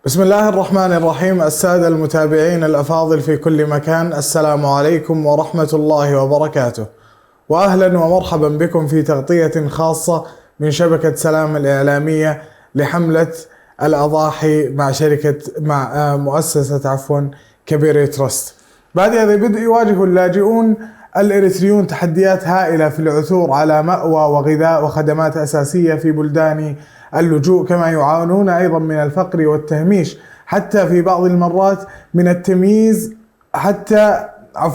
بسم الله الرحمن الرحيم. السادة المتابعين الأفاضل في كل مكان، السلام عليكم ورحمة الله وبركاته، وأهلا ومرحبا بكم في تغطية خاصة من شبكة سلام الإعلامية لحملة الأضاحي مع مؤسسة كبيرة تراست. بعد هذا البدء يواجه اللاجئون الإريتريون تحديات هائلة في العثور على مأوى وغذاء وخدمات أساسية في بلدان اللجوء، كما يعانون أيضا من الفقر والتهميش، حتى في بعض المرات من التمييز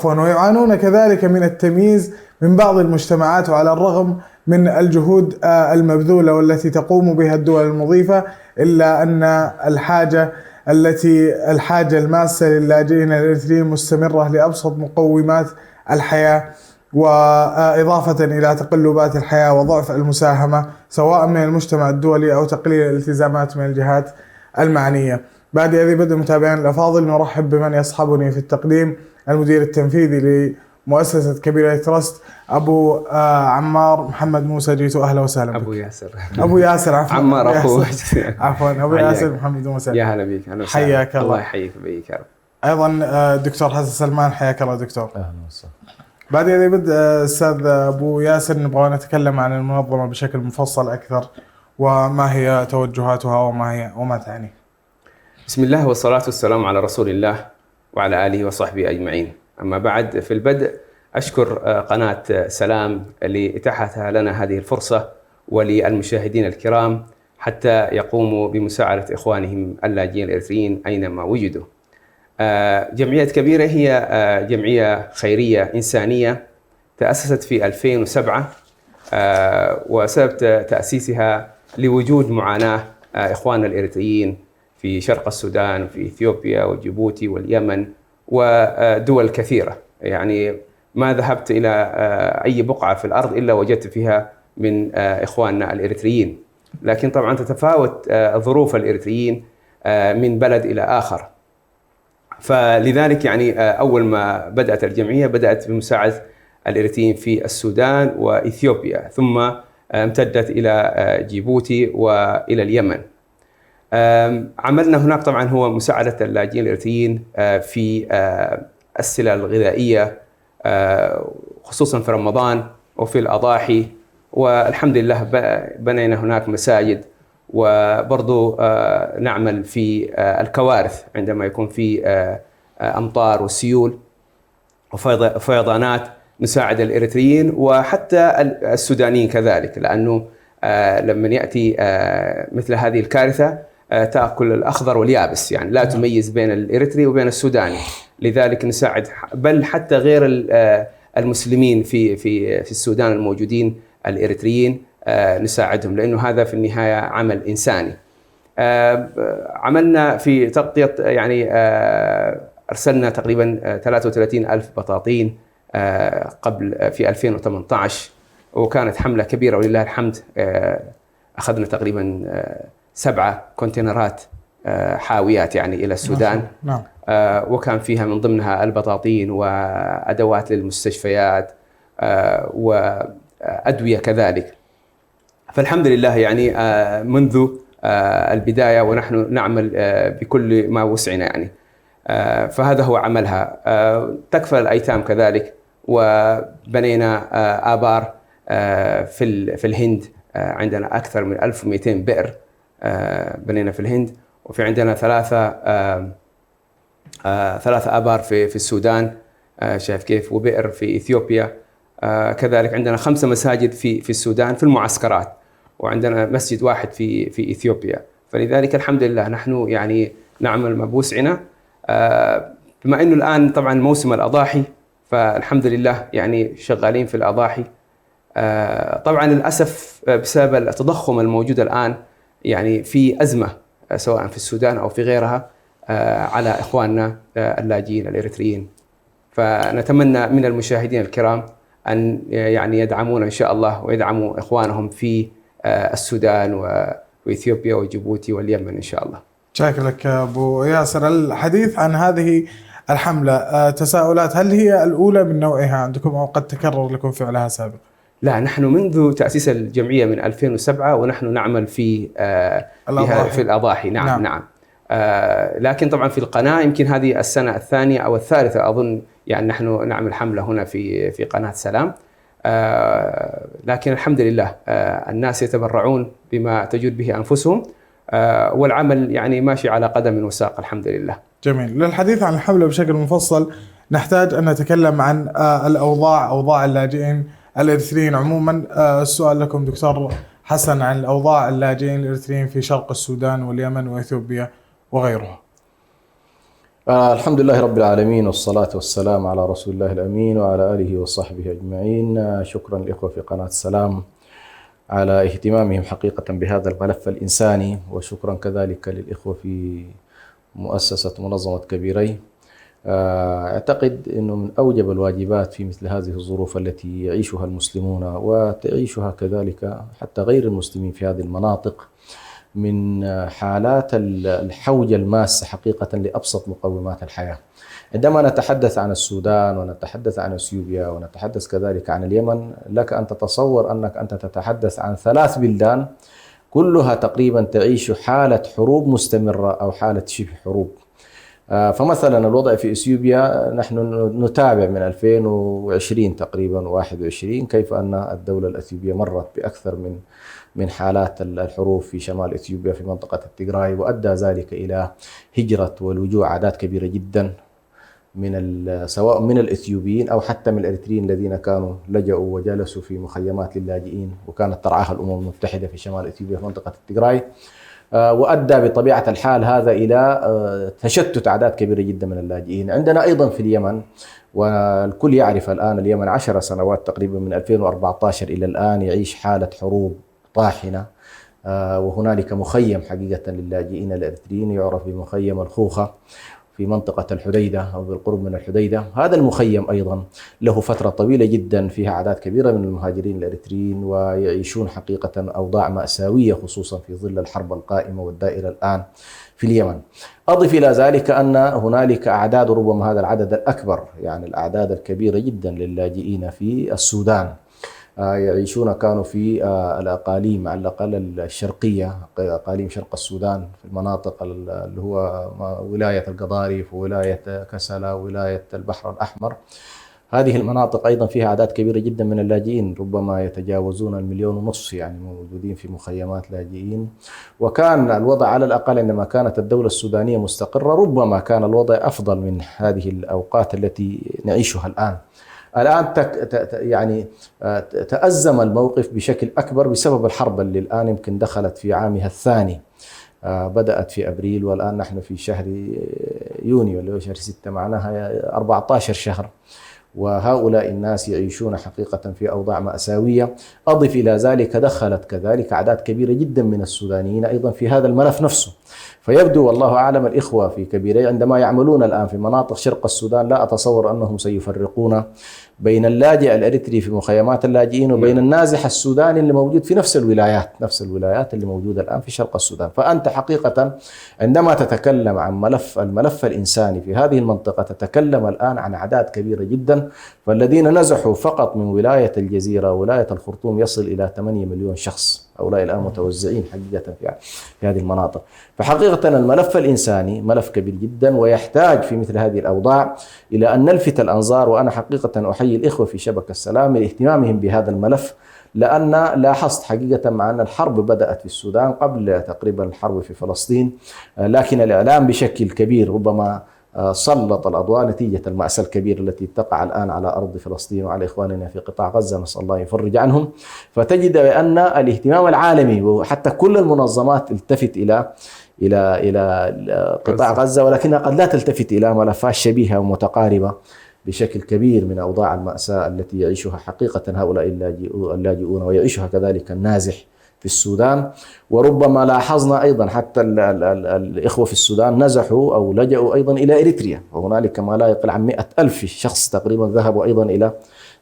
ويعانون كذلك من التمييز من بعض المجتمعات. وعلى الرغم من الجهود المبذولة والتي تقوم بها الدول المضيفة، إلا أن الحاجة الماسة للاجئين الإريتريين مستمرة لأبسط مقومات الحياة، وإضافة إلى تقلبات الحياة وضعف المساهمة سواء من المجتمع الدولي أو تقليل الالتزامات من الجهات المعنية. بعد هذه بدء متابعين الأفاضل، نرحب بمن يصحبني في التقديم، المدير التنفيذي لمؤسسة كبيرة تراست، أبو عمار محمد موسى. جيتوا أهلا وسهلا بك. أبو ياسر عفوا عمار أخوه عفوا أبو ياسر محمد موسى. يا هلا بك. حياك الله. الله يحييك بيك يا رب. أيضا دكتور حسن سلمان، حياك الله دكتور. أهلا وسهلا. بعد هذا بدء أستاذ أبو ياسر، نبغى نتكلم عن المنظمة بشكل مفصل أكثر، وما هي توجهاتها وما تعني. بسم الله والصلاة والسلام على رسول الله وعلى آله وصحبه أجمعين. أما بعد، في البدء أشكر قناة سلام لإتاحتها لنا هذه الفرصة وللمشاهدين الكرام حتى يقوموا بمساعدة إخوانهم اللاجئين الإريتريين أينما وجدوا. جمعية كبيرة هي جمعية خيرية إنسانية تأسست في 2007، وسبب تأسيسها لوجود معاناة إخواننا الإريتريين في شرق السودان، في إثيوبيا وجيبوتي واليمن ودول كثيرة. يعني ما ذهبت إلى أي بقعة في الأرض إلا وجدت فيها من إخواننا الإريتريين، لكن طبعا تتفاوت ظروف الإريتريين من بلد إلى آخر. فلذلك يعني أول ما بدأت الجمعية بدأت بمساعدة الإريتريين في السودان وإثيوبيا، ثم امتدت إلى جيبوتي وإلى اليمن. عملنا هناك طبعا هو مساعدة اللاجئين الإريتريين في السلع الغذائية، خصوصا في رمضان وفي الأضاحي، والحمد لله بنينا هناك مساجد، وبرضو نعمل في الكوارث عندما يكون في أمطار وسيول وفيضانات، نساعد الإريتريين وحتى السودانيين كذلك، لأنه لما يأتي مثل هذه الكارثة تأكل الأخضر واليابس، يعني لا تميز بين الإريتري وبين السوداني. لذلك نساعد بل حتى غير المسلمين في السودان الموجودين الإريتريين، نساعدهم، لأنه هذا في النهاية عمل إنساني. عملنا في تغطية، يعني أرسلنا تقريبا 33,000 بطاطين قبل في 2018، وكانت حملة كبيرة ولله الحمد. أخذنا تقريبا 7 كونتينرات حاويات يعني إلى السودان. نعم. وكان فيها من ضمنها البطاطين وأدوات للمستشفيات وأدوية كذلك. فالحمد لله يعني منذ البداية ونحن نعمل بكل ما وسعنا يعني. فهذا هو عملها. تكفل الأيتام كذلك، وبنينا آبار في الهند. عندنا أكثر من 1200 بئر بنينا في الهند، وفي عندنا 3 آبار في السودان، شايف كيف، وبئر في إثيوبيا. كذلك عندنا 5 مساجد في السودان في المعسكرات، وعندنا مسجد واحد في إثيوبيا. فلذلك الحمد لله نحن يعني نعمل ما بوسعنا. بما أنه الآن طبعا موسم الأضاحي، فالحمد لله يعني شغالين في الأضاحي. طبعا للأسف بسبب التضخم الموجود الآن يعني في أزمة سواء في السودان أو في غيرها على إخواننا اللاجئين الإريتريين. فنتمنى من المشاهدين الكرام أن يعني يدعمونا إن شاء الله، ويدعموا إخوانهم في السودان وإثيوبيا وجيبوتي واليمن إن شاء الله. شكرا لك أبو ياسر. الحديث عن هذه الحملة، تساؤلات: هل هي الأولى من نوعها عندكم أو قد تكرر لكم فعلها سابقا؟ لا، نحن منذ تأسيس الجمعية من 2007 ونحن نعمل في الأضاحي. نعم. لكن طبعا في القناة يمكن هذه السنة الثانية أو الثالثة أظن، يعني نحن نعمل حملة هنا في قناة سلام. لكن الحمد لله الناس يتبرعون بما تجود به أنفسهم، والعمل يعني ماشي على قدم وساق الحمد لله. جميل. للحديث عن الحملة بشكل مفصل نحتاج أن نتكلم عن أوضاع اللاجئين الإريتريين عموما. السؤال لكم دكتور حسن عن الأوضاع اللاجئين الإريتريين في شرق السودان واليمن وإثيوبيا وغيرها. الحمد لله رب العالمين، والصلاة والسلام على رسول الله الأمين وعلى آله وصحبه أجمعين. شكرا الإخوة في قناة السلام على اهتمامهم حقيقة بهذا الملف الإنساني، وشكرا كذلك للإخوة في مؤسسة منظمة كبيري. أعتقد أنه من أوجب الواجبات في مثل هذه الظروف التي يعيشها المسلمون وتعيشها كذلك حتى غير المسلمين في هذه المناطق من حالات الحوجة الماسة حقيقة لأبسط مقومات الحياة. عندما نتحدث عن السودان ونتحدث عن اثيوبيا ونتحدث كذلك عن اليمن، لك أن تتصور أنك أنت تتحدث عن 3 بلدان كلها تقريبا تعيش حالة حروب مستمرة أو حالة شبه حروب. فمثلا الوضع في اثيوبيا نحن نتابع من 2020 تقريبا 21 كيف أن الدولة الأثيوبية مرت بأكثر من حالات الحروب في شمال اثيوبيا في منطقة التيغراي، وأدى ذلك إلى هجرة ولجوء أعداد كبيرة جدا سواء من الإثيوبيين أو حتى من الإريتريين الذين كانوا لجأوا وجلسوا في مخيمات للاجئين وكانت ترعاها الأمم المتحدة في شمال اثيوبيا في منطقة التيغراي. وأدى بطبيعة الحال هذا إلى تشتت أعداد كبيرة جدا من اللاجئين. عندنا أيضا في اليمن، والكل يعرف الآن اليمن 10 سنوات تقريبا من 2014 إلى الآن يعيش حالة حروب طاحنة، وهنالك مخيم حقيقة للاجئين الإريتريين يعرف بمخيم الخوخة في منطقة الحديدة أو بالقرب من الحديدة. هذا المخيم أيضا له فترة طويلة جدا فيها أعداد كبيرة من المهاجرين الإريتريين ويعيشون حقيقة أوضاع مأساوية خصوصا في ظل الحرب القائمة والدائرة الآن في اليمن. أضف إلى ذلك أن هنالك أعداد، ربما هذا العدد الأكبر، يعني الأعداد الكبيرة جدا للاجئين في السودان يعيشون كانوا في الأقاليم على الأقل الشرقية، أقاليم شرق السودان في المناطق اللي هو ولاية القضارف وولاية كسلا وولاية البحر الأحمر. هذه المناطق أيضا فيها أعداد كبيرة جدا من اللاجئين، ربما يتجاوزون 1.5 مليون، يعني موجودين في مخيمات لاجئين. وكان الوضع على الأقل عندما كانت الدولة السودانية مستقرة ربما كان الوضع أفضل من هذه الأوقات التي نعيشها الآن. الآن يعني تأزم الموقف بشكل أكبر بسبب الحرب اللي الآن يمكن دخلت في عامها الثاني، بدأت في أبريل والآن نحن في شهر يونيو اللي هو شهر 6، معناها 14 شهر، وهؤلاء الناس يعيشون حقيقة في أوضاع مأساوية. أضف إلى ذلك دخلت كذلك أعداد كبيرة جدا من السودانيين أيضا في هذا الملف نفسه. فيبدو والله أعلم الإخوة في كبيري عندما يعملون الآن في مناطق شرق السودان لا أتصور أنهم سيفرقون بين اللاجئ الإريتري في مخيمات اللاجئين وبين النازح السوداني اللي موجود في نفس الولايات اللي موجودة الآن في شرق السودان. فأنت حقيقة عندما تتكلم عن الملف الإنساني في هذه المنطقة تتكلم الآن عن أعداد كبيرة جدا، فالذين نزحوا فقط من ولاية الجزيرة ولاية الخرطوم يصل إلى 8 مليون شخص، هؤلاء الآن متوزعين حقيقة في هذه المناطق. فحقيقة الملف الإنساني ملف كبير جدا ويحتاج في مثل هذه الأوضاع إلى أن نلفت الأنظار. وأنا حقيقة أحيي الإخوة في شبكة السلام لاهتمامهم بهذا الملف، لأن لاحظت حقيقة مع أن الحرب بدأت في السودان قبل تقريبا الحرب في فلسطين، لكن الإعلام بشكل كبير ربما سلط الأضواء نتيجة المأساة الكبيرة التي تقع الآن على أرض فلسطين وعلى إخواننا في قطاع غزة، نسأل الله يفرج عنهم. فتجد بأن الاهتمام العالمي وحتى كل المنظمات التفت إلى قطاع غزة، ولكنها قد لا تلتفت إلى ملفات شبيهة ومتقاربة بشكل كبير من أوضاع المأساة التي يعيشها حقيقة هؤلاء اللاجئون ويعيشها كذلك النازح في السودان. وربما لاحظنا أيضا حتى الإخوة في السودان نزحوا أو لجأوا أيضا إلى إريتريا، وهنالك ما لا يقل عن 100,000 شخص تقريبا ذهبوا أيضا إلى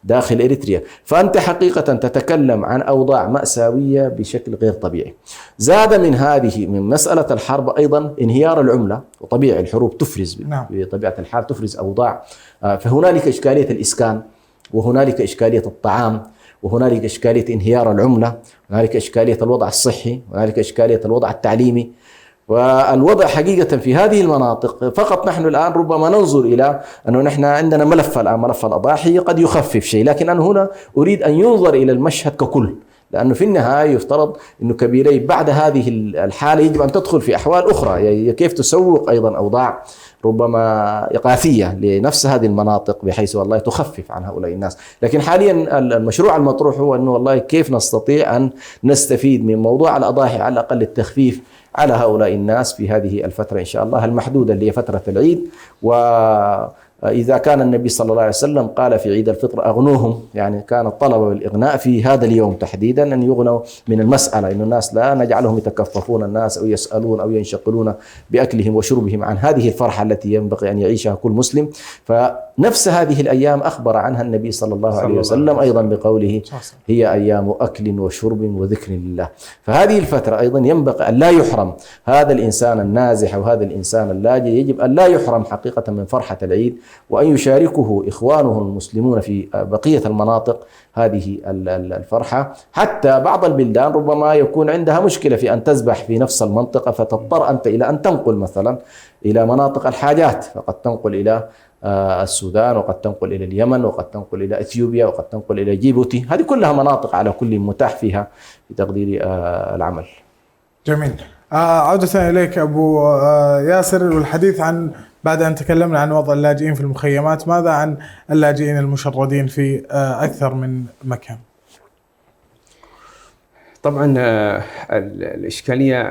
داخل إريتريا. فأنت حقيقة تتكلم عن أوضاع مأساوية بشكل غير طبيعي. زاد من مسألة الحرب أيضا انهيار العملة، وطبيعي الحروب تفرز بطبيعة الحال تفرز أوضاع. فهنالك إشكالية الإسكان، وهنالك إشكالية الطعام، وهنالك إشكالية انهيار العملة، وهنالك إشكالية الوضع الصحي، وهنالك إشكالية الوضع التعليمي. والوضع حقيقة في هذه المناطق فقط نحن الآن ربما ننظر إلى أنه نحن عندنا ملف الآن، ملف الأضاحي قد يخفف شيء، لكن أنا هنا أريد أن ينظر إلى المشهد ككل، لأنه في النهاية يفترض أنه كبيري بعد هذه الحالة يجب أن تدخل في أحوال أخرى، يعني كيف تسوق أيضا أوضاع ربما إغاثية لنفس هذه المناطق بحيث والله تخفف عن هؤلاء الناس. لكن حاليا المشروع المطروح هو أنه والله كيف نستطيع أن نستفيد من موضوع الأضاحي، على الأقل التخفيف على هؤلاء الناس في هذه الفترة إن شاء الله المحدودة اللي هي فترة العيد. وإذا كان النبي صلى الله عليه وسلم قال في عيد الفطر أغنوهم، يعني كان الطلب بالإغناء في هذا اليوم تحديدا أن يغنوا من المسألة، إن الناس لا نجعلهم يتكففون الناس أو يسألون أو ينشغلون بأكلهم وشربهم عن هذه الفرحة التي ينبغي أن يعيشها كل مسلم. فنفس هذه الأيام أخبر عنها النبي صلى الله عليه وسلم أيضا بقوله هي أيام أكل وشرب وذكر لله. فهذه الفترة أيضا ينبغي أن لا يحرم هذا الإنسان النازح أو هذا الإنسان اللاجئ، يجب أن لا يحرم حقيقة من فرحة العيد، وأن يشاركه إخوانه المسلمون في بقية المناطق هذه الفرحة. حتى بعض البلدان ربما يكون عندها مشكلة في أن تذبح في نفس المنطقة، فتضطر أنت إلى أن تنقل مثلا إلى مناطق الحاجات، فقد تنقل إلى السودان، وقد تنقل إلى اليمن، وقد تنقل إلى إثيوبيا، وقد تنقل إلى جيبوتي. هذه كلها مناطق على كل متاح فيها في تقدير العمل. جميل. عودة إليك أبو ياسر، والحديث عن بعد أن تكلمنا عن وضع اللاجئين في المخيمات، ماذا عن اللاجئين المشردين في أكثر من مكان؟ طبعا الإشكالية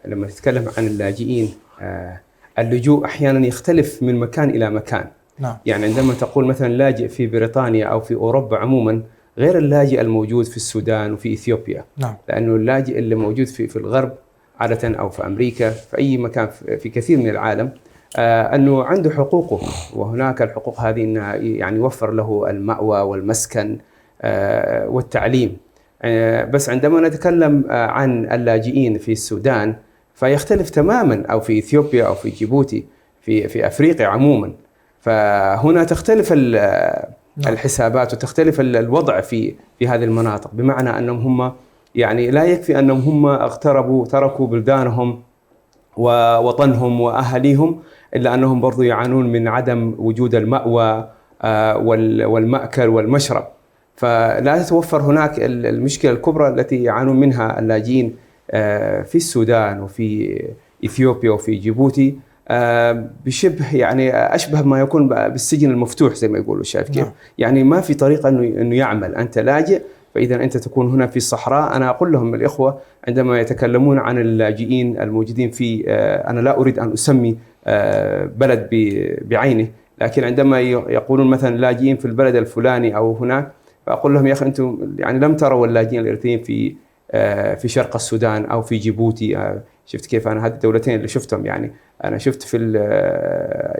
لما تتكلم عن اللاجئين، اللجوء أحيانا يختلف من مكان إلى مكان. نعم. يعني عندما تقول مثلا لاجئ في بريطانيا أو في أوروبا عموما غير اللاجئ الموجود في السودان وفي إثيوبيا. نعم. لأنه اللاجئ اللي موجود في الغرب عادة أو في أمريكا في أي مكان في كثير من العالم أنه عنده حقوقه، وهناك الحقوق هذه أنها يعني يوفر له المأوى والمسكن والتعليم. بس عندما نتكلم عن اللاجئين في السودان فيختلف تماما، أو في إثيوبيا أو في جيبوتي في أفريقيا عموما. فهنا تختلف الحسابات وتختلف الوضع في هذه المناطق، بمعنى أنهم هم يعني لا يكفي أنهم هم اغتربوا تركوا بلدانهم ووطنهم وأهليهم، إلا أنهم برضو يعانون من عدم وجود المأوى والمأكل والمشرب. فلا تتوفر هناك المشكلة الكبرى التي يعانون منها اللاجئين في السودان وفي إثيوبيا وفي جيبوتي، بشبه يعني أشبه ما يكون بالسجن المفتوح زي ما يقولوا. شايف كيف؟ يعني ما في طريقة إنه يعمل. أنت لاجئ، فإذا أنت تكون هنا في الصحراء. أنا أقول لهم الإخوة عندما يتكلمون عن اللاجئين الموجودين في أنا لا أريد أن أسمي بلد بعينه، لكن عندما يقولون مثلا لاجئين في البلد الفلاني أو هناك، فأقول لهم يا أخي أنتم يعني لم تروا اللاجئين الإريتريين في شرق السودان أو في جيبوتي. شفت كيف؟ أنا هذه الدولتين اللي شفتهم. يعني أنا شفت في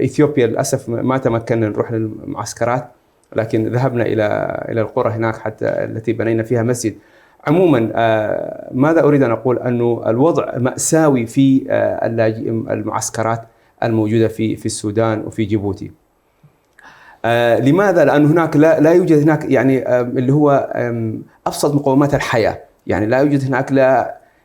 إثيوبيا للأسف ما تمكنا نروح للمعسكرات، لكن ذهبنا إلى القرى هناك حتى التي بنينا فيها مسجد. عموما ماذا أريد أن أقول؟ أنه الوضع مأساوي في المعسكرات الموجودة في السودان وفي جيبوتي. لماذا؟ لأن هناك لا يوجد هناك يعني اللي هو أبسط مقومات الحياة. يعني لا يوجد هناك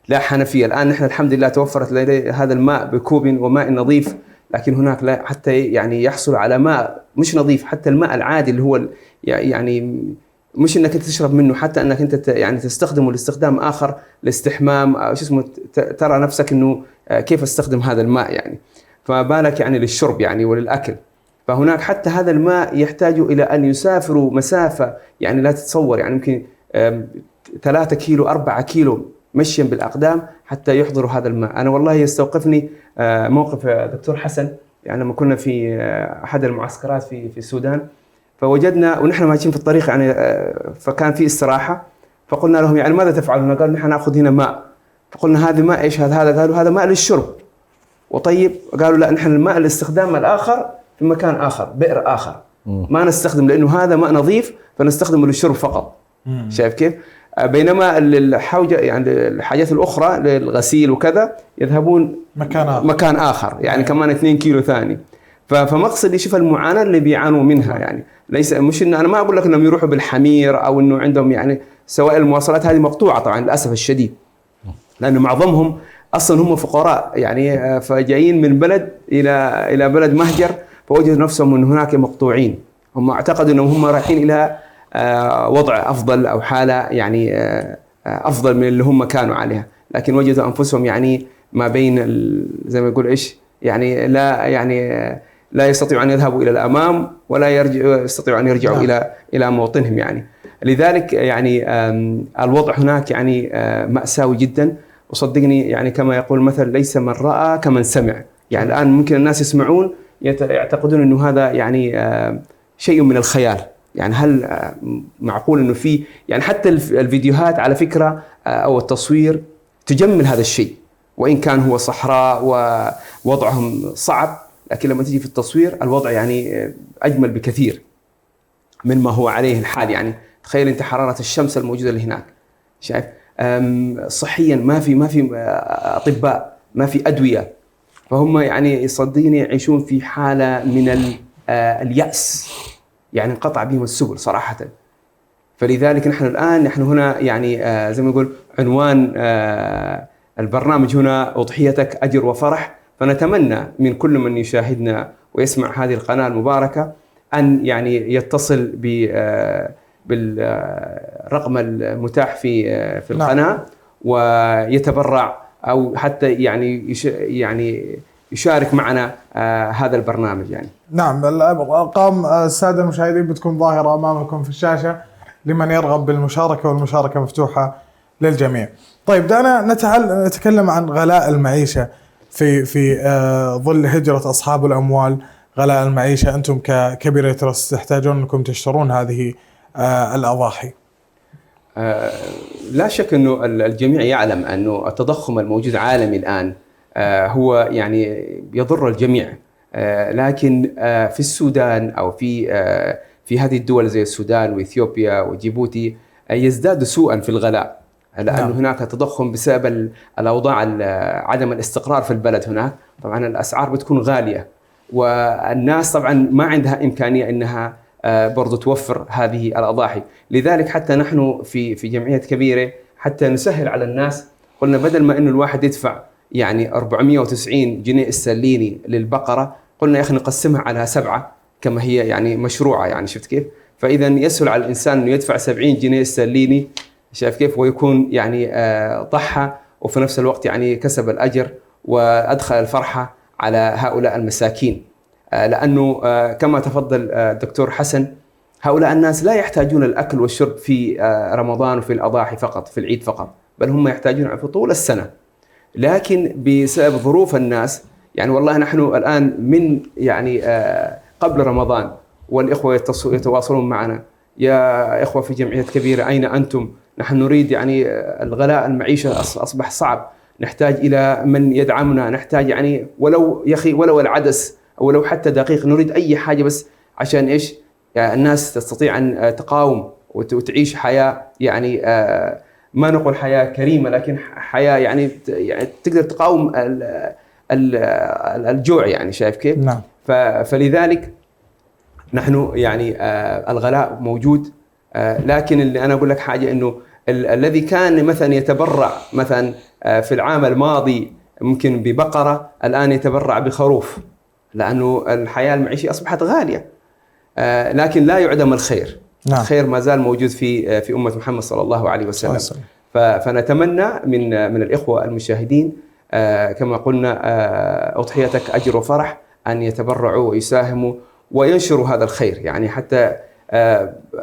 لا حنفية. الآن نحن الحمد لله توفرت لدي هذا الماء بكوب وماء نظيف، لكن هناك لا حتى يعني يحصل على ماء مش نظيف، حتى الماء العادي اللي هو يعني مش انك انت تشرب منه، حتى انك انت يعني تستخدمه لاستخدام اخر، لاستحمام شو اسمه، ترى نفسك انه كيف استخدم هذا الماء يعني، فما بالك يعني للشرب يعني وللاكل. فهناك حتى هذا الماء يحتاج الى ان يسافروا مسافه يعني لا تتصور، يعني يمكن 3 كيلو 4 كيلو مشيا بالاقدام حتى يحضروا هذا الماء. انا والله يستوقفني موقف دكتور حسن، يعني لما كنا في احد المعسكرات في السودان، فوجدنا ونحن ماشيين في الطريق يعني فكان في استراحه، فقلنا لهم يعني ماذا تفعلون؟ قالوا نحن ناخذ هنا ماء. فقلنا هذا ماء ايش هذا؟ قالوا هذا ماء للشرب. وطيب قالوا لا، نحن الماء الاستخدام الاخر في مكان اخر، بئر اخر ما نستخدم، لانه هذا ماء نظيف فنستخدمه للشرب فقط. شايف كيف؟ بينما الحوجه يعني الحاجات الاخرى للغسيل وكذا يذهبون مكان اخر يعني كمان 2 كيلو ثاني. فمقصدي شوف المعاناه اللي بيعانوا منها، يعني ليس مش انه انا ما اقول لك انهم يروحوا بالحمير او انه عندهم يعني سوائل المواصلات هذه مقطوعه طبعا للاسف الشديد، لانه معظمهم اصلا هم فقراء يعني، فجايين من بلد الى بلد مهجر، فوجدوا نفسهم من هناك مقطوعين. هم اعتقدوا انهم هم رايحين الى وضع افضل او حاله يعني افضل من اللي هم كانوا عليها، لكن وجدوا انفسهم يعني ما بين زي ما يقول ايش يعني، لا يستطيعوا ان يذهبوا الى الامام ولا يستطيعوا ان يرجعوا الى موطنهم يعني. لذلك يعني الوضع هناك يعني مأساوي جدا. وصدقني يعني كما يقول المثل: ليس من رأى كمن سمع. يعني الآن ممكن الناس يسمعون يعتقدون أنه هذا يعني شيء من الخيال. يعني هل معقول أنه في يعني حتى الفيديوهات على فكرة أو التصوير تجمل هذا الشيء، وإن كان هو صحراء ووضعهم صعب، لكن لما تجي في التصوير الوضع يعني أجمل بكثير مما هو عليه الحال. يعني تخيل أنت حرارة الشمس الموجودة اللي هناك، شايف؟ صحيا ما في أطباء، ما في أدوية، فهم يعني صدقني يعيشون في حالة من اليأس، يعني انقطع بهم السبل صراحة. فلذلك نحن هنا يعني زي ما نقول عنوان البرنامج هنا: أضحيتك أجر وفرح. فنتمنى من كل من يشاهدنا ويسمع هذه القناة المباركة أن يعني يتصل بالرقم المتاح في القناة ويتبرع، أو حتى يعني يشارك معنا هذا البرنامج يعني. نعم، الأرقام السادة المشاهدين بتكون ظاهرة أمامكم في الشاشة لمن يرغب بالمشاركة، والمشاركة مفتوحة للجميع. طيب دعنا نتكلم عن غلاء المعيشة في ظل هجرة أصحاب الأموال. غلاء المعيشة، أنتم كبريترست تحتاجون أنكم تشترون هذه الأضاحي. لا شك أنه الجميع يعلم أنه التضخم الموجود عالمي الآن هو يعني يضر الجميع، لكن في السودان أو في هذه الدول زي السودان وإثيوبيا وجيبوتي يزداد سوءا في الغلاء، لأنه هناك تضخم بسبب الأوضاع عدم الاستقرار في البلد. هناك طبعا الأسعار بتكون غالية، والناس طبعا ما عندها إمكانية إنها برضو توفر هذه الأضاحي. لذلك حتى نحن في جمعية كبيرة حتى نسهل على الناس، قلنا بدل ما إنه الواحد يدفع يعني 490 جنيه استرليني للبقرة، قلنا يا أخي نقسمها على 7 كما هي يعني مشروعة. يعني شفت كيف؟ فإذا يسهل على الإنسان إنه يدفع 70 جنيه استرليني، شايف كيف؟ ويكون يعني ضحى وفي نفس الوقت يعني كسب الأجر وأدخل الفرحة على هؤلاء المساكين. لأنه كما تفضل الدكتور حسن، هؤلاء الناس لا يحتاجون الأكل والشرب في رمضان وفي الأضاحي فقط، في العيد فقط، بل هم يحتاجون في طول السنة. لكن بسبب ظروف الناس يعني والله نحن الآن من يعني قبل رمضان والإخوة يتواصلون معنا: يا إخوة في جمعية كبيرة أين أنتم؟ نحن نريد يعني الغلاء المعيشة أصبح صعب، نحتاج إلى من يدعمنا، نحتاج يعني ولو يا أخي ولو العدس أو لو حتى دقيق، نريد أي حاجة بس عشان إيش؟ يعني الناس تستطيع أن تقاوم وتعيش حياة يعني ما نقول حياة كريمة، لكن حياة يعني تقدر تقاوم الجوع. يعني شايف كيف؟ نعم. فلذلك نحن يعني الغلاء موجود، لكن اللي أنا أقول لك حاجة إنه الذي كان مثلا يتبرع مثلا في العام الماضي ممكن ببقرة، الآن يتبرع بخروف، لأنه الحياة المعيشية أصبحت غالية. لكن لا يعدم الخير. نعم. الخير ما زال موجود في أمة محمد صلى الله عليه وسلم. فنتمنى من الإخوة المشاهدين كما قلنا: أضحيتك أجر وفرح، أن يتبرعوا ويساهموا وينشروا هذا الخير، يعني حتى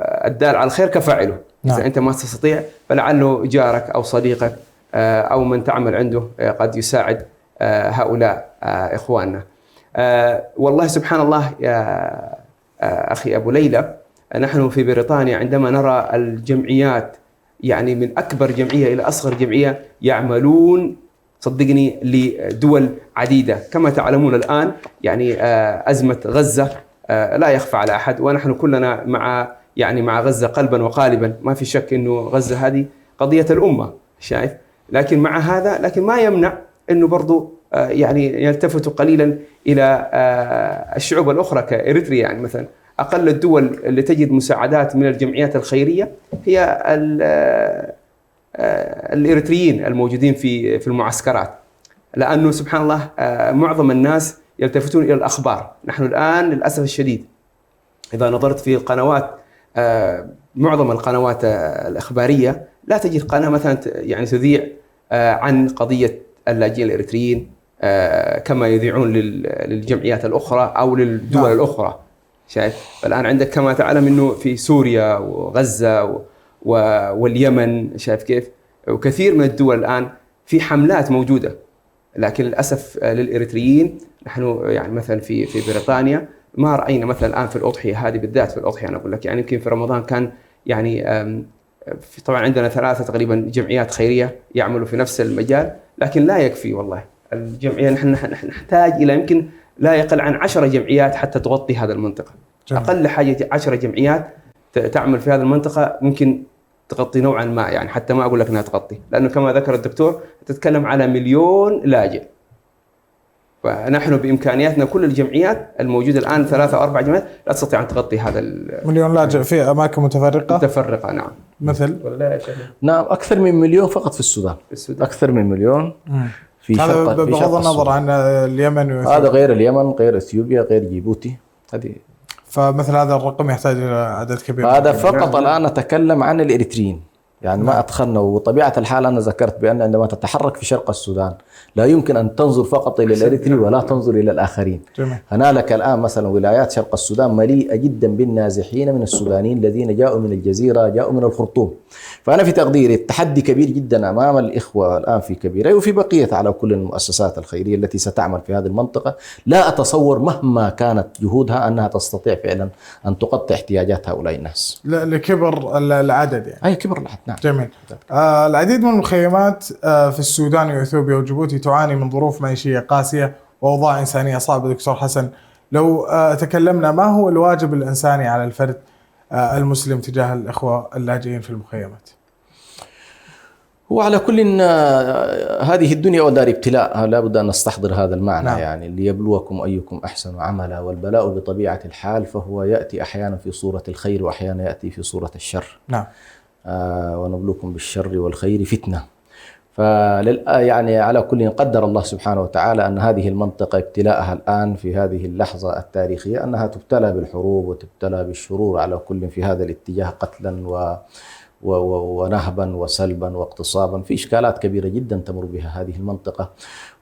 الدال على الخير كفاعله. نعم. إذا أنت ما تستطيع فلعله جارك أو صديقك أو من تعمل عنده قد يساعد هؤلاء إخواننا. والله سبحان الله يا أخي أبو ليلى، نحن في بريطانيا عندما نرى الجمعيات يعني من أكبر جمعية إلى أصغر جمعية يعملون صدقني لدول عديدة. كما تعلمون الآن يعني أزمة غزة لا يخفى على أحد، ونحن كلنا مع غزة قلبا وقالبا. ما في شك إنه غزة هذه قضية الأمة، شايف؟ لكن مع هذا لكن ما يمنع إنه برضو يعني يلتفتوا قليلا إلى الشعوب الأخرى كإريتريا. يعني مثلا أقل الدول اللي تجد مساعدات من الجمعيات الخيرية هي الإريتريين الموجودين في المعسكرات. لأنه سبحان الله معظم الناس يلتفتون إلى الأخبار. نحن الآن للأسف الشديد إذا نظرت في القنوات، معظم القنوات الإخبارية لا تجد قناة مثلا يعني تذيع عن قضية اللاجئين الإريتريين كما يذيعون للجمعيات الأخرى أو للدول الأخرى. شايف الآن عندك كما تعلم إنه في سوريا وغزة واليمن، شايف كيف، وكثير من الدول الآن في حملات موجودة، لكن للأسف للإريتريين نحن يعني مثلا في بريطانيا ما رأينا مثلا الآن في الأضحية هذه بالذات. في الأضحية أنا أقول لك يعني يمكن في رمضان كان يعني طبعا عندنا 3 تقريبا جمعيات خيرية يعملوا في نفس المجال، لكن لا يكفي والله الجمعية. نحن نحتاج إلى يمكن لا يقل عن 10 جمعيات حتى تغطي هذه المنطقة. أقل حاجة 10 جمعيات تعمل في هذه المنطقة ممكن تغطي نوعا ما، يعني حتى ما أقول لك أنها تغطي، لأنه كما ذكر الدكتور تتكلم على 1,000,000 لاجئ. فنحن بإمكانياتنا كل الجمعيات الموجودة الآن 3 أو 4 جمعيات لا تستطيع أن تغطي هذا 1,000,000 لاجئ في أماكن متفرقة. نعم. مثل نعم أكثر من 1,000,000 فقط في السودان. أكثر من 1,000,000 في هذا بغض النظر عن اليمن هذا غير اليمن، غير اثيوبيا، غير جيبوتي. هذه فمثل هذا الرقم يحتاج إلى عدد كبير. هذا فقط الآن نتكلم عن الإريتريين، يعني ما أدخلنا. وطبيعة الحال أنا ذكرت بأن عندما تتحرك في شرق السودان لا يمكن أن تنظر فقط إلى الإريتري ولا تنظر إلى الآخرين. هنالك الآن مثلا ولايات شرق السودان مليئة جدا بالنازحين من السودانيين الذين جاءوا من الجزيرة، جاءوا من الخرطوم. فأنا في تقديري التحدي كبير جدا أمام الإخوة الآن في كبيرة وفي بقية على كل المؤسسات الخيرية التي ستعمل في هذه المنطقة. لا أتصور مهما كانت جهودها أنها تستطيع فعلا أن تغطي احتياجات هؤلاء الناس لكبر العدد يعني. أي كبر العدد. نعم. جميل. العديد من المخيمات في السودان وإثيوبيا وجيبوتي تعاني من ظروف معيشية قاسية وأوضاع إنسانية صعبة. دكتور حسن، لو تكلمنا، ما هو الواجب الإنساني على الفرد المسلم تجاه الإخوة اللاجئين في المخيمات؟ هو على كل هذه الدنيا ودار ابتلاء، لا بد أن نستحضر هذا المعنى. نعم. يعني ليبلوكم أيكم أحسن عملا، والبلاء بطبيعة الحال فهو يأتي أحيانا في صورة الخير وأحيانا يأتي في صورة الشر. نعم. ونبلوكم بالشر والخير فتنة. يعني على كل قدر الله سبحانه وتعالى أن هذه المنطقة ابتلاءها الآن في هذه اللحظة التاريخية أنها تبتلى بالحروب وتبتلى بالشرور على كل في هذا الاتجاه، قتلا ونهبا وسلبا واغتصابا. في إشكالات كبيرة جدا تمر بها هذه المنطقة،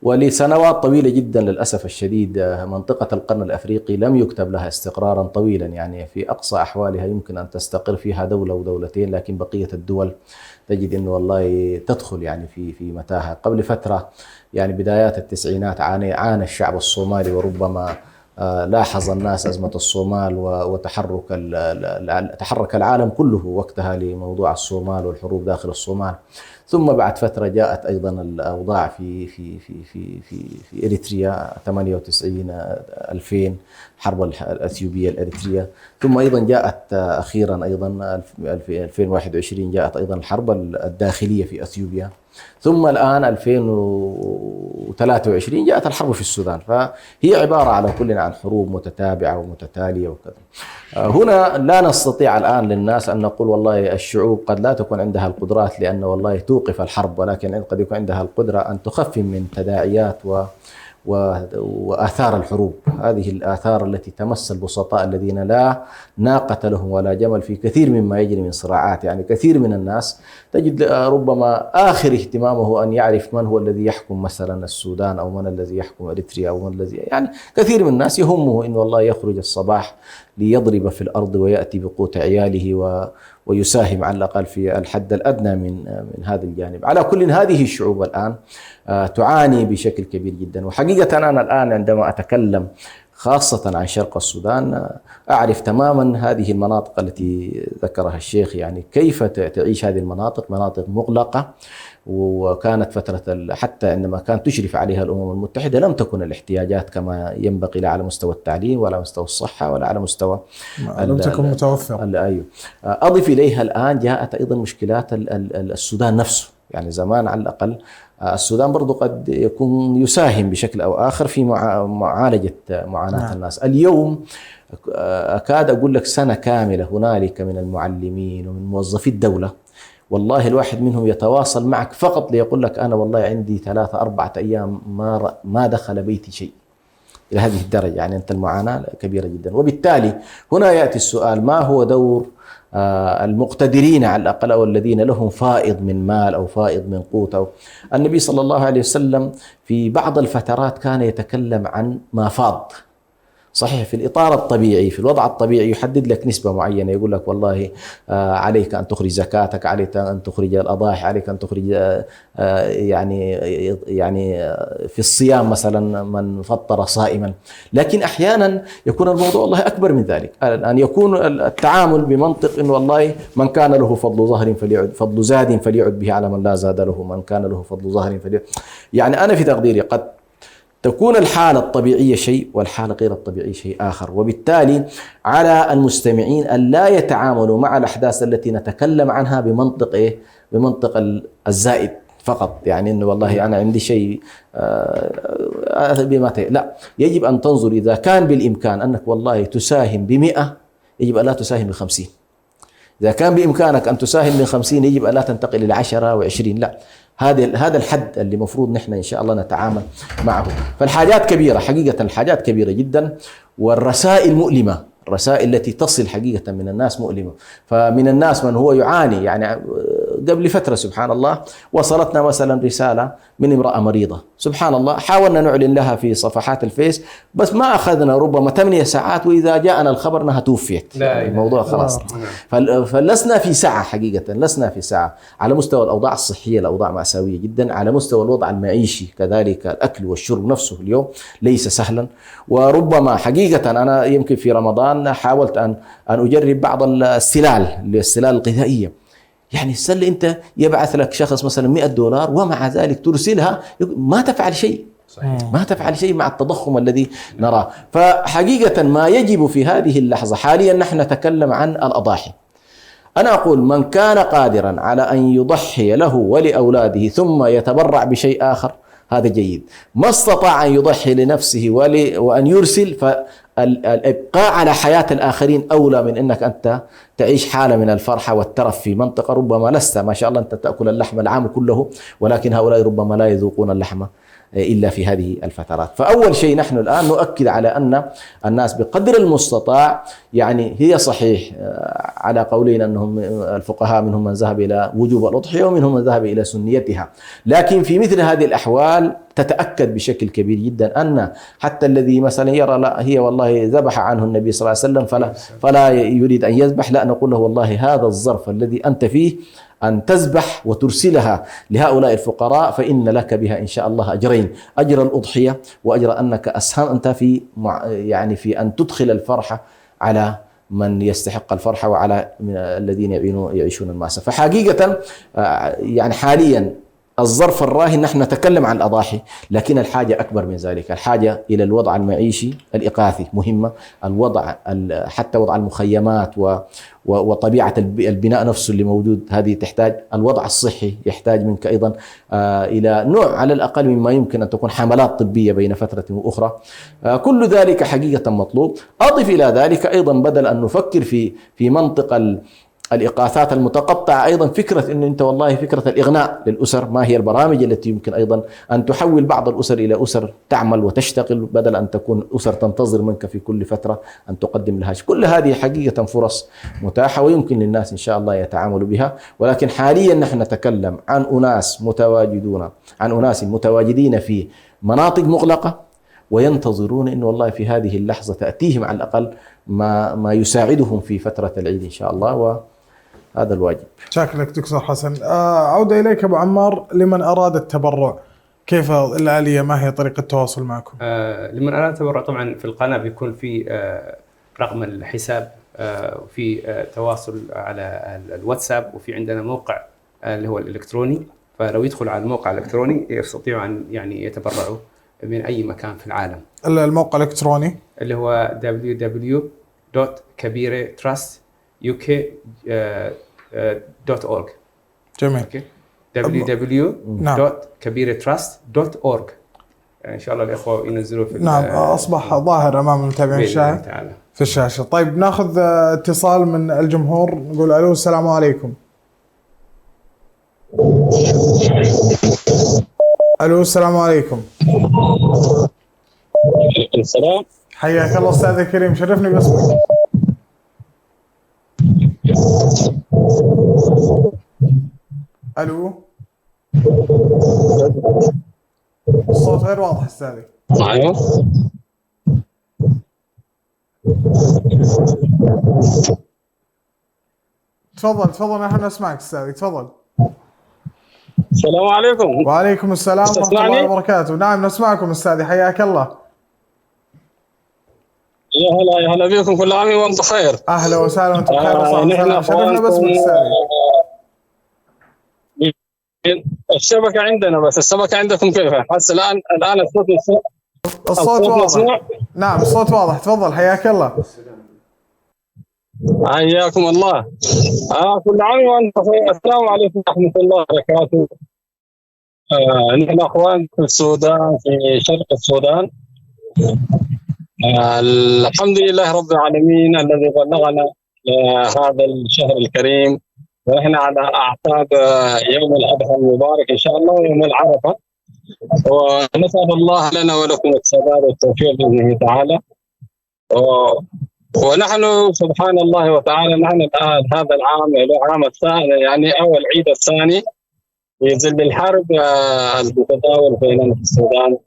ولسنوات طويلة جدا للأسف الشديد منطقة القرن الأفريقي لم يكتب لها استقرارا طويلا. يعني في أقصى أحوالها يمكن أن تستقر فيها دولة ودولتين، لكن بقية الدول تجد أنه والله تدخل يعني في متاهة. قبل فترة يعني بدايات التسعينات عانى الشعب الصومالي، وربما لاحظ الناس أزمة الصومال تحرك العالم كله وقتها لموضوع الصومال والحروب داخل الصومال. ثم بعد فترة جاءت أيضا الأوضاع في إريتريا 98 2000 حرب الأثيوبية الإريترية. ثم أيضا جاءت أخيرا أيضا 2021 جاءت أيضا الحرب الداخلية في أثيوبيا. ثم الآن 2023 جاءت الحرب في السودان. فهي عبارة على كل عن حروب متتابعة ومتتالية وكذا. هنا لا نستطيع الآن للناس أن نقول والله الشعوب قد لا تكون عندها القدرات لأن والله توقف الحرب، ولكن قد يكون عندها القدرة أن تخفف من تداعيات وآثار الحروب. هذه الآثار التي تمس البسطاء الذين لا ناقة لهم ولا جمل في كثير مما يجري من صراعات. يعني كثير من الناس تجد ربما آخر اهتمامه أن يعرف من هو الذي يحكم مثلا السودان أو من الذي يحكم إريتريا أو من الذي، يعني كثير من الناس يهمه إن والله يخرج الصباح ليضرب في الأرض ويأتي بقوت عياله ويساهم على الأقل في الحد الأدنى من هذا الجانب. على كل هذه الشعوب الآن تعاني بشكل كبير جدا. وحقيقة أنا الآن عندما أتكلم خاصة عن شرق السودان أعرف تماما هذه المناطق التي ذكرها الشيخ، يعني كيف تعيش هذه المناطق، مناطق مغلقة. وكانت فترة حتى عندما كانت تشرف عليها الأمم المتحدة لم تكن الاحتياجات كما ينبغي، لا على مستوى التعليم ولا مستوى الصحة ولا على مستوى لم تكن متوفرة. أيوه. أضف إليها الآن جاءت أيضا مشكلات السودان نفسه. يعني زمان على الأقل السودان برضو قد يكون يساهم بشكل أو آخر في معالجة معاناة الناس. اليوم أكاد أقول لك سنة كاملة هنالك من المعلمين ومن موظفي الدولة والله الواحد منهم يتواصل معك فقط ليقول لك أنا والله عندي 3-4 أيام ما دخل بيتي شيء، إلى هذه الدرجة. يعني أنت المعاناة كبيرة جدا. وبالتالي هنا يأتي السؤال: ما هو دور المقتدرين على الأقل، أو الذين لهم فائض من مال أو فائض من قوت؟ أو النبي صلى الله عليه وسلم في بعض الفترات كان يتكلم عن ما فاض. صحيح في الإطار الطبيعي، في الوضع الطبيعي يحدد لك نسبة معينة، يقول لك والله عليك أن تخرج زكاتك، عليك أن تخرج الأضاحي، عليك أن تخرج يعني في الصيام مثلا من فطر صائما. لكن أحيانا يكون الموضوع والله أكبر من ذلك، أن يكون التعامل بمنطق إنه والله من كان له فضل ظهر فليعد، فضل زاد فليعد به على من لا زاد له، من كان له فضل ظهر فليعد. يعني أنا في تقديري قد تكون الحالة الطبيعية شيء والحالة غير الطبيعية شيء آخر، وبالتالي على المستمعين أن لا يتعاملوا مع الأحداث التي نتكلم عنها بمنطق بمنطق الزائد فقط. يعني إنه والله أنا عندي شيء لا، يجب أن تنظر إذا كان بالإمكان أنك والله تساهم ب100، يجب أن لا تساهم ب50. إذا كان بإمكانك أن تساهم ب50 يجب أن لا تنتقل إلى 10 و20. لا، هذا الحد اللي مفروض نحن إن شاء الله نتعامل معه. فالحاجات كبيرة حقيقة، الحاجات كبيرة جدا، والرسائل مؤلمة، الرسائل التي تصل حقيقة من الناس مؤلمة. فمن الناس من هو يعاني. يعني قبل فترة سبحان الله وصلتنا مثلا رسالة من امرأة مريضة، سبحان الله حاولنا نعلن لها في صفحات الفيس، بس ما أخذنا ربما 8 ساعات وإذا جاءنا الخبر أنها توفيت. الموضوع خلاص. فلسنا في ساعة حقيقة، لسنا في ساعة. على مستوى الأوضاع الصحية الأوضاع مأساوية جدا، على مستوى الوضع المعيشي كذلك، الأكل والشرب نفسه اليوم ليس سهلا. وربما حقيقة أنا يمكن في رمضان حاولت أن أجرب بعض السلال الغذائية. يعني السلة أنت يبعث لك شخص مثلا $100 ومع ذلك ترسلها ما تفعل شيء. صحيح. ما تفعل شيء مع التضخم الذي نراه. فحقيقة ما يجب في هذه اللحظة حاليا نحن نتكلم عن الأضاحي. أنا أقول من كان قادرا على أن يضحي له ولأولاده ثم يتبرع بشيء آخر هذا جيد. ما استطاع أن يضحي لنفسه وأن يرسل، فالإبقاء على حياة الآخرين أولى من أنك أنت تعيش حالة من الفرحة والترف في منطقة ربما لست ما شاء الله أنت تأكل اللحم العام كله، ولكن هؤلاء ربما لا يذوقون اللحم إلا في هذه الفترات. فأول شيء نحن الآن نؤكد على أن الناس بقدر المستطاع، يعني هي صحيح على قولين أنهم الفقهاء منهم من ذهب إلى وجوب الأضحية ومنهم من ذهب إلى سنيتها، لكن في مثل هذه الأحوال تتأكد بشكل كبير جدا أن حتى الذي مثلا يرى لا هي والله ذبح عنه النبي صلى الله عليه وسلم فلا يريد أن يذبح، لا نقول له والله هذا الظرف الذي أنت فيه أن تذبح وترسلها لهؤلاء الفقراء فإن لك بها إن شاء الله أجرين: أجر الأضحية وأجر أنك أسهمت في يعني في أن تدخل الفرحة على من يستحق الفرحة وعلى الذين يعيشون المأساة. فحقيقة يعني حاليا الظرف الراهن نحن نتكلم عن الأضاحي، لكن الحاجة أكبر من ذلك. الحاجة إلى الوضع المعيشي الإغاثي مهمة، الوضع حتى وضع المخيمات وطبيعة البناء نفسه اللي موجود هذه تحتاج، الوضع الصحي يحتاج منك أيضا إلى نوع على الأقل مما يمكن أن تكون حملات طبية بين فترة وأخرى. كل ذلك حقيقة مطلوب. أضف إلى ذلك أيضا بدل أن نفكر في منطق الإغاثات المتقطعة أيضا فكرة أن أنت والله فكرة الإغناء للأسر. ما هي البرامج التي يمكن أيضا أن تحول بعض الأسر إلى أسر تعمل وتشتغل بدل أن تكون أسر تنتظر منك في كل فترة أن تقدم لها. كل هذه حقيقة فرص متاحة ويمكن للناس إن شاء الله يتعاملوا بها. ولكن حاليا نحن نتكلم عن أناس متواجدين في مناطق مغلقة وينتظرون أن والله في هذه اللحظة تأتيهم على الأقل ما يساعدهم في فترة العيد إن شاء الله، وهذا الواجب. شكرا لك دكتور حسن. عودة إليك أبو عمار، لمن أراد التبرع كيف الآلية، ما هي طريقة التواصل معكم؟ لمن أراد التبرع طبعا في القناة بيكون في رقم الحساب، وفي تواصل على الواتساب، وفي عندنا موقع اللي هو الإلكتروني، فلو يدخل على الموقع الإلكتروني يستطيعوا أن يعني يتبرعوا من أي مكان في العالم. الموقع الإلكتروني اللي هو www.kabiratrust.uk.org. جميل. www.kabiratrust.org. إن شاء الله الإخوة ينزلوا في نعم أصبح ظاهر أمام المتابعين في الشاشة. طيب ناخذ اتصال من الجمهور، نقول ألو السلام عليكم. الو السلام عليكم. وعليكم السلام. حياك الله استاذ الكريم، شرفني باسمك. الو الصوت غير واضح استاذي. معايا؟ تفضل نحن نسمعك استاذي، تفضل. السلام عليكم. وعليكم السلام ورحمة الله تسمعني؟ وبركاته. نعم نسمعكم استاذي، حياك الله. يا هلا بكم، كل عام وانتم بخير. اهلا وسهلا وانتم بخير وصحة نحن وسلامة. شرفنا باسمك استاذي. الشبكة عندنا بس الشبكة عندكم كيف؟ حس الآن الصوت واضح. نعم الصوت واضح، تفضل حياك الله. حياكم الله. كل عام وانتم بخير. السلام عليكم ورحمة الله وبركاته. نحن اخوان في السودان، في شرق السودان. الحمد لله رب العالمين الذي بلغنا هذا الشهر الكريم، ونحن على اعتاب يوم الاضحى المبارك ان شاء الله ويوم العرفه، ونسال الله لنا ولكم السداد والتوفيق باذنه تعالى. ونحن سبحان الله وتعالى نحن الان هذا العام العام الثاني، يعني اول عيد الثاني في ظل الحرب المتداول بيننا في السودان،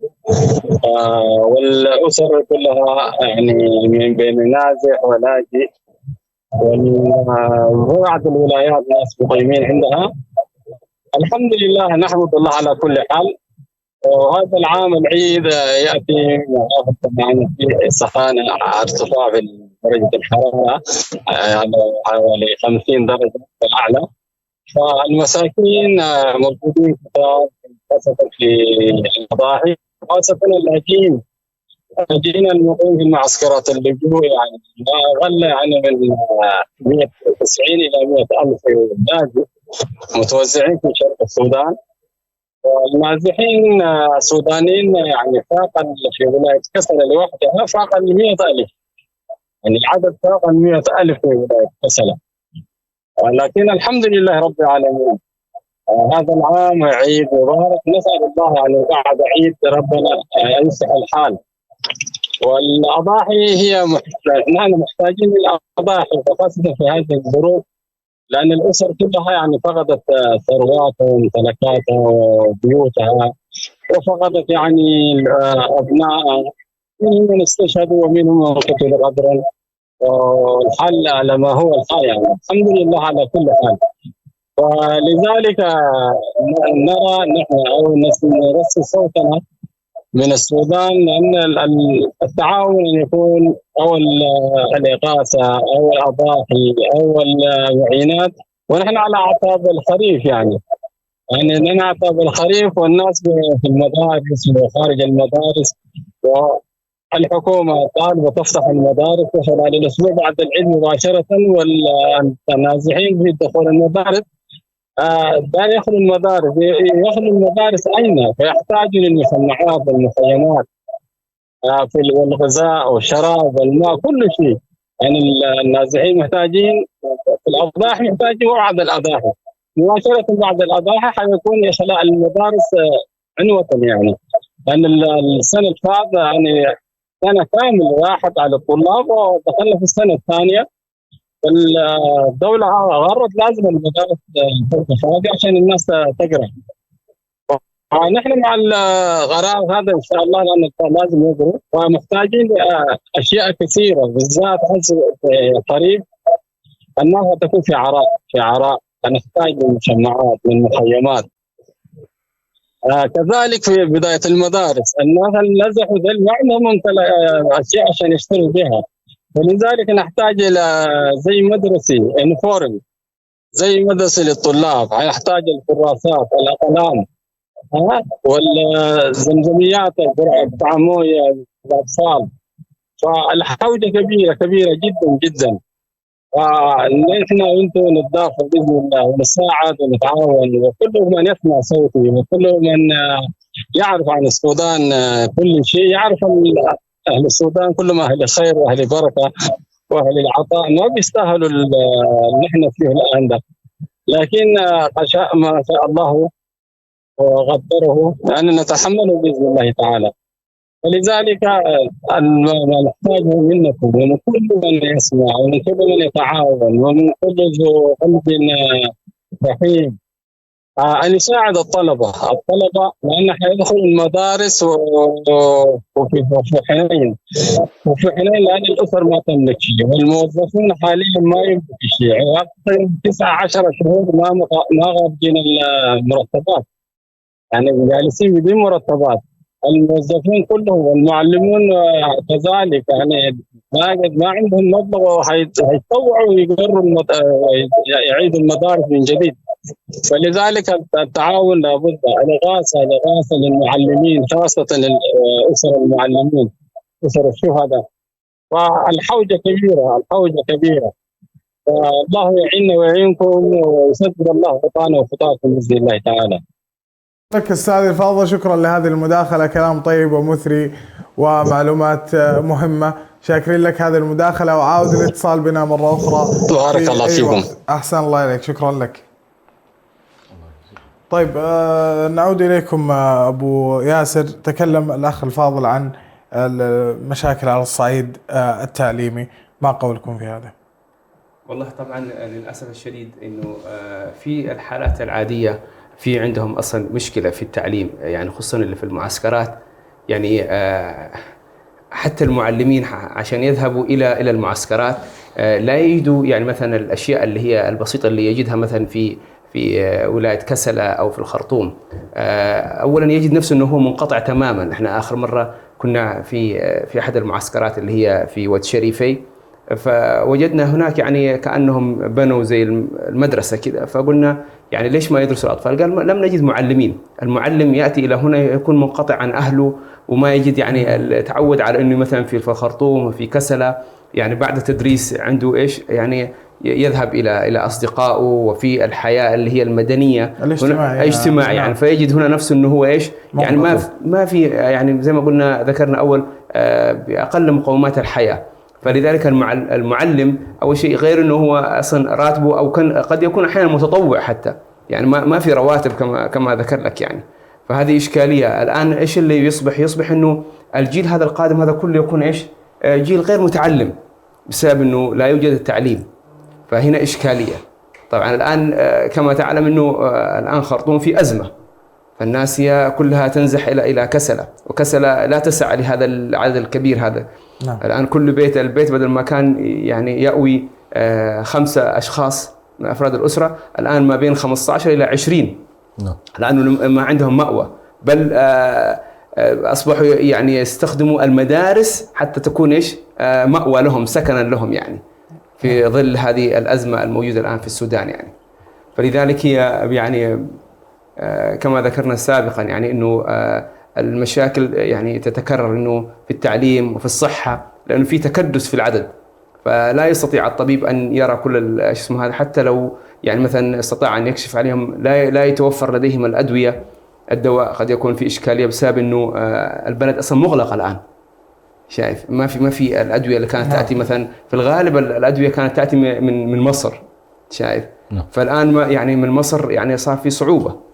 والاسر كلها يعني من بين نازح ولاجئ، وبعض الولايات ناس مقيمين عندها. الحمد لله نحمد الله على كل حال. وهذا العام العيد ياتي طبعا في سخانه، ارتفاع في درجه الحراره يعني حوالي 50 درجه في الاعلى. فالمساكين موجودين كثار خاصة في المضاحي، خاصة اللاجئين المقيم في معسكرات اللجوء، يعني ما أقل يعني من 190 إلى 100,000 لاجئ متوزعين في شرق السودان. والنازحين السودانيين يعني فاق في ولاية كسلة لوحدها فاق 100,000، يعني العدد فاق 100,000 في ولاية كسلة. لكن الحمد لله رب العالمين هذا العام عيد مبارك، نسأل الله أن بعد عيد ربنا يصلح الحال. والأضاحي هي نحن محتاجين للأضاحي خاصة في هذه الظروف، لأن الأسر كلها يعني فقدت ثرواتها وممتلكاتها وبيوتها، وفقدت يعني أبنائها، منهم من استشهدوا ومنهم من قتلوا غدرا. والحل على ما هو الحال، يعني الحمد لله على كل حال. ولذلك نرى نحن او نرسل صوتنا من السودان ان التعاون يكون او الاغاثه او الاضاحي او المعينات، ونحن على اعتاب الخريف، يعني نحن اعتاب الخريف والناس في المدارس وخارج المدارس، الحكومة طالبة تفتح المدارس خلال الأسبوع بعد العيد مباشرة، والنازحين في دخول المدارس لا يخلو المدارس أين؟ فيحتاجون للمصنعات والمخيمات في والغذاء والشراب والماء كل شيء. يعني النازحين محتاجين في الأضاحي، محتاجين بعد الأضاحي مباشرة. بعد الأضاحي حيكون إخلاء المدارس عنوة، يعني لأن السنة اللي فاتت يعني سنة كاملة راحت على الطلاب ودخلنا في السنة الثانية. الدولة غرت لازم المدارس تفاضي عشان الناس تقرأ. نحن مع القرار هذا إن شاء الله، لأن لازم يقرأوا، ومحتاجين أشياء كثيرة بالذات في قريب الناس تكون في عراء نحتاج من مجمعات من مخيمات. كذلك في بداية المدارس الناس نزحوا ما عندهم أشياء عشان يشتروا بها، ولذلك نحتاج إلى زي مدرسة يونيفورم، زي مدرسة للطلاب، نحتاج الكراسات، الأقلام، والزمزميات، الطعموية للأطفال. فالحوجة كبيرة جدا جدا. نحن وانتم نتضافر باذن الله ونساعد ونتعاون، وكل من يسمع صوتي وكل من يعرف عن السودان كل شيء، يعرف اهل السودان كلهم اهل خير واهل بركه واهل العطاء، ما بيستاهلوا اللي نحن فيه الان ده. لكن قد شاء ما شاء الله وقدره أن نتحمل بإذن الله تعالى. فلذلك ما نحتاجه منكم ومن كل من يسمع ومن كل من يتعاون ومن كل ذو قلب رحيم أن يساعد الطلبة لأن حيدخل المدارس وفي حنين لأن الأسر ما تملك شيء والموظفون حاليا ما يملك شيء. أكثر 19 شهور ما غابين المرتبات، يعني جالسين بدون مرتبات. الموظفين كلهم والمعلمون كذلك، يعني ما عندهم مبلغ وهيتطوعوا ويقرروا يعيدوا المدارس من جديد. فلذلك التعاون لابد، الإغاثة للمعلمين خاصة الأسر المعلمين، أسر الشهداء. فالحوجة كبيرة. فالله يعيننا ويعينكم ويسدد الله خطانا وخطاكم بإذن الله تعالى. لك أستاذ الفاضل، شكرا لهذه المداخلة، كلام طيب ومثري ومعلومات مهمة. شاكرين لك هذه المداخلة وعاود الاتصال بنا مرة أخرى. بارك الله فيكم. أحسن الله إليك، شكرا لك. طيب نعود إليكم أبو ياسر. تكلم الأخ الفاضل عن المشاكل على الصعيد التعليمي، ما قولكم في هذا؟ والله طبعا للأسف الشديد أنه في الحالات العادية في عندهم أصلا مشكلة في التعليم، يعني خصوصا اللي في المعسكرات. يعني حتى المعلمين عشان يذهبوا إلى المعسكرات لا يجدوا يعني مثلا الأشياء اللي هي البسيطة اللي يجدها مثلا في ولاية كسلة أو في الخرطوم. أولا يجد نفسه أنه هو منقطع تماما. احنا آخر مرة كنا في أحد المعسكرات اللي هي في واد شريفي، فوجدنا هناك يعني كأنهم بنوا زي المدرسة كذا، فقلنا يعني ليش ما يدرسوا الأطفال؟ قال لم نجد معلمين. المعلم يأتي إلى هنا يكون منقطع عن أهله وما يجد يعني تعود على أنه مثلا في الخرطوم وفي كسلة يعني بعد التدريس عنده إيش يعني يذهب إلى أصدقائه وفي الحياة اللي هي المدنية الاجتماعي يعني فيجد هنا نفسه أنه هو إيش يعني ما في يعني زي ما قلنا ذكرنا أول بأقل مقومات الحياة. فلذلك المعلم أول شيء غير أنه هو أصلا راتبه أو قد يكون أحيانا متطوع حتى، يعني ما في رواتب كما ذكر لك يعني. فهذه إشكالية. الآن إيش اللي يصبح أنه الجيل هذا القادم هذا كله يكون إيش جيل غير متعلم بسبب أنه لا يوجد التعليم. فهنا إشكالية. طبعا الآن كما تعلم أنه الآن خرطوم في أزمة، فالناس هي كلها تنزح إلى كسلة، وكسلة لا تسع لهذا العدد الكبير هذا. نعم. الآن كل البيت بدل ما كان يعني يأوي 5 أشخاص من أفراد الأسرة، الآن ما بين 15 إلى 20. نعم. لأنه ما عندهم مأوى، بل أصبحوا يعني يستخدموا المدارس حتى تكون إيش مأوى لهم، سكنا لهم يعني في ظل هذه الأزمة الموجودة الآن في السودان يعني. فلذلك هي يعني كما ذكرنا سابقا يعني أنه المشاكل يعني تتكرر انه في التعليم وفي الصحة، لأنه في تكدس في العدد، فلا يستطيع الطبيب أن يرى كل هذا. حتى لو يعني مثلا استطاع أن يكشف عليهم لا يتوفر لديهم الأدوية. الدواء قد يكون في إشكالية بسبب أنه البلد أصلا مغلق الآن. شايف ما في الأدوية اللي كانت تأتي مثلا في الغالب الأدوية كانت تأتي من مصر. شايف فالآن يعني من مصر يعني صار في صعوبة.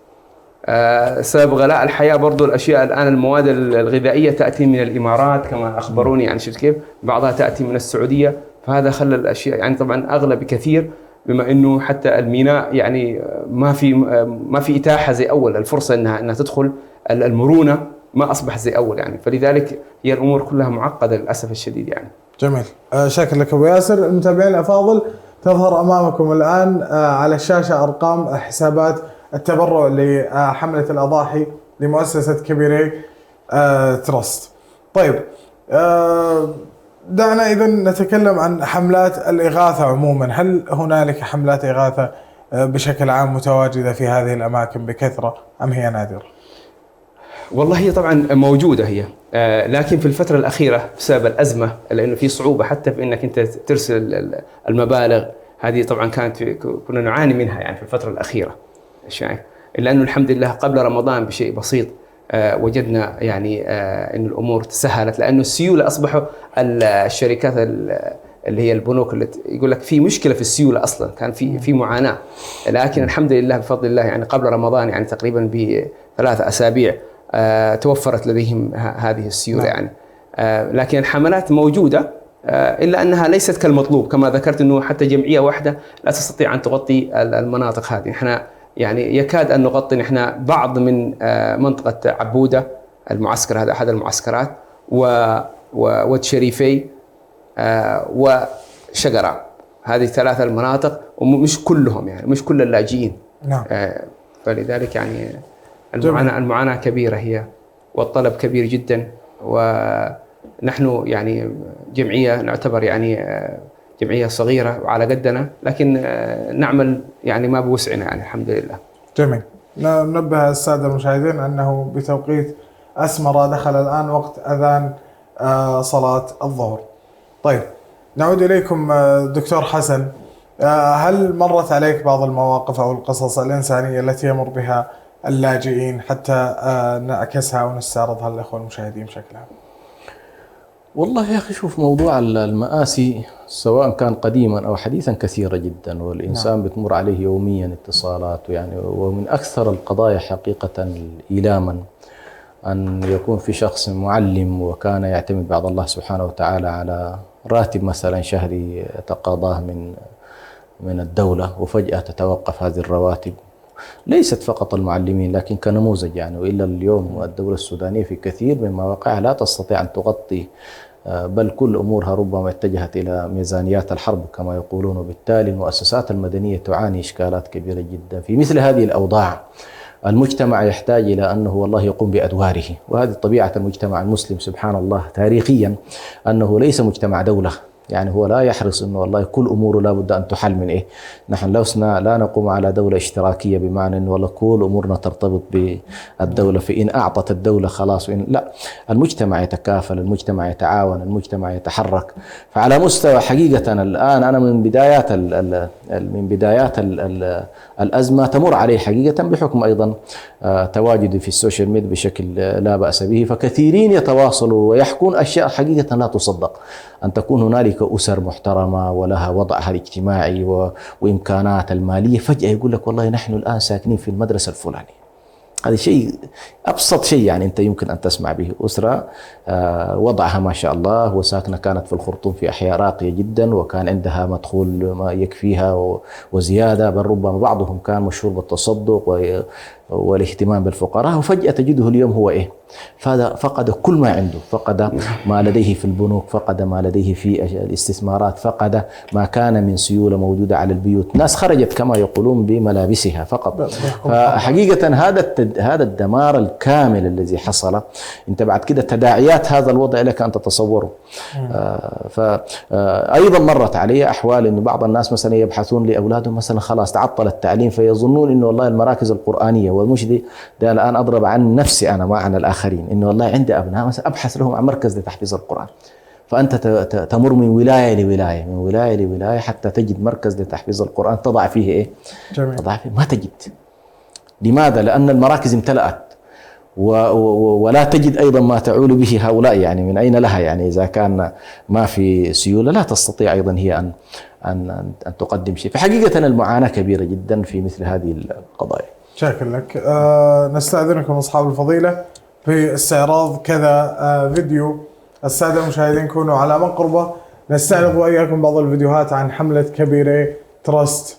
سبب غلاء الحياة برضو الأشياء الآن المواد الغذائية تأتي من الإمارات كما أخبروني يعني شفت كيف، بعضها تأتي من السعودية. فهذا خلى الأشياء يعني طبعا أغلى بكثير، بما إنه حتى الميناء يعني ما في إتاحة زي أول، الفرصة إنها تدخل المرونة ما أصبح زي أول يعني. فلذلك هي الأمور كلها معقدة للأسف الشديد يعني. جميل، شكرا لك أبو ياسر. المتابعين الأفاضل، تظهر أمامكم الآن على الشاشة أرقام حسابات التبرع لحملة الأضاحي لمؤسسة كبيري تراست. طيب دعنا إذا نتكلم عن حملات الإغاثة عموما. هل هنالك حملات إغاثة بشكل عام متواجدة في هذه الأماكن بكثرة أم هي نادرة؟ والله هي طبعا موجودة هي، لكن في الفترة الأخيرة بسبب الأزمة، لأنه في صعوبة حتى في أنك أنت ترسل المبالغ هذه. طبعا كنا نعاني منها يعني في الفترة الأخيرة. شايف، إلا أنه الحمد لله قبل رمضان بشيء بسيط وجدنا يعني أن الأمور تسهلت، لأنه السيولة أصبحوا الشركات اللي هي البنوك اللي يقول لك في مشكله في السيوله اصلا، كان في معاناه، لكن الحمد لله بفضل الله يعني قبل رمضان يعني تقريبا ب3 أسابيع توفرت لديهم هذه السيوله يعني. لكن الحملات موجوده، الا انها ليست كالمطلوب، كما ذكرت انه حتى جمعيه واحده لا تستطيع ان تغطي المناطق هذه. احنا يعني يكاد ان نغطي احنا بعض من منطقه عبوده، المعسكر هذا احد المعسكرات، وود شريفي وشقرة، هذه 3 المناطق، ومش كلهم يعني مش كل اللاجئين. نعم. فلذلك يعني جميل. المعاناة كبيرة هي، والطلب كبير جدا، ونحن يعني جمعية نعتبر يعني جمعية صغيرة وعلى قدنا، لكن نعمل يعني ما بوسعنا يعني الحمد لله. جميل. ننبه السادة المشاهدين أنه بتوقيت أسمرة دخل الآن وقت أذان صلاة الظهر. طيب، نعود إليكم دكتور حسن. هل مرت عليك بعض المواقف أو القصص الإنسانية التي يمر بها اللاجئين حتى نعكسها ونستعرضها للأخوة المشاهدين بشكل عام؟ والله يا أخي شوف، موضوع المآسي سواء كان قديما أو حديثا كثيرة جدا، والإنسان بتمر عليه يوميا اتصالات، يعني ومن أكثر القضايا حقيقة إيلاما أن يكون في شخص معلم وكان يعتمد بعد الله سبحانه وتعالى على راتب مثلا شهري يتقاضاه من الدولة، وفجأة تتوقف هذه الرواتب. ليست فقط المعلمين لكن كنموذج يعني، وإلا اليوم الدولة السودانية في كثير من مواقعها لا تستطيع أن تغطي، بل كل أمورها ربما اتجهت إلى ميزانيات الحرب كما يقولون، وبالتالي المؤسسات المدنية تعاني إشكالات كبيرة جدا. في مثل هذه الأوضاع المجتمع يحتاج إلى أنه والله يقوم بأدواره، وهذه طبيعة المجتمع المسلم سبحان الله تاريخيا، أنه ليس مجتمع دولة. يعني هو لا يحرص انه والله كل اموره لابد ان تحل من ايه. نحن لسنا لا نقوم على دوله اشتراكيه بمعنى انه والله كل امورنا ترتبط بالدوله، فان اعطت الدوله خلاص، وإن لا، المجتمع يتكافل، المجتمع يتعاون، المجتمع يتحرك. فعلى مستوى حقيقه الان انا من بدايات الازمه تمر علي حقيقه بحكم ايضا تواجدي في السوشيال ميديا بشكل لا باس به، فكثيرين يتواصلوا ويحكون اشياء حقيقه لا تصدق، أن تكون هنالك أسر محترمة ولها وضعها الاجتماعي وإمكانات المالية، فجأة يقول لك والله نحن الآن ساكنين في المدرسة الفلانية. هذا شيء أبسط شيء يعني أنت يمكن أن تسمع به. أسرة وضعها ما شاء الله وساكنة كانت في الخرطوم في أحياء راقية جدا، وكان عندها مدخول ما يكفيها وزيادة، بل ربما بعضهم كان مشهور بالتصدق والاهتمام بالفقراء، وفجأة تجده اليوم هو إيه؟ فقد كل ما عنده، فقد ما لديه في البنوك، فقد ما لديه في الاستثمارات، فقد ما كان من سيولة موجودة على البيوت. ناس خرجت كما يقولون بملابسها فقط. فحقيقة هذا الدمار الكامل الذي حصل، انت بعد كده تداعيات هذا الوضع لك ان تتصوره. فأيضا مرت علي أحوال أن بعض الناس مثلا يبحثون لأولادهم مثلا خلاص تعطل التعليم، فيظنون أنه والله المراكز القرآنية، والمش ده الآن أضرب عن نفسي أنا ما عن الآخرين، أنه والله عندي أبناء مثلا أبحث لهم عن مركز لتحفيظ القرآن، فأنت تمر من ولاية لولاية، من ولاية لولاية حتى تجد مركز لتحفيظ القرآن تضع فيه إيه؟ جميل. تضع فيه ما تجد. لماذا؟ لأن المراكز امتلأت، ولا تجد أيضا ما تعول به هؤلاء، يعني من أين لها؟ يعني إذا كان ما في سيولة لا تستطيع أيضا هي أن تقدم شيء. فحقيقة المعاناة كبيرة جدا في مثل هذه القضايا. شكرا لك. نستأذنكم أصحاب الفضيلة في استعراض كذا فيديو. السادة المشاهدين كونوا على مقربة، نستعرض وإياكم بعض الفيديوهات عن حملة كبيرة تراست.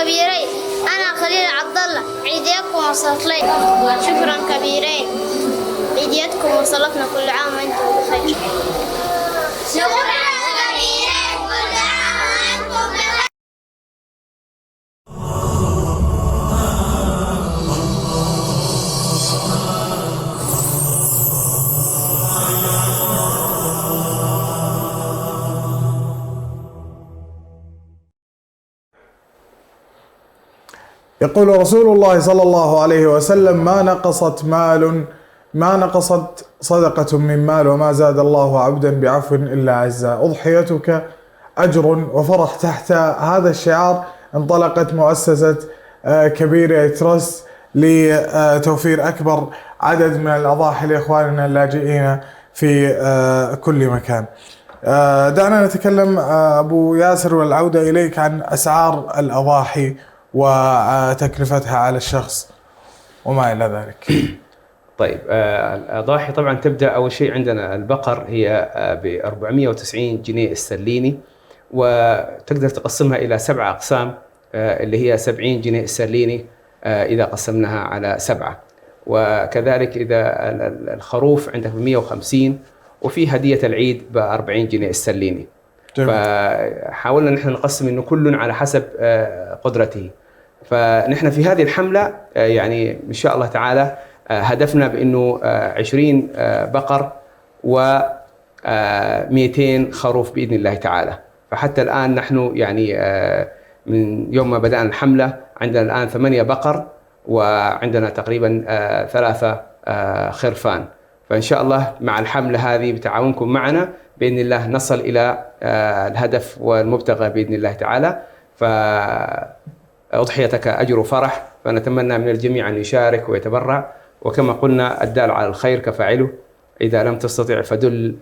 كبيرين. أنا خليل عبد الله، عيديكم وصلت لي. شكرا كبيرين، عيديتكم وصلتنا، كل عام وأنتم بخير. شكرا كبيرين، كل عام وأنتم بخير. يقول رسول الله صلى الله عليه وسلم: ما نقصت صدقة من مال وما زاد الله عبدا بعفو إلا عزا. أضحيتك أجر وفرح. تحت هذا الشعار انطلقت مؤسسة كبيرة ترست لتوفير أكبر عدد من الأضاحي لإخواننا اللاجئين في كل مكان. دعنا نتكلم أبو ياسر والعودة إليك عن أسعار الأضاحي وتكلفتها على الشخص وما إلى ذلك. طيب، الأضاحي طبعا تبدأ أول شيء عندنا البقر هي ب 490 جنيه استرليني، وتقدر تقسمها إلى 7 أقسام اللي هي 70 جنيه استرليني إذا قسمناها على 7، وكذلك إذا الخروف عندك ب 150، وفي هدية العيد ب 40 جنيه استرليني. فحاولنا نحن نقسم إنه كل على حسب قدرته. فنحن في هذه الحملة يعني إن شاء الله تعالى هدفنا بأنه 20 بقر و200 خروف بإذن الله تعالى. فحتى الآن نحن يعني من يوم ما بدأنا الحملة عندنا الآن 8 بقر وعندنا تقريبا 3 خرفان. فإن شاء الله مع الحملة هذه بتعاونكم معنا بإذن الله نصل إلى الهدف والمبتغى بإذن الله تعالى. فأضحيتك أجر وفرح، فنتمنى من الجميع أن يشارك ويتبرع، وكما قلنا الدال على الخير كفاعله. إذا لم تستطع فدل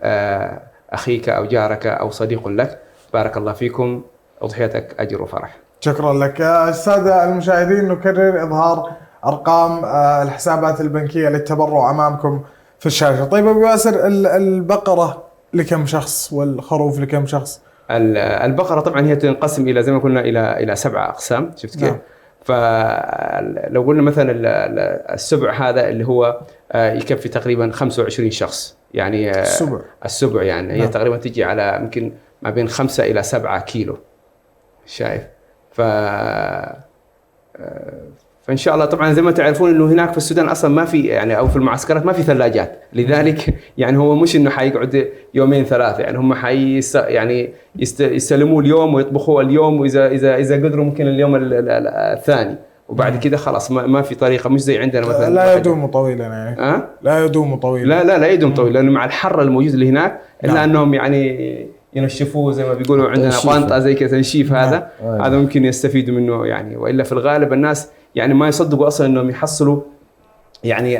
أخيك أو جارك أو صديق لك. بارك الله فيكم، أضحيتك أجر وفرح. شكرا لك. السادة المشاهدين، نكرر إظهار أرقام الحسابات البنكية للتبرع أمامكم في الشاشة. طيب أبو ياسر، البقرة لكم شخص والخروف لكم شخص؟ البقرة طبعا هي تنقسم إلى زي ما قلنا إلى 7 أقسام. شفت كيف؟ فلو قلنا مثلا السبع هذا اللي هو يكفي تقريبا 25 شخص، يعني السبع يعني هي تقريبا تجي على يمكن ما بين 5 إلى 7 كيلو. شايف؟ فإن شاء الله طبعا زي ما تعرفون إنه هناك في السودان أصلا ما في يعني أو في المعسكرات ما في ثلاجات، لذلك يعني هو مش إنه حيقعد 2 3، يعني هم يعني يستلموا اليوم ويطبخوا اليوم، وإذا قدروا ممكن اليوم الثاني، وبعد كده خلاص ما في طريقة، مش زي عندنا مثلا لا يدوم طويلا يعني. لا يدوم طويلا. لا يدوم طويل، لأنه مع الحر الموجود اللي هناك إلا أنهم يعني ينشفوه زي ما بيقولوا عندنا قانطة زي كذا تنشيف. هذا ممكن يستفيدوا منه يعني، وإلا في الغالب الناس يعني ما يصدقوا أصلا إنهم يحصلوا يعني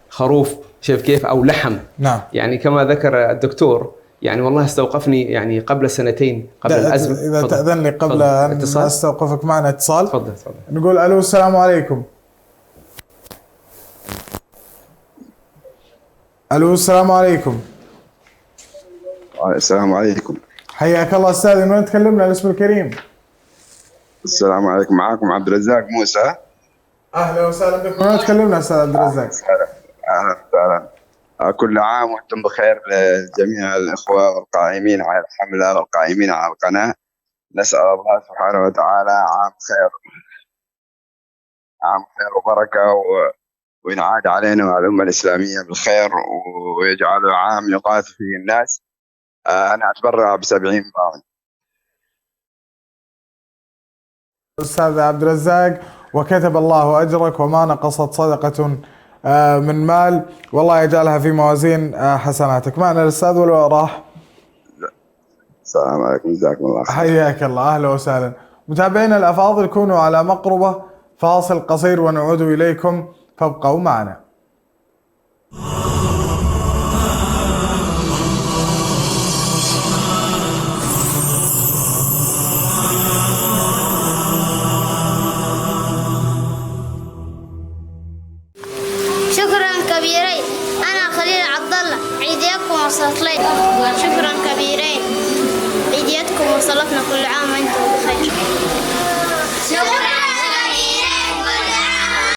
خروف، شايف كيف، أو لحم. نعم. يعني كما ذكر الدكتور يعني والله استوقفني يعني قبل سنتين قبل الأزمة. إذا تأذن لي قبل أن أستوقفك معنا اتصال. تفضل. نقول ألو، السلام عليكم. ألو، السلام عليكم. السلام عليكم. حياك الله أستاذ، من تكلمنا؟ الاسم الكريم. السلام عليكم، معكم عبد الرزاق موسى. أهلا وسهلا بك. من تكلمنا أستاذ عبد الرزاق؟ أهلا وسهلا. كل عام وأنتم بخير لجميع الإخوة والقائمين على الحملة والقائمين على القناة. نسأل الله سبحانه وتعالى عام خير وبركة، وينعاد علينا وعلى الأمة الإسلامية بالخير، ويجعله عام يقاس فيه الناس. أنا أتبرع ب70 باوند. أستاذ عبد الرزاق، وكتب الله أجرك، وما نقصت صدقة من مال، والله يجعلها في موازين حسناتك. معنا الأستاذ ولا راح؟ السلام عليكم، جزاكم الله خير. حياك الله، أهلا وسهلا. متابعينا الأفاضل، كونوا على مقربة، فاصل قصير ونعود إليكم، فابقوا معنا. وصلت لي. شكرا كبيرين، عيديتكم وصلتنا، كل عام وانتم بخير. شكرا كبيرين كل عام.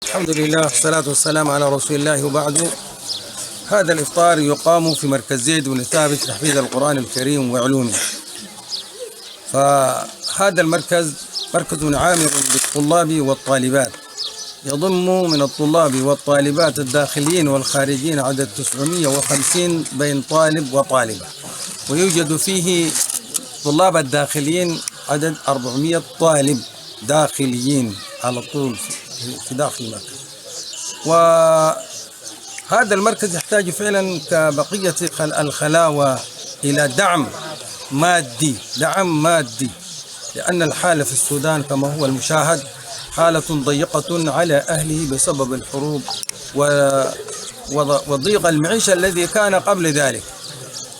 الحمد لله والصلاة والسلام على رسول الله، وبعد. هذا الإفطار يقام في مركز زيد بن ثابت لتحفيظ القرآن الكريم وعلومه. فهذا المركز مركز عامر بالطلاب والطالبات، يضم من الطلاب والطالبات الداخليين والخارجين عدد 950 بين طالب وطالبة، ويوجد فيه طلاب الداخليين عدد 400 طالب داخليين على طول في داخل المركز. وهذا المركز يحتاج فعلا كبقية الخلاوة إلى دعم مادي، لأن الحالة في السودان كما هو المشاهد حالة ضيقة على أهله بسبب الحروب وضيق المعيشة الذي كان قبل ذلك.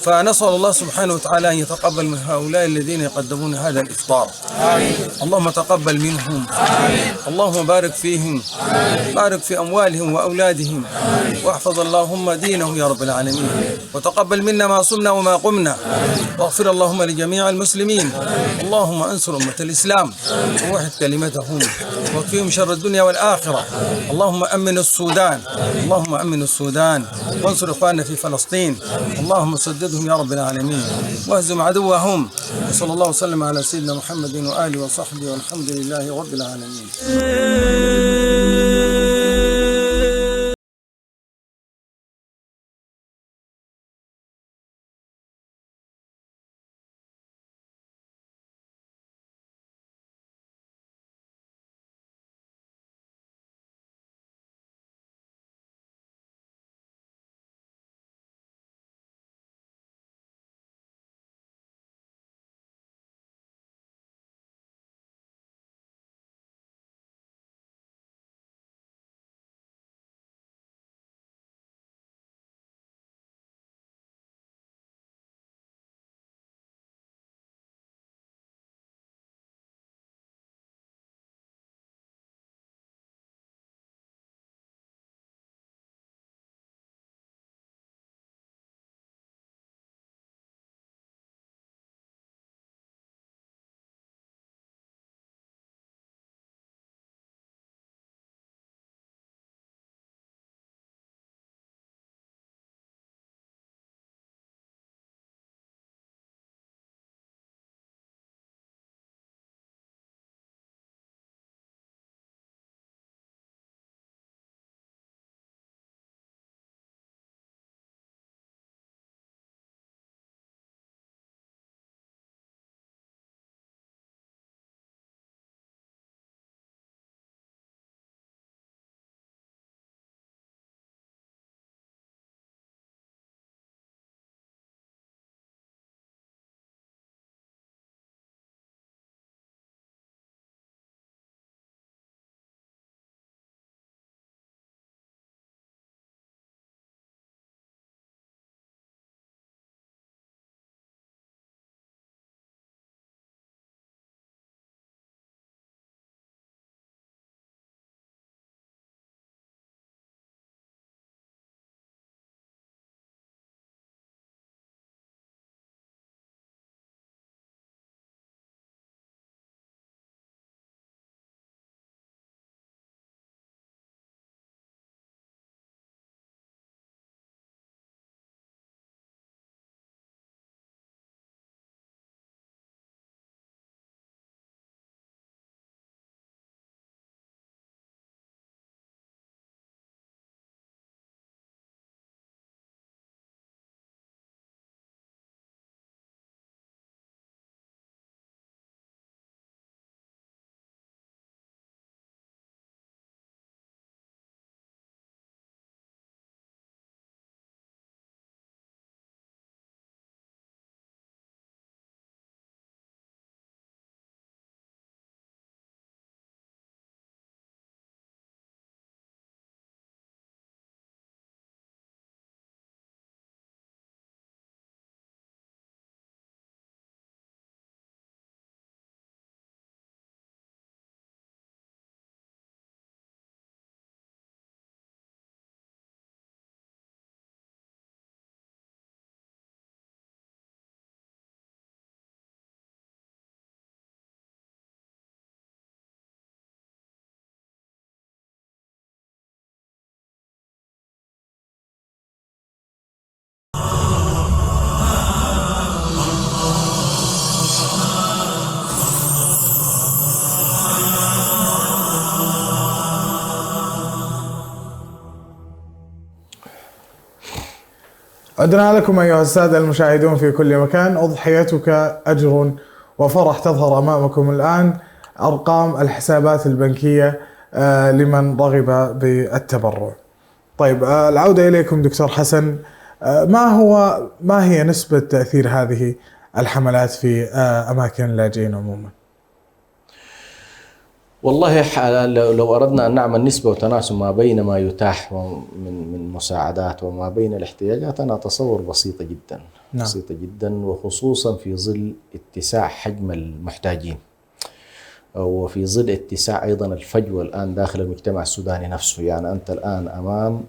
فنسأل الله سبحانه وتعالى أن يتقبل من هؤلاء الذين يقدمون هذا الإفطار. آمين. اللهم تقبل منهم. آمين. اللهم بارك فيهم. آمين. بارك في أموالهم وأولادهم. آمين. واحفظ اللهم دينهم يا رب العالمين. آمين. وتقبل منا ما صمنا وما قمنا. آمين. واغفر اللهم لجميع المسلمين. آمين. اللهم انصر أمة الإسلام ووحد كلمتهم واكفيهم شر الدنيا والآخرة. آمين. اللهم أمن السودان. آمين. اللهم أمن السودان وانصر إخواننا في فلسطين. اللهم سددهم يا رب العالمين واهزم عدوهم. وصلى الله وسلم على سيدنا محمد وآله وصحبه والحمد لله رب العالمين. عدنا لكم أيها السادة المشاهدون في كل مكان. أضحيتك أجر وفرح. تظهر أمامكم الآن أرقام الحسابات البنكية لمن رغب بالتبرع. طيب، العودة إليكم دكتور حسن. ما هي نسبة تأثير هذه الحملات في أماكن اللاجئين عموما؟ والله لو أردنا أن نعمل نسبة وتناسب ما بين ما يتاح من مساعدات وما بين الاحتياجات، أنا أتصور بسيطة جدا. نعم. بسيطة جدا، وخصوصا في ظل اتساع حجم المحتاجين، وفي ظل اتساع أيضا الفجوة الآن داخل المجتمع السوداني نفسه. يعني أنت الآن أمام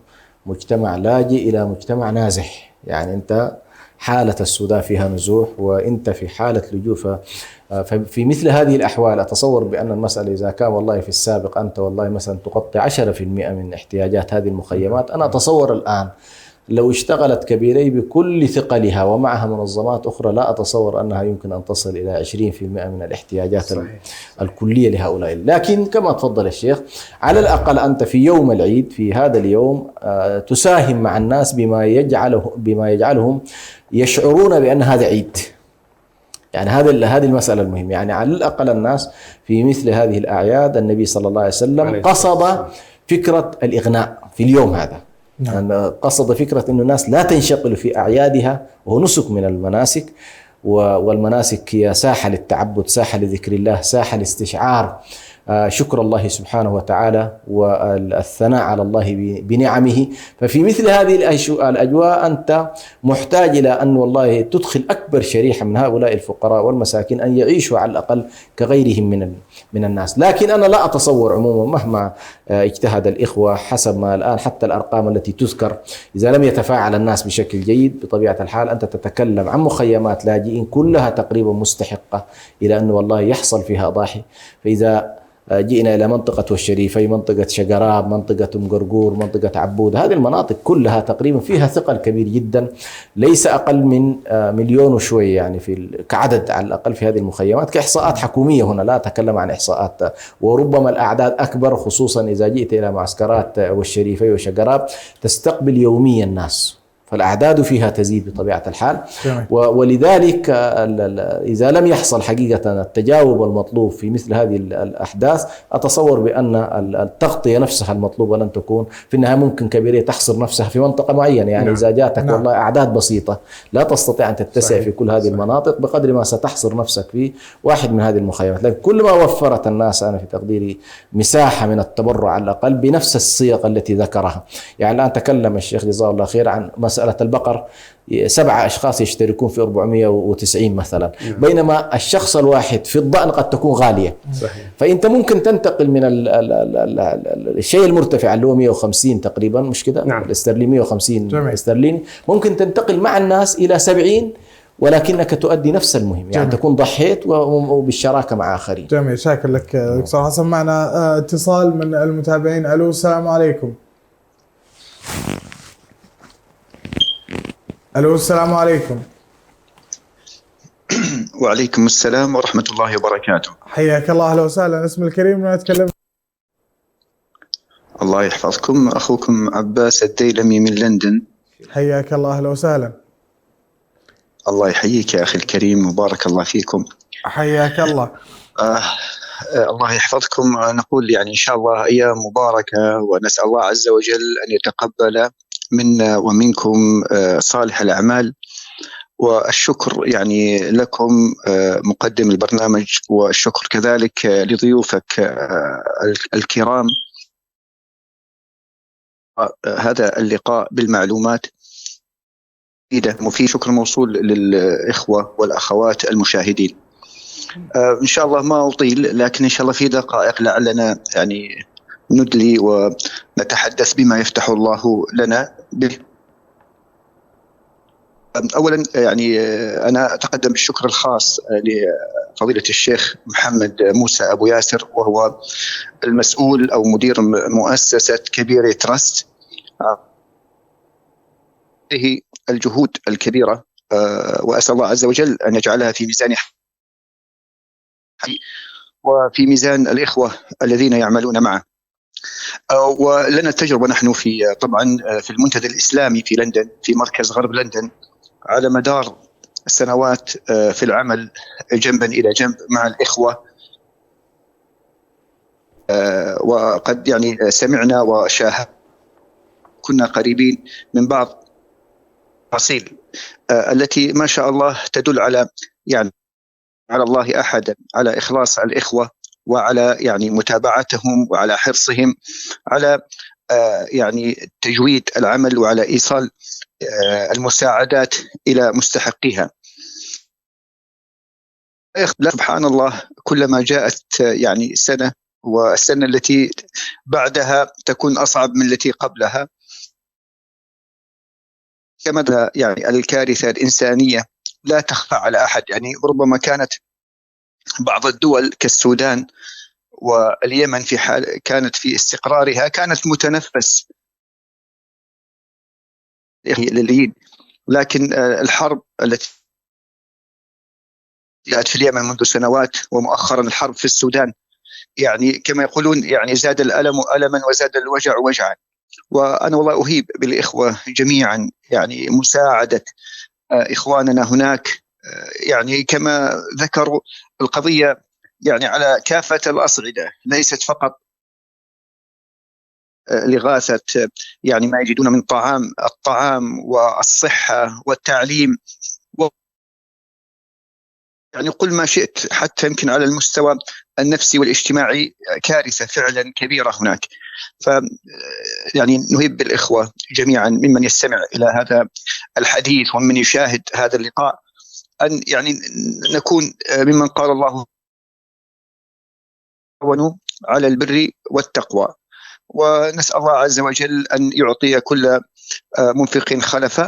مجتمع لاجئ إلى مجتمع نازح. يعني أنت حالة السودان فيها نزوح وأنت في حالة لجوء. ففي مثل هذه الأحوال أتصور بأن المسألة إذا كان والله في السابق أنت والله مثلا تغطي 10% من احتياجات هذه المخيمات، أنا أتصور الآن لو اشتغلت كبيري بكل ثقلها ومعها منظمات أخرى، لا أتصور أنها يمكن أن تصل إلى 20% من الاحتياجات صحيح. الكلية لهؤلاء. لكن كما تفضل الشيخ، على الأقل أنت في يوم العيد، في هذا اليوم تساهم مع الناس بما يجعلهم يشعرون بأن هذا عيد. يعني هذه المسألة المهمة. يعني على الأقل الناس في مثل هذه الأعياد، النبي صلى الله عليه وسلم قصد فكرة الإغناء في اليوم هذا. نعم. يعني قصد فكرة أن الناس لا تنشغل في أعيادها، وهو نسك من المناسك، والمناسك هي ساحة للتعبد، ساحة لذكر الله، ساحة لاستشعار شكر الله سبحانه وتعالى والثناء على الله بنعمه. ففي مثل هذه الأجواء أنت محتاج إلى أن والله تدخل أكبر شريحة من هؤلاء الفقراء والمساكين أن يعيشوا على الأقل كغيرهم من الناس. لكن أنا لا أتصور عموما مهما اجتهد الإخوة حسب ما الآن حتى الأرقام التي تذكر، إذا لم يتفاعل الناس بشكل جيد بطبيعة الحال أنت تتكلم عن مخيمات لاجئين كلها تقريبا مستحقة إلى أن والله يحصل فيها ضاحي. فإذا جئنا إلى منطقة والشريفي، منطقة شقراب، منطقة أم قرقور، منطقة عبود، هذه المناطق كلها تقريبا فيها ثقل كبير جدا، ليس أقل من 1,000,000 وشوية يعني كعدد على الأقل في هذه المخيمات كإحصاءات حكومية. هنا لا أتكلم عن إحصاءات، وربما الأعداد أكبر، خصوصا إذا جئت إلى معسكرات والشريفي وشقراب تستقبل يوميا الناس، فالأعداد فيها تزيد بطبيعة الحال. ولذلك إذا لم يحصل حقيقة التجاوب المطلوب في مثل هذه الأحداث، أتصور بأن التغطية نفسها المطلوبة لن تكون في النهاية. ممكن كبيرية تحصر نفسها في منطقة معينة، يعني إذا جاتك والله أعداد بسيطة لا تستطيع أن تتسع في كل هذه المناطق بقدر ما ستحصر نفسك في واحد من هذه المخيمات. لكن كل ما وفرت الناس أنا في تقديري مساحة من التبرع على الأقل بنفس الصيغ التي ذكرها. يعني الآن تكلم الشيخ جزاه الله خير عن مسألة البقر، 7 أشخاص يشتركون في 490 مثلا، بينما الشخص الواحد في الضأن قد تكون غالية. صحيح. فأنت ممكن تنتقل من الشيء المرتفع اللي هو 150 تقريبا، مش كده؟ نعم. الاسترليني 150 استرليني، ممكن تنتقل مع الناس إلى 70 ولكنك تؤدي نفس المهم. يعني تكون ضحيت وبالشراكة مع آخرين. جميل، شاكر لك دكتور حسن. معنا اتصال من المتابعين. ألو، السلام عليكم. ألو، السلام عليكم. وعليكم السلام ورحمة الله وبركاته. حياك الله، أهلا وسهلا. اسم الكريم من أتكلم؟ الله يحفظكم، أخوكم عباس الديلمي من لندن. حياك الله، أهلا وسهلا. الله يحييك يا أخي الكريم، وبارك الله فيكم. حياك الله. الله يحفظكم. نقول يعني إن شاء الله أيام مباركة، ونسأل الله عز وجل أن يتقبل منا ومنكم صالح الأعمال. والشكر يعني لكم مقدم البرنامج، والشكر كذلك لضيوفك الكرام. هذا اللقاء بالمعلومات مفيد. شكر موصول للإخوة والأخوات المشاهدين. إن شاء الله ما أطيل، لكن إن شاء الله في دقائق لعلنا يعني ندلي ونتحدث بما يفتح الله لنا به. أولا يعني أنا أتقدم بالشكر الخاص لفضيلة الشيخ محمد موسى أبو ياسر، وهو المسؤول أو مدير مؤسسة كبيرة تراست. هذه الجهود الكبيرة وأسأل الله عز وجل أن يجعلها في ميزان وفي ميزان الإخوة الذين يعملون معه. ولنا تجربة نحن في طبعا في المنتدى الإسلامي في لندن في مركز غرب لندن على مدار السنوات في العمل جنبا إلى جنب مع الإخوة. وقد يعني سمعنا وشاهدنا، كنا قريبين من بعض التفاصيل التي ما شاء الله تدل على يعني على الله أحدا، على إخلاص الإخوة وعلى يعني متابعتهم وعلى حرصهم على يعني تجويد العمل وعلى إيصال المساعدات إلى مستحقيها. سبحان الله، كلما جاءت يعني سنة والسنة التي بعدها تكون أصعب من التي قبلها. كما يعني الكارثة الإنسانية لا تخفى على أحد، يعني ربما كانت بعض الدول كالسودان واليمن في حال كانت في استقرارها كانت متنفس لليين، لكن الحرب التي جاءت في اليمن منذ سنوات ومؤخرا الحرب في السودان يعني كما يقولون يعني زاد الألم ألما وزاد الوجع وجعا. وأنا والله أهيب بالإخوة جميعا يعني مساعدة إخواننا هناك، يعني كما ذكروا القضية يعني على كافة الأصعدة، ليست فقط لغاثة يعني ما يجدون من الطعام والصحة والتعليم يعني قل ما شئت، حتى يمكن على المستوى النفسي والاجتماعي كارثة فعلا كبيرة هناك. ف يعني نهيب بالإخوة جميعا ممن يستمع إلى هذا الحديث ومن يشاهد هذا اللقاء أن يعني نكون ممن قال الله تعاونوا على البر والتقوى، ونسأل الله عز وجل أن يعطي كل منفق خلفا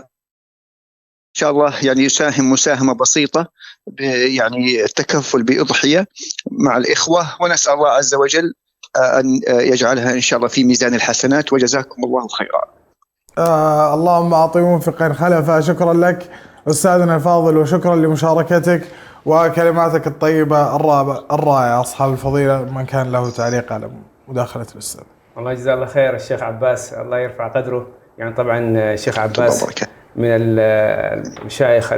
إن شاء الله، يعني يساهم مساهمة بسيطة يعني التكفل بأضحية مع الإخوة، ونسأل الله عز وجل أن يجعلها إن شاء الله في ميزان الحسنات، وجزاكم الله خيرا. اللهم أعطي منفقا خلفا. شكرا لك أستاذنا الفاضل، وشكرا لمشاركتك وكلماتك الطيبة الرائعة. أصحاب الفضيلة من كان له تعليق على مداخلة الأستاذ؟ الله يجزاه الله خير الشيخ عباس، الله يرفع قدره. يعني طبعا الشيخ عباس من المشايخ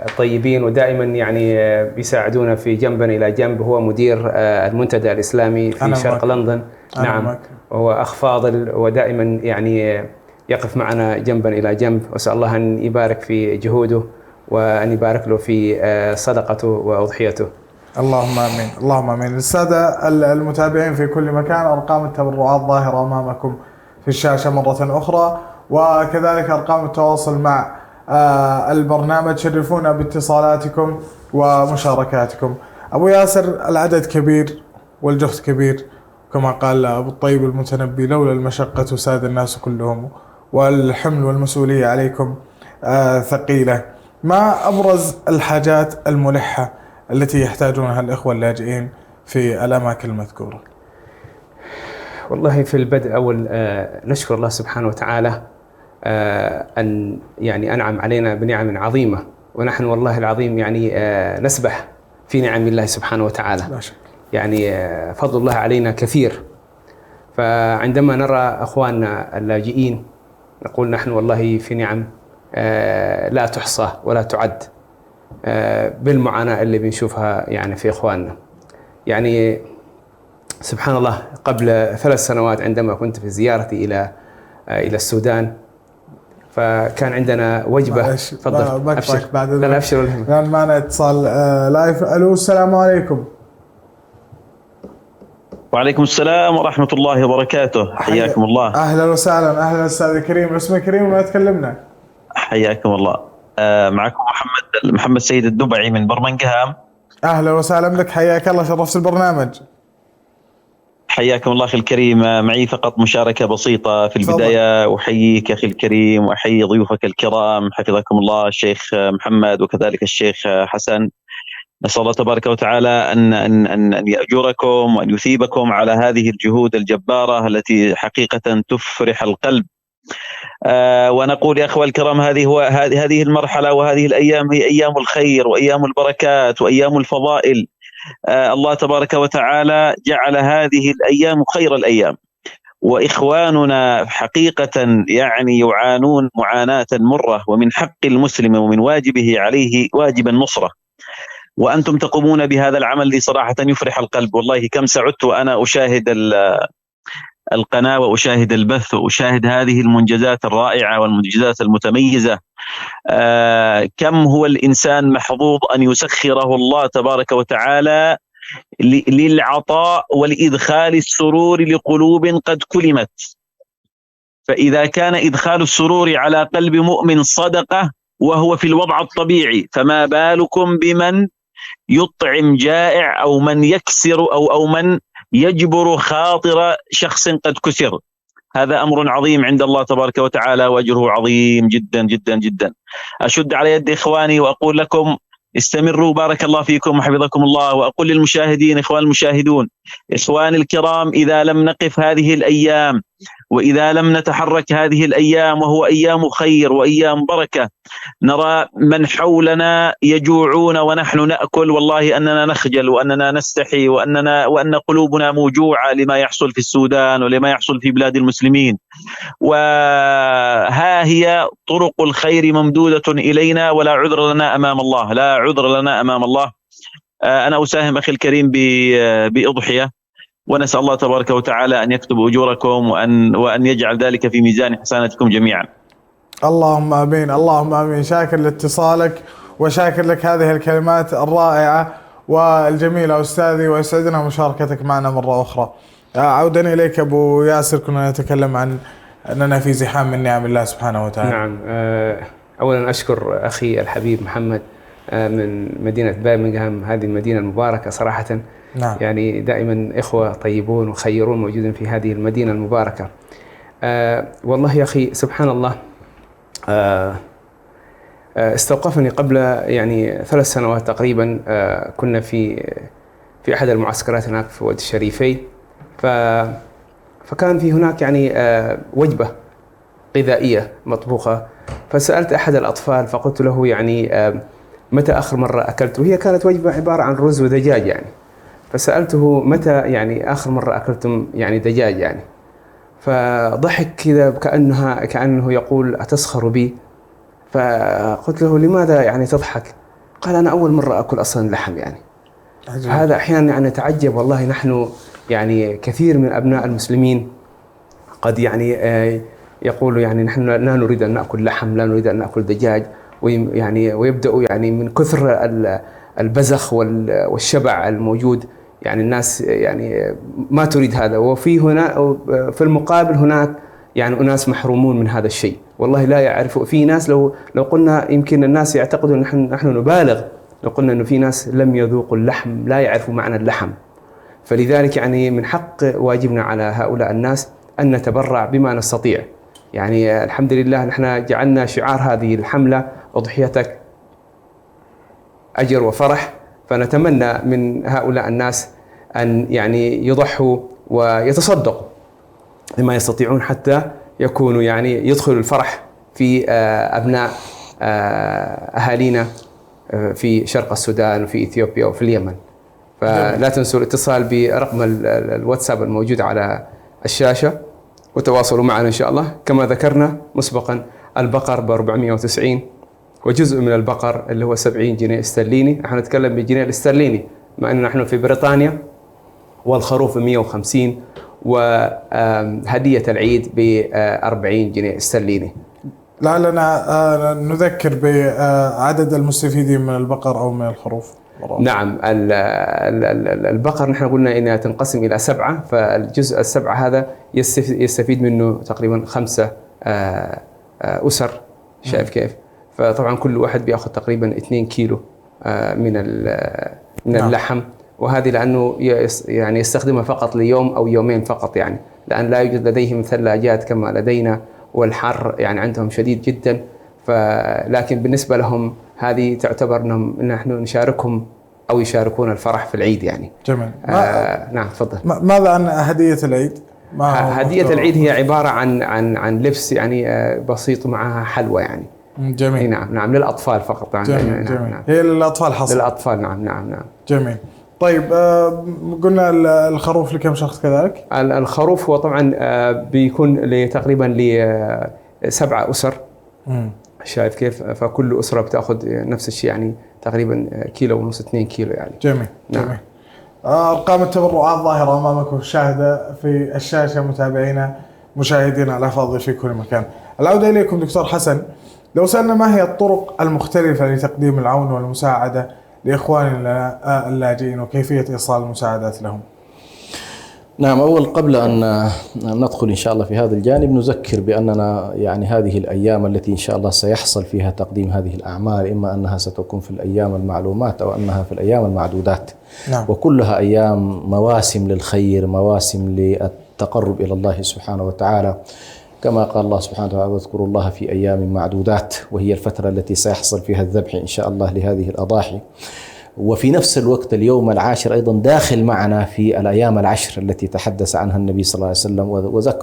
الطيبين، ودائما يعني بيساعدونا في جنبا إلى جنب. هو مدير المنتدى الإسلامي في شرق لندن. نعم، وهو أخ فاضل ودائما يعني يقف معنا جنبا إلى جنب. وأسأل الله أن يبارك في جهوده وأن يبارك له في صدقته وأضحيته. اللهم آمين، اللهم آمين. السادة المتابعين في كل مكان، أرقام التبرعات ظاهرة أمامكم في الشاشة مرة أخرى، وكذلك أرقام التواصل مع البرنامج. شرفونا باتصالاتكم ومشاركاتكم. أبو ياسر، العدد كبير والجهد كبير، كما قال أبو الطيب المتنبي: لولا المشقة ساد الناس كلهم، والحمل والمسؤولية عليكم ثقيلة. ما أبرز الحاجات الملحة التي يحتاجونها الإخوة اللاجئين في الأماكن المذكورة؟ والله في البدء أول نشكر الله سبحانه وتعالى أن يعني أنعم علينا بنعم عظيمة، ونحن والله العظيم يعني نسبح في نعم الله سبحانه وتعالى. لا شك. يعني فضل الله علينا كثير. فعندما نرى أخواننا اللاجئين نقول نحن والله في نعم لا تحصى ولا تعد بالمعاناة اللي بنشوفها يعني في إخواننا. يعني سبحان الله، قبل 3 سنوات عندما كنت في زيارتي إلى السودان، فكان عندنا وجبة. تفضل. أبشر بعد لا أبشر. الآن معنا اتصال لايف. ألو، السلام عليكم. وعليكم السلام ورحمة الله وبركاته. حياكم الله. أهلا وسهلا. أهلا أستاذ كريم. اسمك كريم وما تكلمنا؟ حياكم الله. معكم محمد سيد الدبعي من برمنغهام. أهلا وسهلا بك، حياك الله، شرفت البرنامج. حياكم الله أخي الكريم. معي فقط مشاركة بسيطة في البداية. أحييك أخي الكريم وأحيي ضيوفك الكرام حفظكم الله، الشيخ محمد وكذلك الشيخ حسن. نسأل الله تبارك وتعالى أن يأجركم وأن يثيبكم على هذه الجهود الجبارة التي حقيقة تفرح القلب. ونقول يا أخوة الكرام، هذه المرحلة وهذه الأيام هي أيام الخير وأيام البركات وأيام الفضائل. الله تبارك وتعالى جعل هذه الأيام خير الأيام، وإخواننا حقيقة يعني يعانون معاناة مرة، ومن حق المسلم ومن واجبه عليه واجب النصرة، وأنتم تقومون بهذا العمل اللي صراحة يفرح القلب. والله كم سعدت وأنا أشاهد القناة وأشاهد البث وأشاهد هذه المنجزات الرائعة والمنجزات المتميزة. كم هو الإنسان محظوظ أن يسخره الله تبارك وتعالى للعطاء ولإدخال السرور لقلوب قد كلمت. فإذا كان إدخال السرور على قلب مؤمن صدقة وهو في الوضع الطبيعي، فما بالكم بمن يطعم جائع أو من يكسر أو من يجبر خاطر شخص قد كسر. هذا أمر عظيم عند الله تبارك وتعالى، وأجره عظيم جدا جدا جدا. أشد على يد إخواني وأقول لكم استمروا، بارك الله فيكم وحفظكم الله. وأقول للمشاهدين، إخوان المشاهدون، إخواني الكرام، إذا لم نقف هذه الأيام وإذا لم نتحرك هذه الأيام، وهو أيام خير وأيام بركة، نرى من حولنا يجوعون ونحن نأكل، والله أننا نخجل وأننا نستحي وأن قلوبنا موجوعة لما يحصل في السودان ولما يحصل في بلاد المسلمين. وها هي طرق الخير ممدودة إلينا، ولا عذر لنا أمام الله، لا عذر لنا أمام الله. أنا أساهم أخي الكريم بأضحية، ونسأل الله تبارك وتعالى أن يكتب أجوركم وأن يجعل ذلك في ميزان حسناتكم جميعا. اللهم آمين، اللهم آمين. شاكر لاتصالك وشاكر لك هذه الكلمات الرائعة والجميلة أستاذي، ويسعدنا مشاركتك معنا مرة أخرى. عودا إليك أبو ياسر، كنا نتكلم عن أننا في زحام من نعم الله سبحانه وتعالى. نعم، أولا أشكر أخي الحبيب محمد من مدينة برمنغهام، هذه المدينة المباركة صراحة. نعم. يعني دائما إخوة طيبون وخيرون موجودين في هذه المدينة المباركة. والله يا أخي سبحان الله، استوقفني قبل يعني 3 سنوات تقريبا، كنا في أحد المعسكرات هناك في وادي الشريفين، فكان في هناك يعني وجبة غذائية مطبوخة، فسألت أحد الأطفال فقلت له يعني متى آخر مرة أكلت؟ وهي كانت وجبة عبارة عن رز ودجاج يعني، فسألته متى يعني آخر مرة أكلتم يعني دجاج يعني، فضحك كذا كأنه يقول أتسخر بي. فقلت له لماذا يعني تضحك؟ قال أنا أول مرة أكل أصلا لحم يعني. هذا أحيانا يعني نتعجب، والله نحن يعني كثير من أبناء المسلمين قد يعني يقولوا يعني نحن لا نريد أن نأكل لحم، لا نريد أن نأكل دجاج، ويبدأوا يعني من كثر البزخ والشبع الموجود، يعني الناس يعني ما تريد هذا. وفي هنا في المقابل هناك يعني أناس محرومون من هذا الشيء، والله لا يعرفوا. في ناس لو قلنا يمكن الناس يعتقدوا نحن نبالغ لو قلنا إنه في ناس لم يذوقوا اللحم، لا يعرفوا معنى اللحم. فلذلك يعني من حق واجبنا على هؤلاء الناس أن نتبرع بما نستطيع. يعني الحمد لله نحن جعلنا شعار هذه الحملة أضحيتك أجر وفرح، فنتمنى من هؤلاء الناس أن يعني يضحوا ويتصدقوا بما يستطيعون حتى يكونوا يعني يدخلوا الفرح في أبناء أهالينا في شرق السودان وفي إثيوبيا وفي اليمن. فلا تنسوا الاتصال برقم الواتساب الموجود على الشاشة وتواصلوا معنا إن شاء الله. كما ذكرنا مسبقا البقر ب 490، وجزء من البقر اللي هو 70 جنيه استرليني، نحن نتكلم بالجنيه الاسترليني مع أن نحن في بريطانيا، والخروف ب 150، وهدية العيد ب 40 جنيه استرليني. لعلنا نذكر بعدد المستفيدين من البقر أو من الخروف. نعم، البقر نحن قلنا إنها تنقسم إلى 7، فالجزء ال7 هذا يستفيد منه تقريبا 5 أسر. شايف كيف؟ فطبعا كل واحد بيأخذ تقريبا 2 كيلو من اللحم، وهذه لأنه يعني يستخدمها فقط ليوم أو يومين فقط، يعني لأن لا يوجد لديهم ثلاجات كما لدينا، والحر يعني عندهم شديد جدا. لكن بالنسبة لهم هذه تعتبر أنهم نحن نشاركهم أو يشاركون الفرح في العيد يعني. جميل. نعم تفضل. ماذا عن هدية العيد؟ هدية العيد هي عبارة عن لبس يعني بسيط معها حلوى يعني. جميل. نعم للأطفال فقط. جميل. نعم. هي للأطفال حصل. للأطفال. نعم. جميل. طيب قلنا الخروف لكم شخص كذلك؟ الخروف هو طبعا بيكون تقريبا ل7 أسر. شايف كيف؟ فكل أسرة بتأخذ نفس الشيء، يعني تقريبا 1.5 كيلو 2 كيلو يعني. جميل. نعم. جميل. أرقام التبرعات ظاهرة أمامكم الشاهدة في الشاشة متابعينا مشاهدينا الأفاضل في كل مكان. العودة إليكم دكتور حسن، لو سألنا ما هي الطرق المختلفة لتقديم العون والمساعدة لإخواننا اللاجئين وكيفية إيصال المساعدات لهم؟ نعم، أول قبل أن ندخل إن شاء الله في هذا الجانب نذكر بأننا يعني هذه الأيام التي إن شاء الله سيحصل فيها تقديم هذه الأعمال إما أنها ستكون في الأيام المعلومات أو أنها في الأيام المعدودات. نعم. وكلها أيام مواسم للخير، مواسم للتقرب إلى الله سبحانه وتعالى، كما قال الله سبحانه وتعالى: واذكروا الله في أيام معدودات، وهي الفترة التي سيحصل فيها الذبح إن شاء الله لهذه الأضاحي. وفي نفس الوقت اليوم العاشر أيضا داخل معنا في الأيام العشر التي تحدث عنها النبي صلى الله عليه وسلم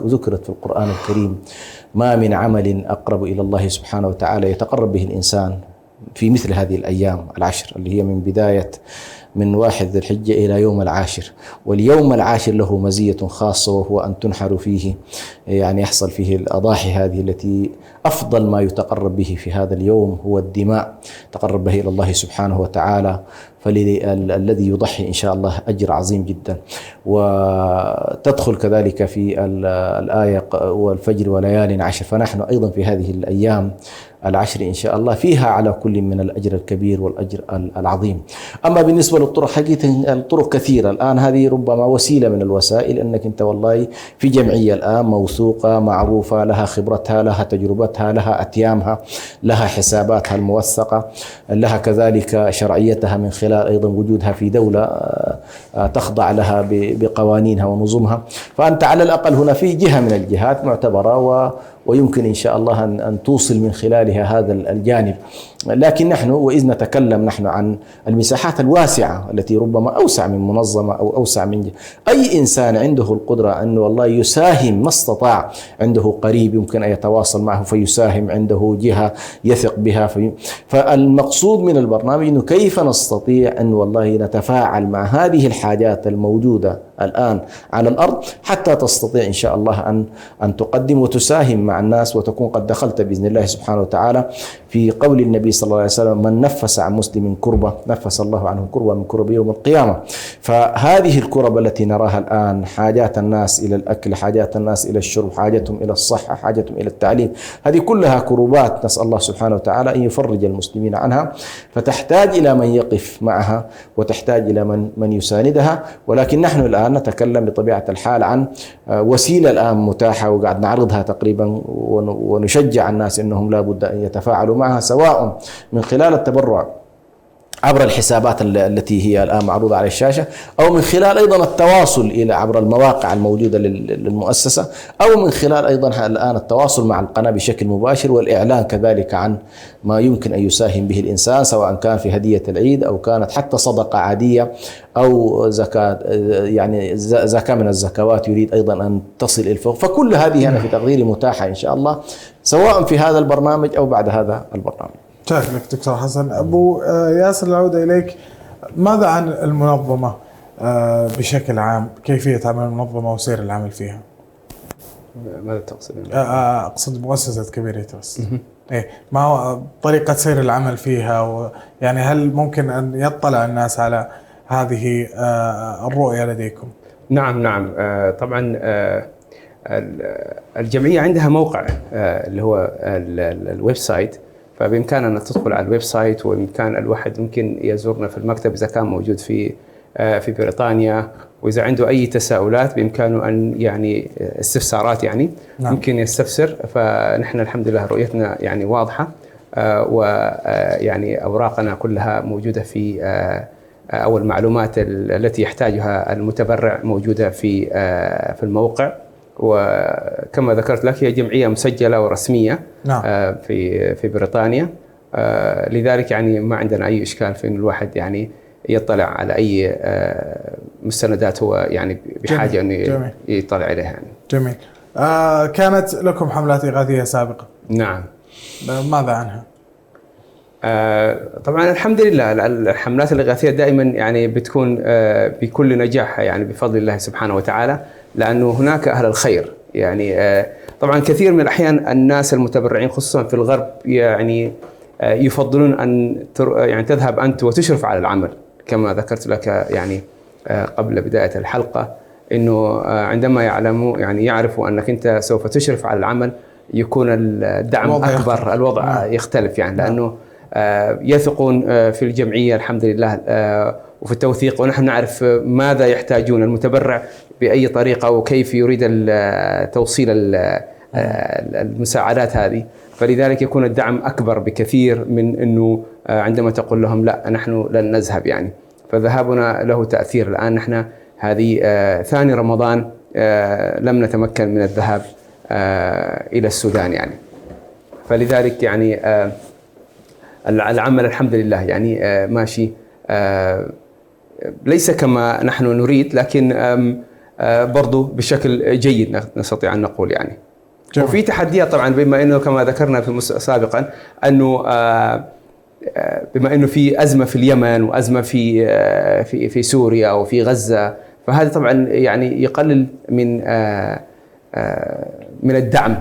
وذكرت في القرآن الكريم. ما من عمل أقرب إلى الله سبحانه وتعالى يتقرب به الإنسان في مثل هذه الأيام العشر اللي هي من بداية من 1 ذي الحجة إلى يوم العاشر. واليوم العاشر له مزية خاصة، وهو أن تنحر فيه، يعني يحصل فيه الأضاحي هذه التي أفضل ما يتقرب به في هذا اليوم هو الدماء، تقرب به إلى الله سبحانه وتعالى. فالذي يضحي إن شاء الله أجر عظيم جدا. وتدخل كذلك في الآية: والفجر وليال عشر. فنحن أيضا في هذه الأيام العشر إن شاء الله فيها على كل من الأجر الكبير والأجر العظيم. أما بالنسبة للطرق، حقيقة الطرق كثيرة الآن، هذه ربما وسيلة من الوسائل، أنك أنت والله في جمعية الآن موثوقة معروفة، لها خبرتها، لها تجربتها، لها أتيامها، لها حساباتها الموثقة، لها كذلك شرعيتها من خلال أيضا وجودها في دولة تخضع لها بقوانينها ونظمها. فأنت على الأقل هنا في جهة من الجهات معتبرة ويمكن إن شاء الله أن توصل من خلالها هذا الجانب. لكن نحن وإذ نتكلم نحن عن المساحات الواسعة التي ربما أوسع من منظمة أو أوسع من أي إنسان عنده القدرة أن والله يساهم ما استطاع، عنده قريب يمكن أن يتواصل معه فيساهم، عنده جهة يثق بها فالمقصود من البرنامج أنه كيف نستطيع أن والله نتفاعل مع هذه الحاجات الموجودة الآن على الأرض حتى تستطيع إن شاء الله أن تقدم وتساهم مع الناس، وتكون قد دخلت بإذن الله سبحانه وتعالى في قول النبي صلى الله عليه وسلم: من نفس عن مسلم كربة نفس الله عنه كربة من كرب يوم القيامة. فهذه الكرب التي نراها الآن، حاجات الناس إلى الأكل، حاجات الناس إلى الشرب، حاجتهم إلى الصحة، حاجتهم إلى التعليم، هذه كلها كربات نسأل الله سبحانه وتعالى أن يفرج المسلمين عنها، فتحتاج إلى من يقف معها وتحتاج إلى من يساندها. ولكن نحن الآن نتكلم بطبيعة الحال عن وسيلة الآن متاحة وقاعد نعرضها تقريبا، ونشجع الناس أنهم لا بد أن يتفاعلوا معها، سواء من خلال التبرع عبر الحسابات التي هي الآن معروضة على الشاشة، أو من خلال أيضا التواصل إلى عبر المواقع الموجودة للمؤسسة، أو من خلال أيضا الآن التواصل مع القناة بشكل مباشر، والإعلان كذلك عن ما يمكن أن يساهم به الإنسان، سواء كان في هدية العيد أو كانت حتى صدقة عادية أو زكاة، يعني زكاة من الزكوات يريد أيضا أن تصل إلى الفوق. فكل هذه أنا في تقديري متاحة إن شاء الله، سواء في هذا البرنامج أو بعد هذا البرنامج. شكرا دكتور حسن. أبو ياسر، العودة إليك، ماذا عن المنظمة بشكل عام؟ كيفية عمل المنظمة وسير العمل فيها؟ ماذا تقصد؟ أقصد مؤسسة كبيرة بس. إيه، ما هو طريقة سير العمل فيها؟ يعني هل ممكن أن يطلع الناس على هذه الرؤية لديكم؟ نعم. طبعا الجمعية عندها موقع اللي هو الويب سايت، فبإمكاننا أن تدخل على الويب سايت، وبإمكان الواحد ممكن يزورنا في المكتب إذا كان موجود في بريطانيا، وإذا عنده أي تساؤلات بإمكانه أن يعني استفسارات يعني نعم. ممكن يستفسر. فنحن الحمد لله رؤيتنا يعني واضحة، ويعني أوراقنا كلها موجودة في أو المعلومات التي يحتاجها المتبرع موجودة في الموقع. وكما ذكرت لك هي جمعية مسجلة ورسمية نعم. في بريطانيا، لذلك يعني ما عندنا أي إشكال في أن الواحد يعني يطلع على أي مستندات هو يعني بحاجة أنه يطلع عليها يعني. جميل. كانت لكم حملات إغاثية سابقة؟ نعم. ماذا عنها؟ طبعا الحمد لله الحملات الإغاثية دائما يعني بتكون بكل نجاح يعني بفضل الله سبحانه وتعالى، لأنه هناك أهل الخير يعني. طبعا كثير من الأحيان الناس المتبرعين خصوصا في الغرب يعني يفضلون أن يعني تذهب أنت وتشرف على العمل، كما ذكرت لك يعني قبل بداية الحلقة، إنه عندما يعرفوا أنك أنت سوف تشرف على العمل يكون الدعم أكبر، الوضع يختلف يعني، لأنه يثقون في الجمعية الحمد لله وفي التوثيق، ونحن نعرف ماذا يحتاجون المتبرع بأي طريقة وكيف يريد توصيل المساعدات هذه، فلذلك يكون الدعم أكبر بكثير من أنه عندما تقول لهم لا نحن لن نذهب يعني. فذهابنا له تأثير. الآن نحن هذه ثاني رمضان لم نتمكن من الذهاب إلى السودان يعني، فلذلك يعني العمل الحمد لله يعني ماشي، ليس كما نحن نريد، لكن برضو بشكل جيد نستطيع أن نقول يعني. جميل. وفي تحديات طبعا، بما أنه كما ذكرنا في سابقا أنه بما أنه في أزمة في اليمن وأزمة في سوريا وفي غزة، فهذا طبعا يعني يقلل من الدعم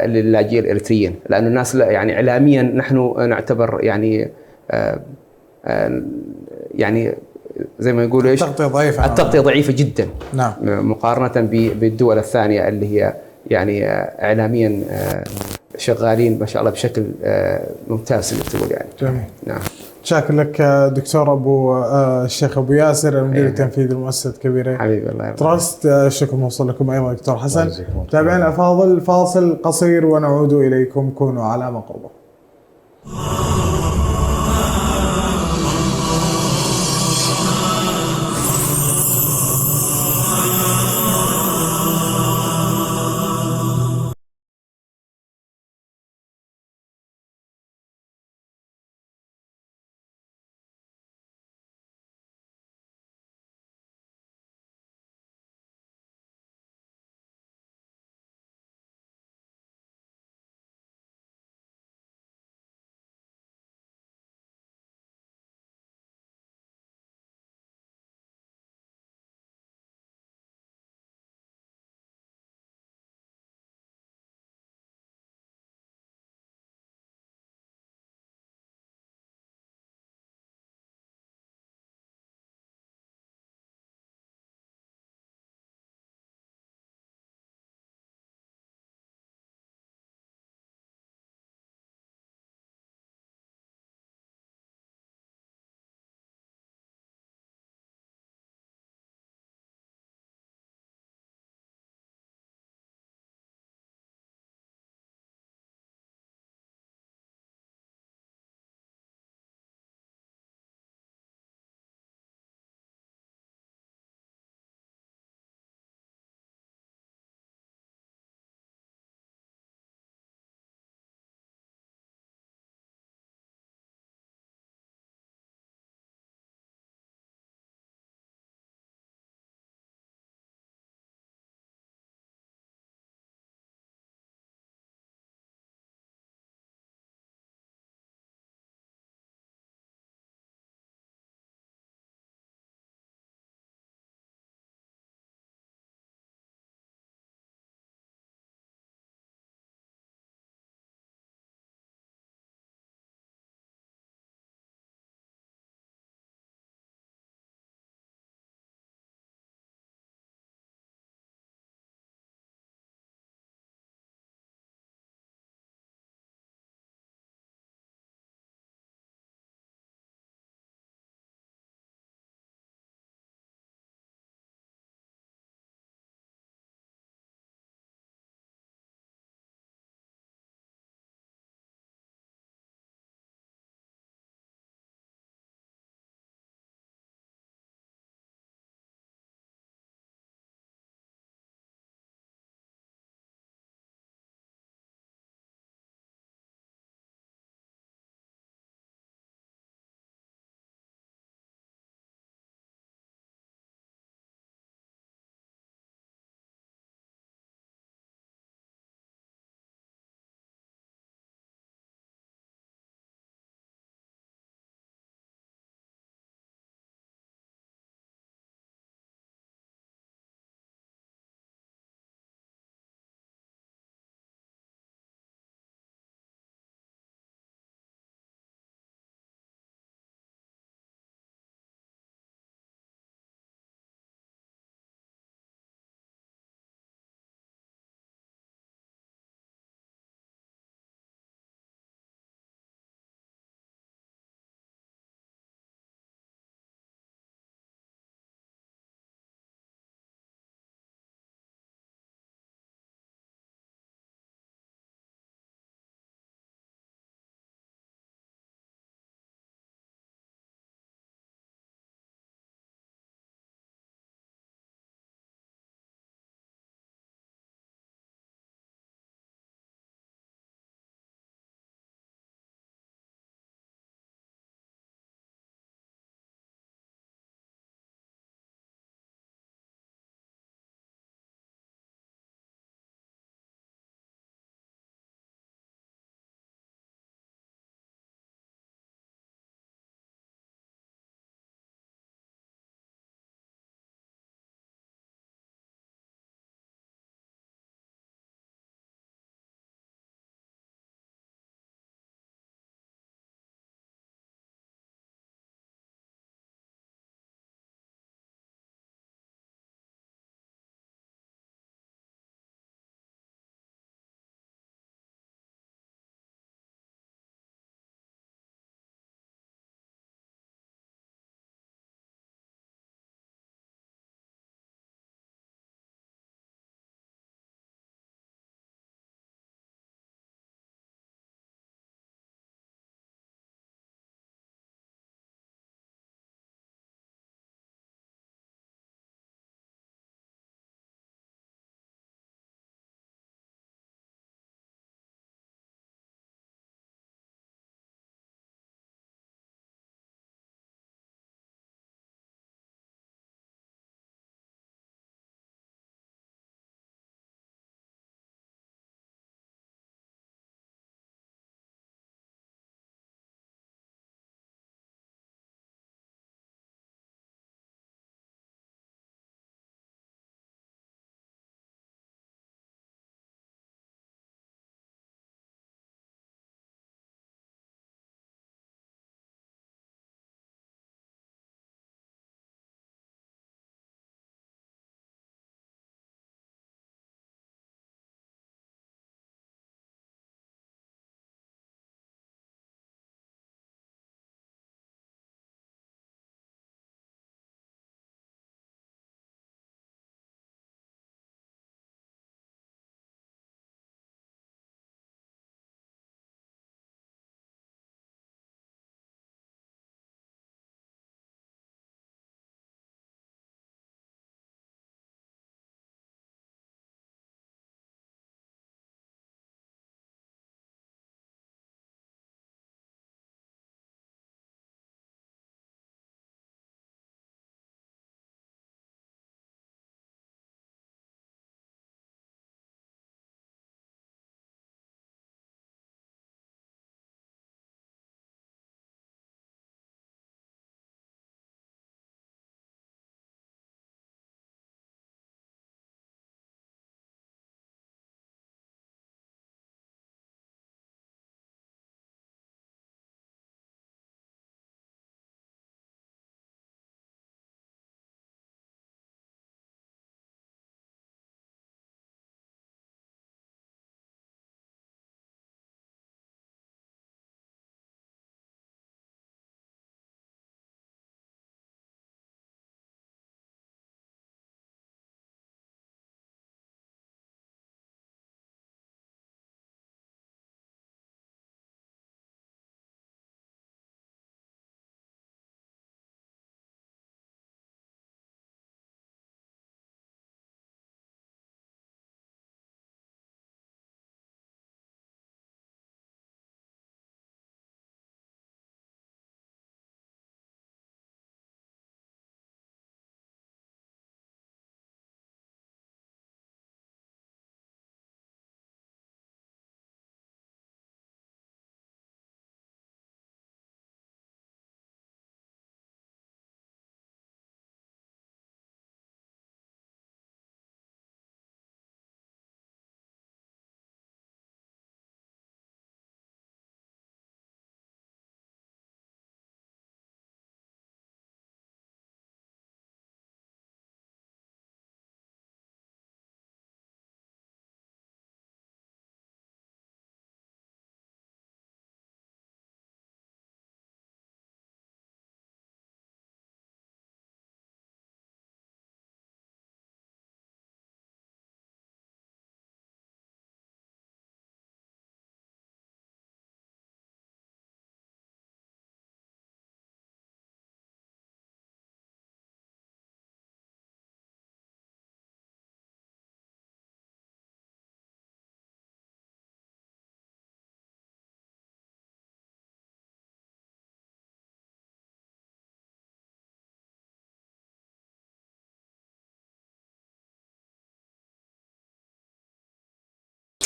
للاجئين الاريتريين، لأن الناس يعني إعلاميا نحن نعتبر يعني زي ما يقولوا ايش، التغطية ضعيفة جدا. نعم. مقارنة بالدول الثانية اللي هي يعني إعلاميا شغالين ما شاء الله بشكل ممتاز اللي تقول يعني. جميل. نعم. شاكر لك دكتور الشيخ ابو ياسر المدير التنفيذي لمؤسسة كبيرة حبيبي الله يرضى. تراست. الشكر موصول لكم ايضا دكتور حسن. متابعينا الافاضل، فاصل قصير ونعود اليكم، كونوا على ما قربوا.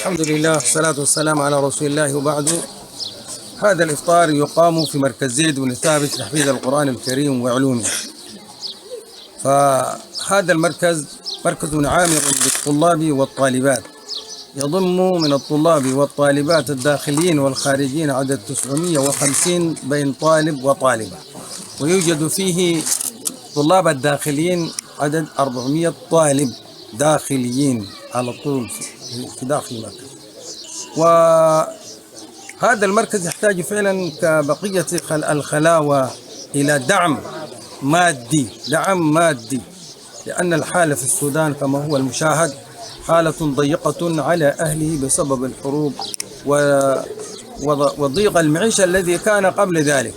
الحمد لله والصلاة والسلام على رسول الله وبعد. هذا الإفطار يقام في مركز زيد بن ثابت لتحفيظ القرآن الكريم وعلومه. فهذا المركز مركز عامر للطلاب والطالبات، يضم من الطلاب والطالبات الداخليين والخارجين عدد 950 بين طالب وطالبة، ويوجد فيه طلاب الداخليين عدد 400 طالب داخليين على طول في داخل المركز. وهذا المركز يحتاج فعلا كبقية الخلاوة إلى دعم مادي، لأن الحالة في السودان كما هو المشاهد حالة ضيقة على أهله بسبب الحروب وضيق المعيشة الذي كان قبل ذلك.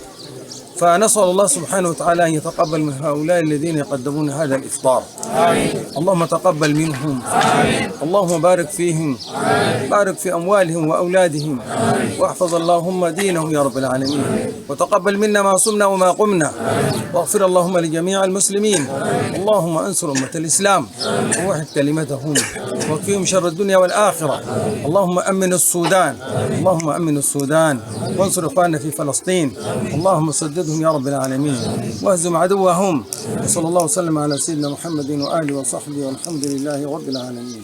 فنسأل الله سبحانه وتعالى أن يتقبل من هؤلاء الذين يقدمون هذا الإفطار. اللهم تقبل منهم. اللهم بارك فيهم. بارك في أموالهم وأولادهم، واحفظ اللهم دينهم يا رب العالمين، وتقبل منا ما صمنا وما قمنا، واغفر اللهم لجميع المسلمين. اللهم انصر أمة الإسلام ووحد كلمتهم وكفيهم شر الدنيا والآخرة. اللهم أمن السودان، وانصر إخواننا في فلسطين. اللهم سددهم يا رب العالمين واهزم عدوهم. وصلى الله وسلم على سيدنا محمد وآله وصحبه، والحمد لله رب العالمين.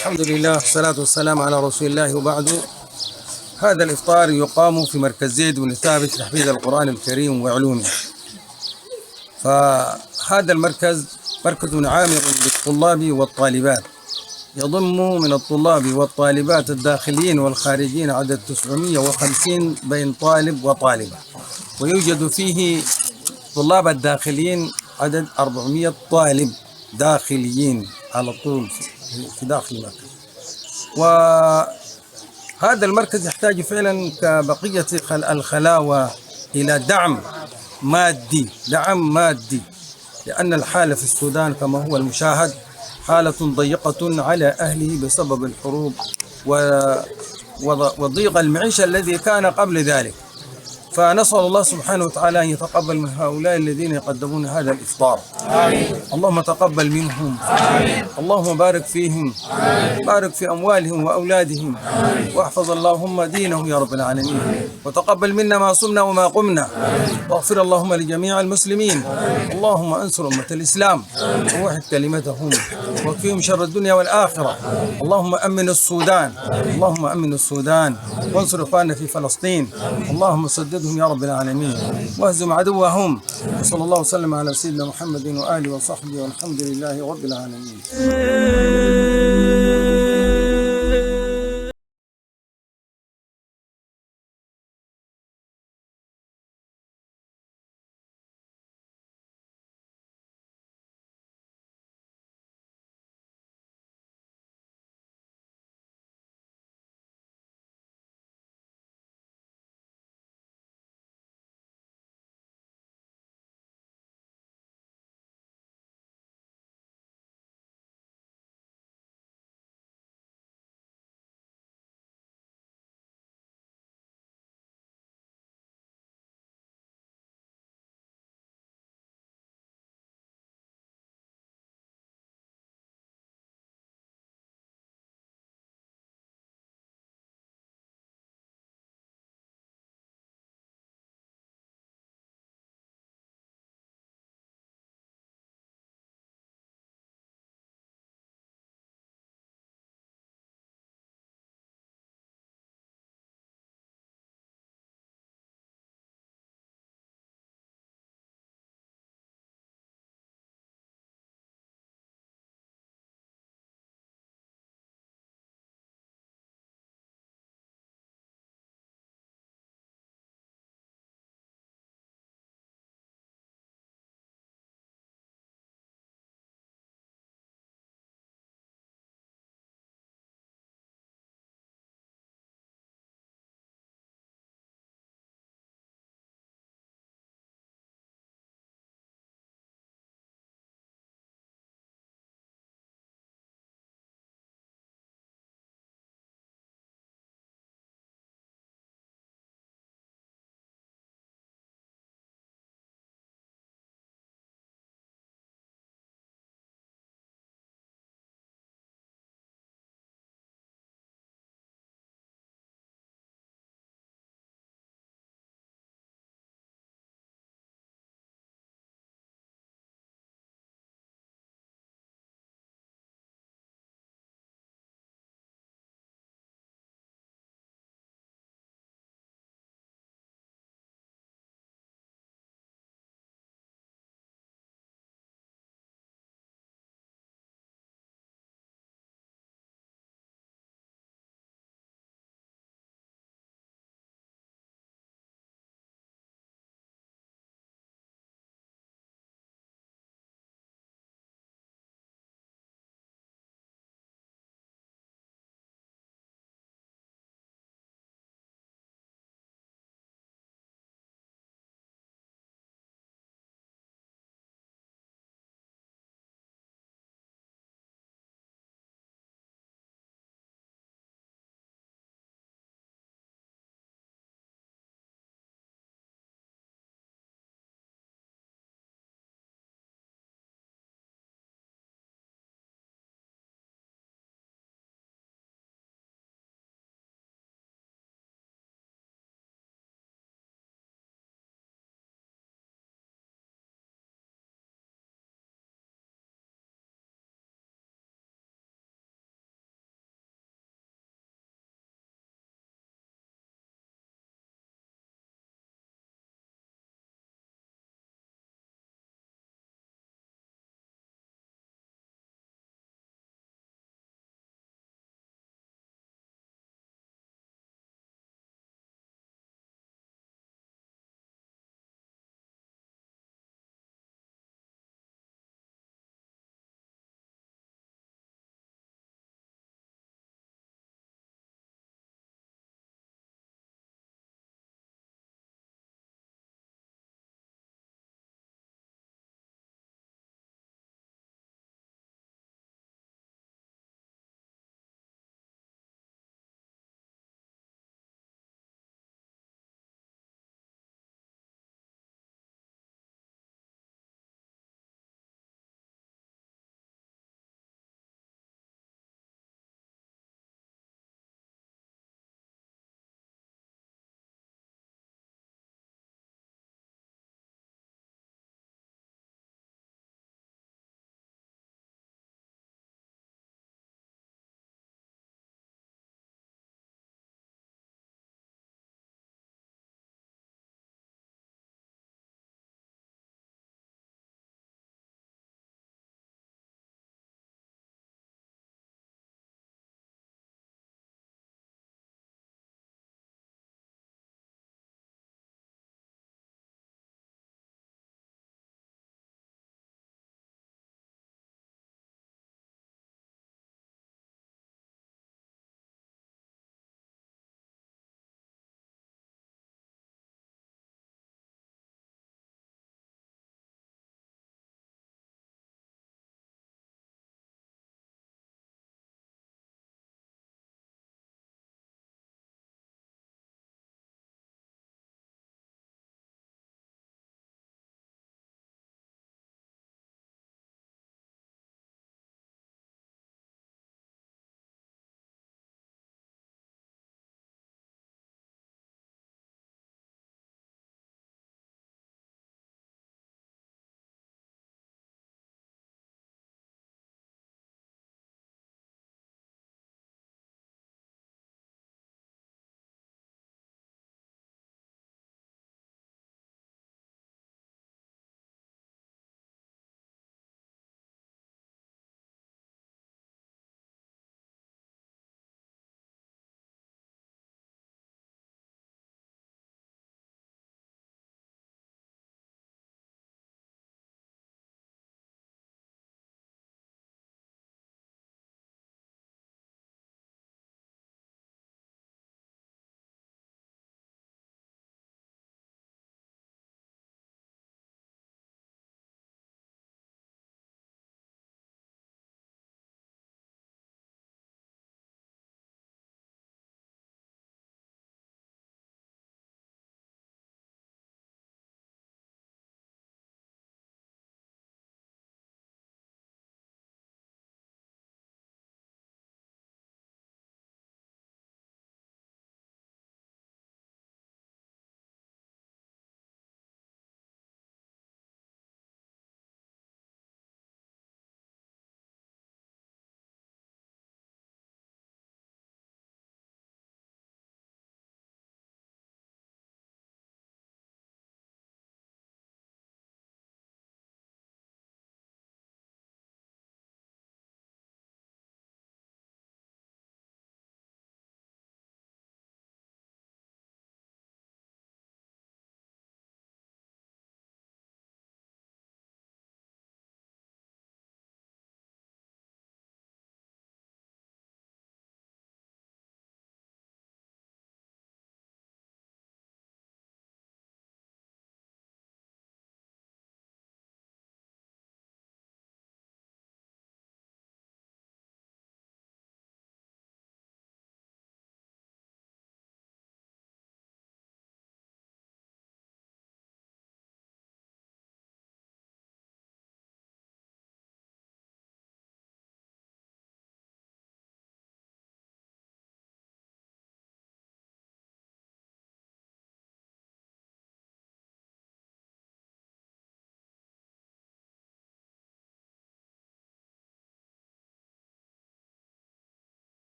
الحمد لله والصلاة والسلام على رسول الله، وبعد. هذا الإفطار يقام في مركز زيد بن ثابت لتحفيظ القرآن الكريم وعلومه. فهذا المركز مركز عامر للطلاب والطالبات، يضم من الطلاب والطالبات الداخليين والخارجين عدد 950 بين طالب وطالبة، ويوجد فيه طلاب الداخليين عدد 400 طالب داخليين على طول في داخل المركز. وهذا المركز يحتاج فعلا كبقية الخلاوة إلى دعم مادي، لأن الحالة في السودان كما هو المشاهد حالة ضيقة على أهله بسبب الحروب وضيق المعيشة الذي كان قبل ذلك. فنسأل الله سبحانه وتعالى أن يتقبل من هؤلاء الذين يقدمون هذا الإفطار. اللهم تقبل منهم. اللهم بارك فيهم. بارك في أموالهم وأولادهم. واحفظ اللهم دينهم يا رب العالمين، وتقبل منا ما صمنا وما قمنا، واغفر اللهم لجميع المسلمين. اللهم انصر أمة الإسلام ووحد كلمتهم وكفيهم شر الدنيا والآخرة. اللهم أمن السودان وانصر إخواننا في فلسطين. اللهم سددهم يا رب العالمين واهزم عدوهم. صلى الله وسلم على سيدنا محمد وآله وصحبه، والحمد لله رب العالمين.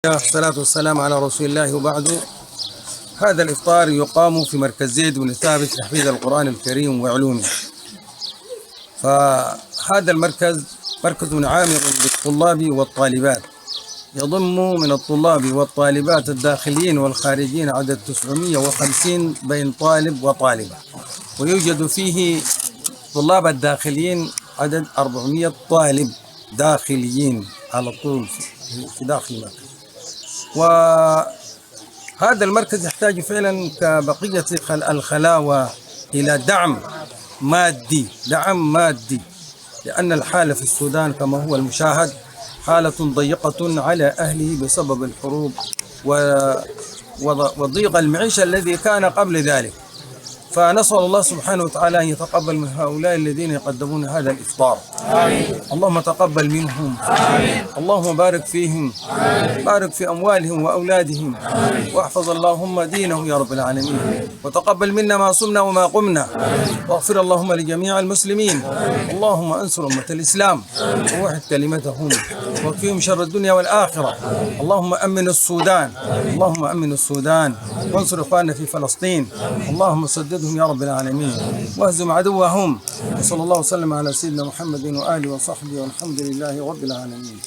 والصلاة والسلام على رسول الله وبعد. هذا الإفطار يقام في مركز زيد بن ثابت لتحفيظ القرآن الكريم وعلومه. فهذا المركز مركز عامر للطلاب والطالبات، يضم من الطلاب والطالبات الداخليين والخارجين عدد 950 بين طالب وطالبة، ويوجد فيه طلاب الداخليين عدد 400 طالب داخليين على طول في داخل المركز. وهذا المركز يحتاج فعلا كبقية الخلاوة إلى دعم مادي، لأن الحالة في السودان كما هو المشاهد حالة ضيقة على أهله بسبب الحروب وضيق المعيشة الذي كان قبل ذلك. فنسأل الله سبحانه وتعالى أن يتقبل من هؤلاء الذين يقدمون هذا الإفطار. آمين. اللهم تقبل منهم. آمين. اللهم بارك فيهم. آمين. بارك في أموالهم وأولادهم. آمين. واحفظ اللهم دينهم يا رب العالمين. وتقبل منا ما صمنا وما قمنا. واغفر اللهم لجميع المسلمين. اللهم انصر أمة الإسلام ووحد كلمتهم وكفيهم شر الدنيا والآخرة. اللهم أمن السودان، اللهم أمن السودان وانصر إخواننا في فلسطين. اللهم سددهم يا رب العالمين واهزم عدوهم. وصلى الله وسلم على سيدنا محمد وآله وصحبه والحمد لله رب العالمين.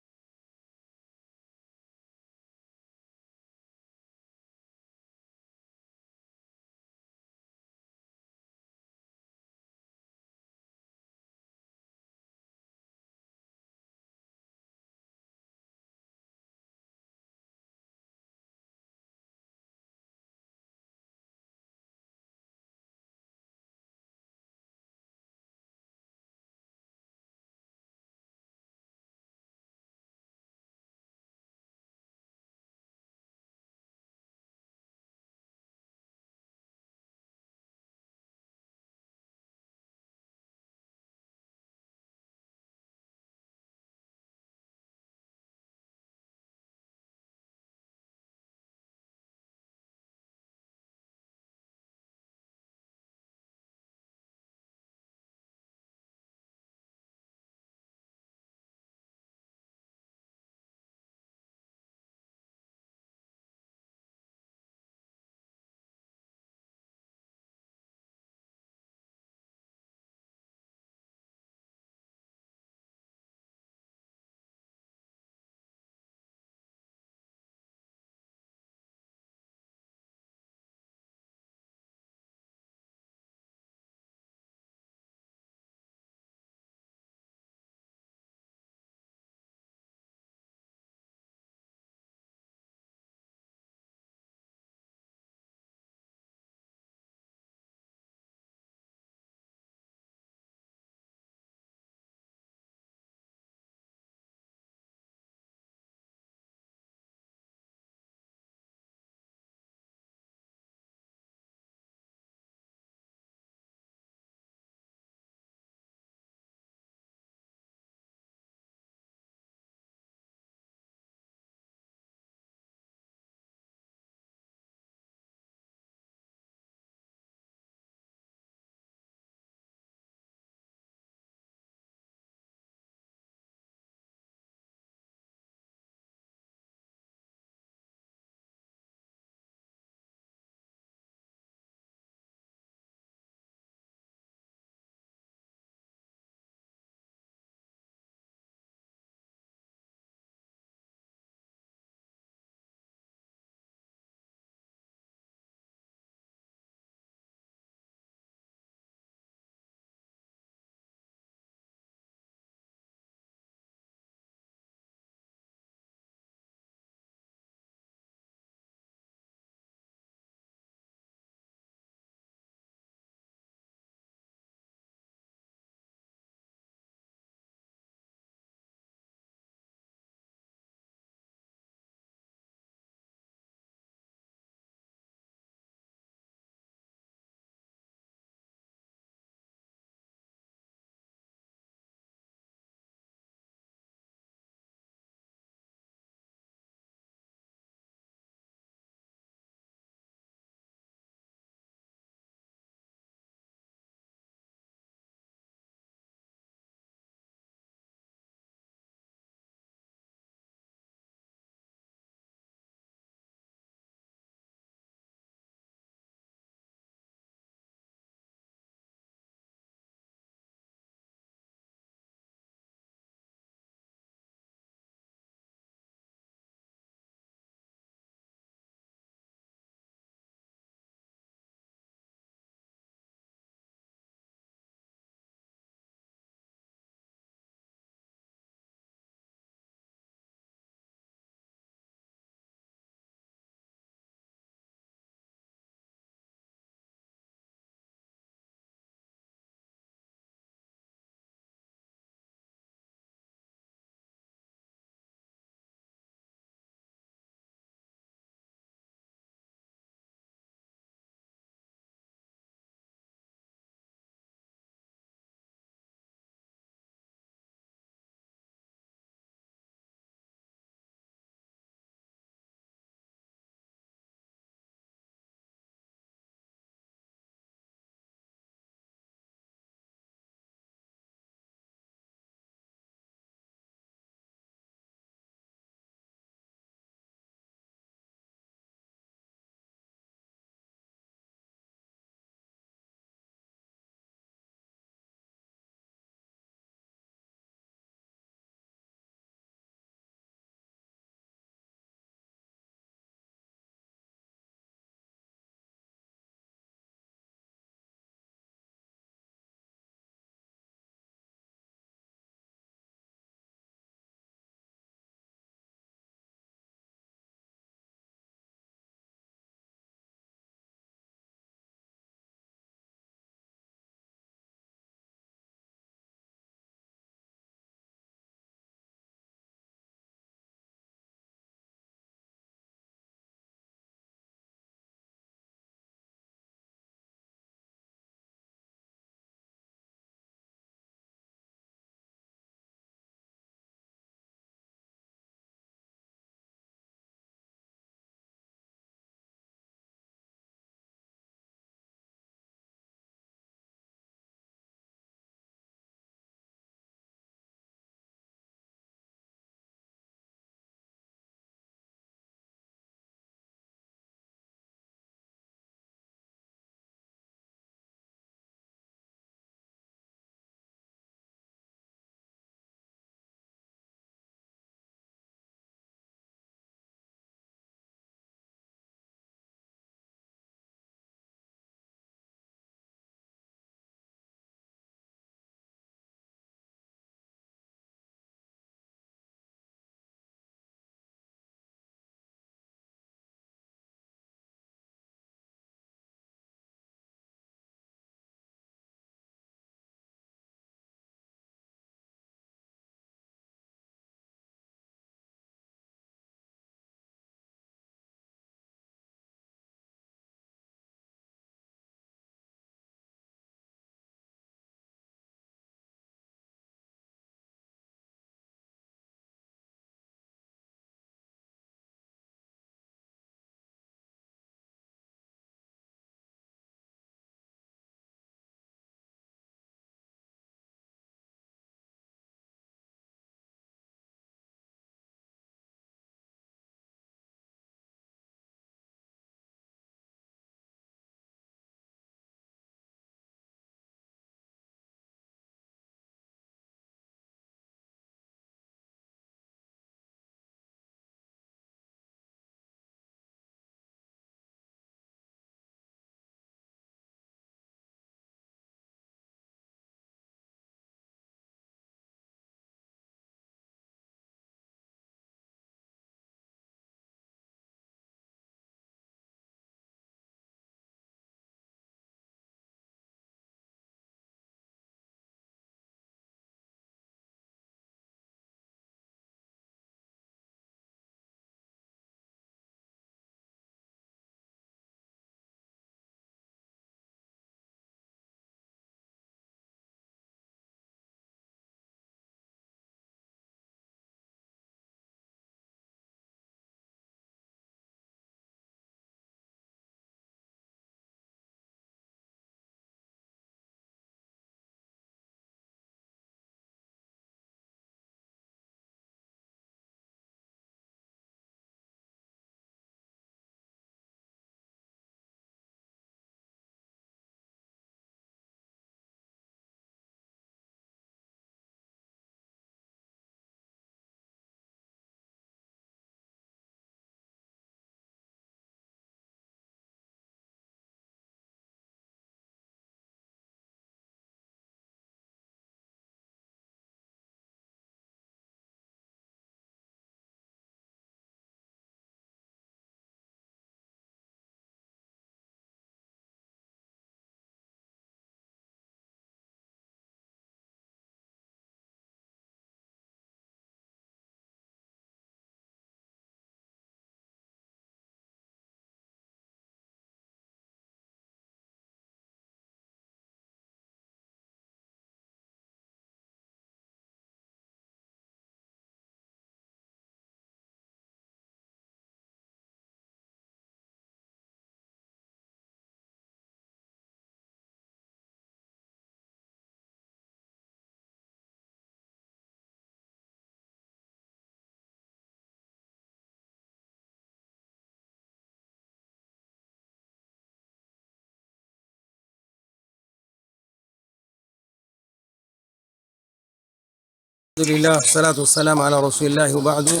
الحمد لله والصلاة والسلام على رسول الله وبعد.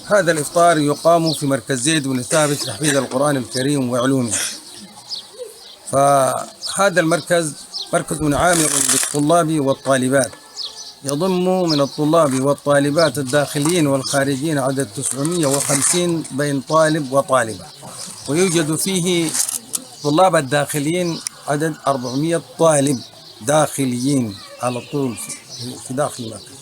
هذا الإفطار يقام في مركز زيد بن ثابت لتحفيظ القرآن الكريم وعلومه. فهذا المركز مركز عامر للطلاب والطالبات، يضم من الطلاب والطالبات الداخليين والخارجين عدد 950 بين طالب وطالبة، ويوجد فيه طلاب الداخليين عدد 400 طالب داخليين على طول في داخل المركز.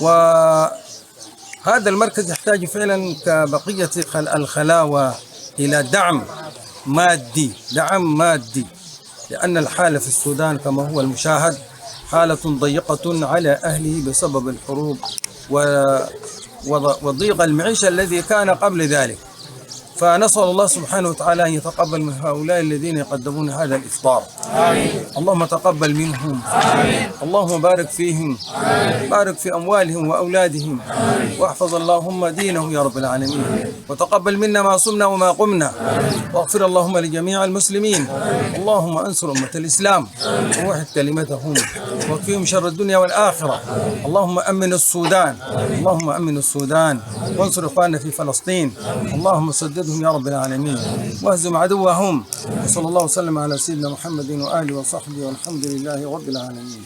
وهذا المركز يحتاج فعلا كبقية الخلاوة إلى دعم مادي، لأن الحالة في السودان كما هو المشاهد حالة ضيقة على أهله بسبب الحروب وضيق المعيشة الذي كان قبل ذلك. فنسأل الله سبحانه وتعالى أن يتقبل من هؤلاء الذين يقدمون هذا الإفطار. آمين. اللهم تقبل منهم. آمين. اللهم بارك فيهم. آمين. بارك في أموالهم وأولادهم. آمين. واحفظ اللهم دينهم يا رب العالمين. وتقبل منا ما صمنا وما قمنا. واغفر اللهم لجميع المسلمين. اللهم انصر أمة الإسلام ووحد كلمتهم وكفيهم شر الدنيا والآخرة. اللهم أمن السودان. اللهم أمن السودان وانصر إخواننا في فلسطين. اللهم سددهم يا رب العالمين واهزم عدوهم. وصلى الله وسلم على سيدنا محمد وآله وصحبه والحمد لله رب العالمين.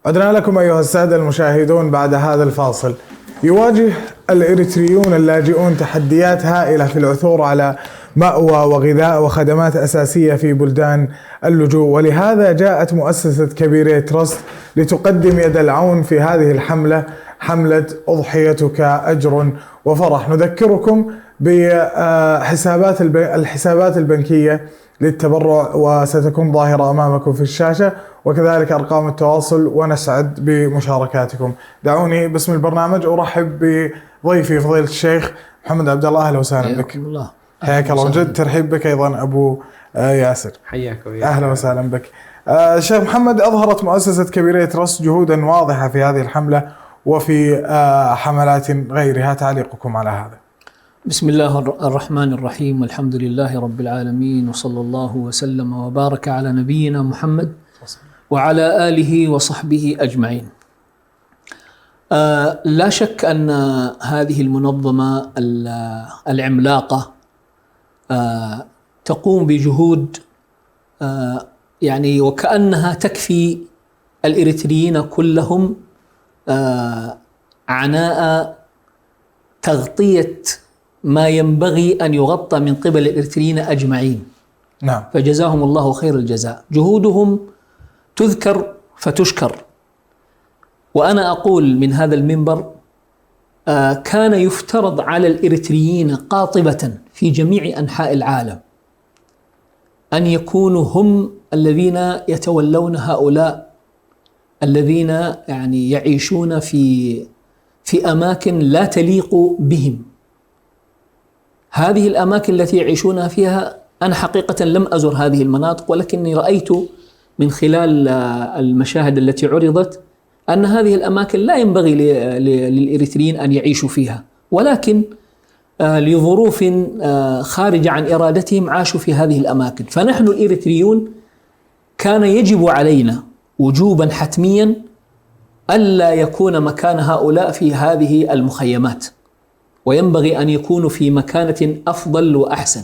عدنا لكم أيها السادة المشاهدون بعد هذا الفاصل. يواجه الإريتريون اللاجئون تحديات هائلة في العثور على مأوى وغذاء وخدمات أساسية في بلدان اللجوء، ولهذا جاءت مؤسسة كبيري تراست لتقدم يد العون في هذه الحملة، حملة أضحيتك أجر وفرح. نذكركم بالحسابات البنكية للتبرع وستكون ظاهرة أمامكم في الشاشة، وكذلك أرقام التواصل، ونسعد بمشاركاتكم. دعوني باسم البرنامج أرحب بضيفي فضيلة الشيخ محمد عبد الله. أهلا وسهلا بك. حياك الله. وجد ترحيب بك أيضا أبو ياسر. حياك أهلا وسهلا بك. الشيخ محمد، أظهرت مؤسسة كبيري تراست جهودا واضحة في هذه الحملة وفي حملات غيرها، تعليقكم على هذا؟ بسم الله الرحمن الرحيم، والحمد لله رب العالمين، وصلى الله وسلم وبارك على نبينا محمد وعلى آله وصحبه أجمعين. لا شك أن هذه المنظمة العملاقة تقوم بجهود يعني وكأنها تكفي الإريتريين كلهم عناء تغطية ما ينبغي أن يغطى من قبل الإريتريين أجمعين. نعم. فجزاهم الله خير الجزاء. جهودهم تذكر فتشكر. وأنا أقول من هذا المنبر كان يفترض على الإريتريين قاطبة في جميع أنحاء العالم أن يكونوا هم الذين يتولون هؤلاء الذين يعني يعيشون في أماكن لا تليق بهم. هذه الأماكن التي يعيشون فيها، أنا حقيقة لم أزر هذه المناطق، ولكني رأيت من خلال المشاهد التي عرضت أن هذه الأماكن لا ينبغي للإريتريين أن يعيشوا فيها، ولكن لظروف خارجة عن إرادتهم عاشوا في هذه الأماكن. فنحن الإريتريون كان يجب علينا وجوبا حتميا ألا يكون مكان هؤلاء في هذه المخيمات، وينبغي أن يكونوا في مكانة أفضل وأحسن،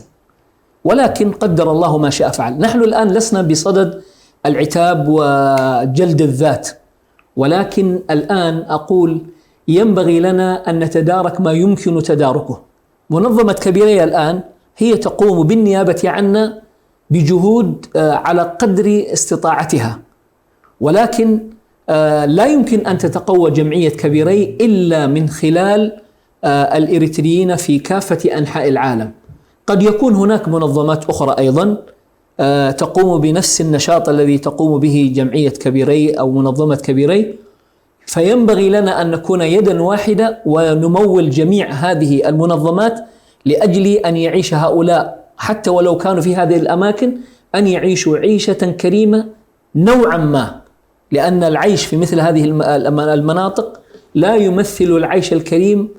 ولكن قدر الله ما شاء فعل. نحن الآن لسنا بصدد العتاب وجلد الذات، ولكن الآن أقول ينبغي لنا أن نتدارك ما يمكن تداركه. منظمة كبيري الآن هي تقوم بالنيابة عنا بجهود على قدر استطاعتها، ولكن لا يمكن أن تتقوى جمعية كبيري إلا من خلال الإريتريين في كافة أنحاء العالم. قد يكون هناك منظمات أخرى أيضا تقوم بنفس النشاط الذي تقوم به جمعية كبيري أو منظمة كبيري، فينبغي لنا أن نكون يدا واحدة ونمول جميع هذه المنظمات لأجل أن يعيش هؤلاء حتى ولو كانوا في هذه الأماكن أن يعيشوا عيشة كريمة نوعا ما، لأن العيش في مثل هذه المناطق لا يمثل العيش الكريم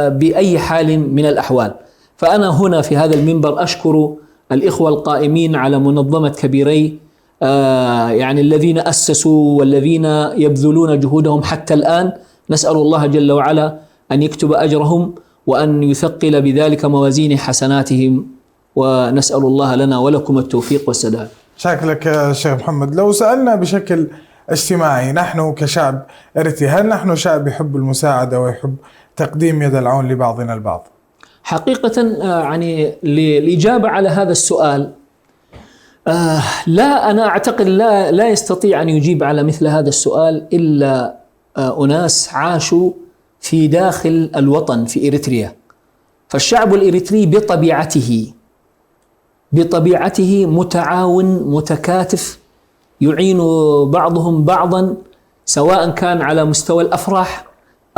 بأي حال من الأحوال. فأنا هنا في هذا المنبر أشكر الإخوة القائمين على منظمة كبيري، يعني الذين أسسوا والذين يبذلون جهودهم حتى الآن. نسأل الله جل وعلا أن يكتب أجرهم وأن يثقل بذلك موازين حسناتهم، ونسأل الله لنا ولكم التوفيق والسداد. شكرا شيخ محمد. لو سألنا بشكل اجتماعي، نحن كشعب إريتري، هل نحن شعب يحب المساعدة ويحب تقديم يد العون لبعضنا البعض؟ حقيقة يعني الإجابة على هذا السؤال لا، أنا أعتقد لا يستطيع أن يجيب على مثل هذا السؤال إلا أناس عاشوا في داخل الوطن في إريتريا. فالشعب الإريتري بطبيعته متعاون متكاتف، يعين بعضهم بعضا سواء كان على مستوى الأفراح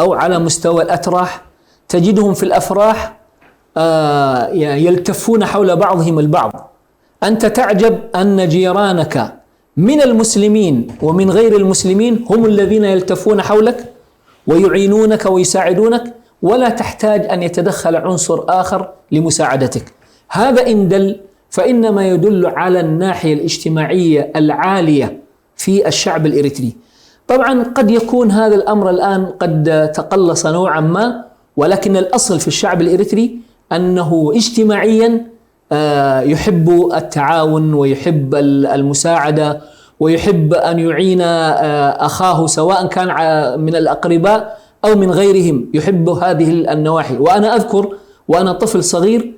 أو على مستوى الأتراح. تجدهم في الأفراح يلتفون حول بعضهم البعض. أنت تعجب أن جيرانك من المسلمين ومن غير المسلمين هم الذين يلتفون حولك ويعينونك ويساعدونك، ولا تحتاج أن يتدخل عنصر آخر لمساعدتك. هذا إن دل فإنما يدل على الناحية الاجتماعية العالية في الشعب الإريتري. طبعا قد يكون هذا الأمر الآن قد تقلص نوعا ما، ولكن الأصل في الشعب الإريتري أنه اجتماعيا يحب التعاون ويحب المساعدة ويحب أن يعين أخاه سواء كان من الأقرباء أو من غيرهم، يحب هذه النواحي. وأنا أذكر وأنا طفل صغير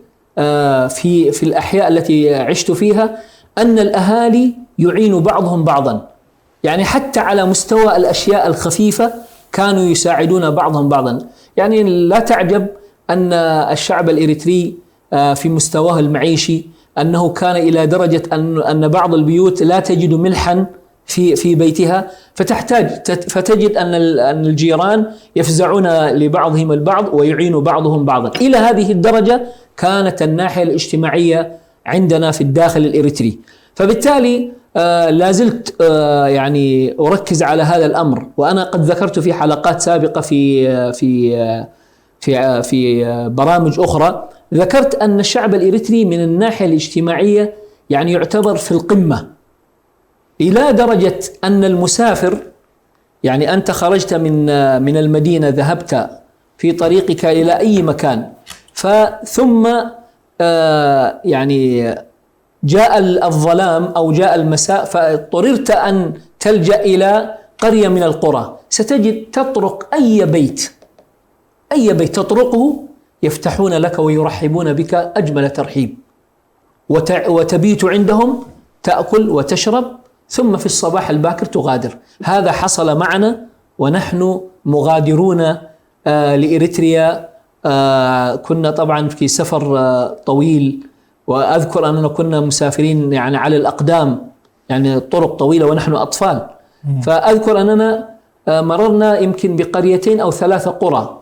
في الأحياء التي عشت فيها أن الأهالي يعين بعضهم بعضا، يعني حتى على مستوى الأشياء الخفيفة كانوا يساعدون بعضهم بعضا. يعني لا تعجب أن الشعب الإريتري في مستواه المعيشي أنه كان إلى درجة أن بعض البيوت لا تجد ملحا في بيتها، فتجد أن الجيران يفزعون لبعضهم البعض ويعين بعضهم بعضا. إلى هذه الدرجة كانت الناحية الاجتماعية عندنا في الداخل الإريتري. فبالتالي لا زلت يعني أركز على هذا الأمر، وأنا قد ذكرت في حلقات سابقة في برامج أخرى، ذكرت أن الشعب الإريتري من الناحية الاجتماعية يعني يعتبر في القمة، إلى درجة أن المسافر، يعني أنت خرجت من المدينة ذهبت في طريقك إلى أي مكان، ثم يعني جاء الظلام أو جاء المساء فاضطررت أن تلجأ إلى قرية من القرى، ستجد تطرق أي بيت تطرقه يفتحون لك ويرحبون بك أجمل ترحيب، وتبيت عندهم تأكل وتشرب، ثم في الصباح الباكر تغادر. هذا حصل معنا ونحن مغادرون لإريتريا. كنا طبعا في سفر طويل، وأذكر أننا كنا مسافرين يعني على الأقدام، يعني طرق طويلة ونحن أطفال. فأذكر أننا مررنا يمكن بقريتين أو 3 قرى،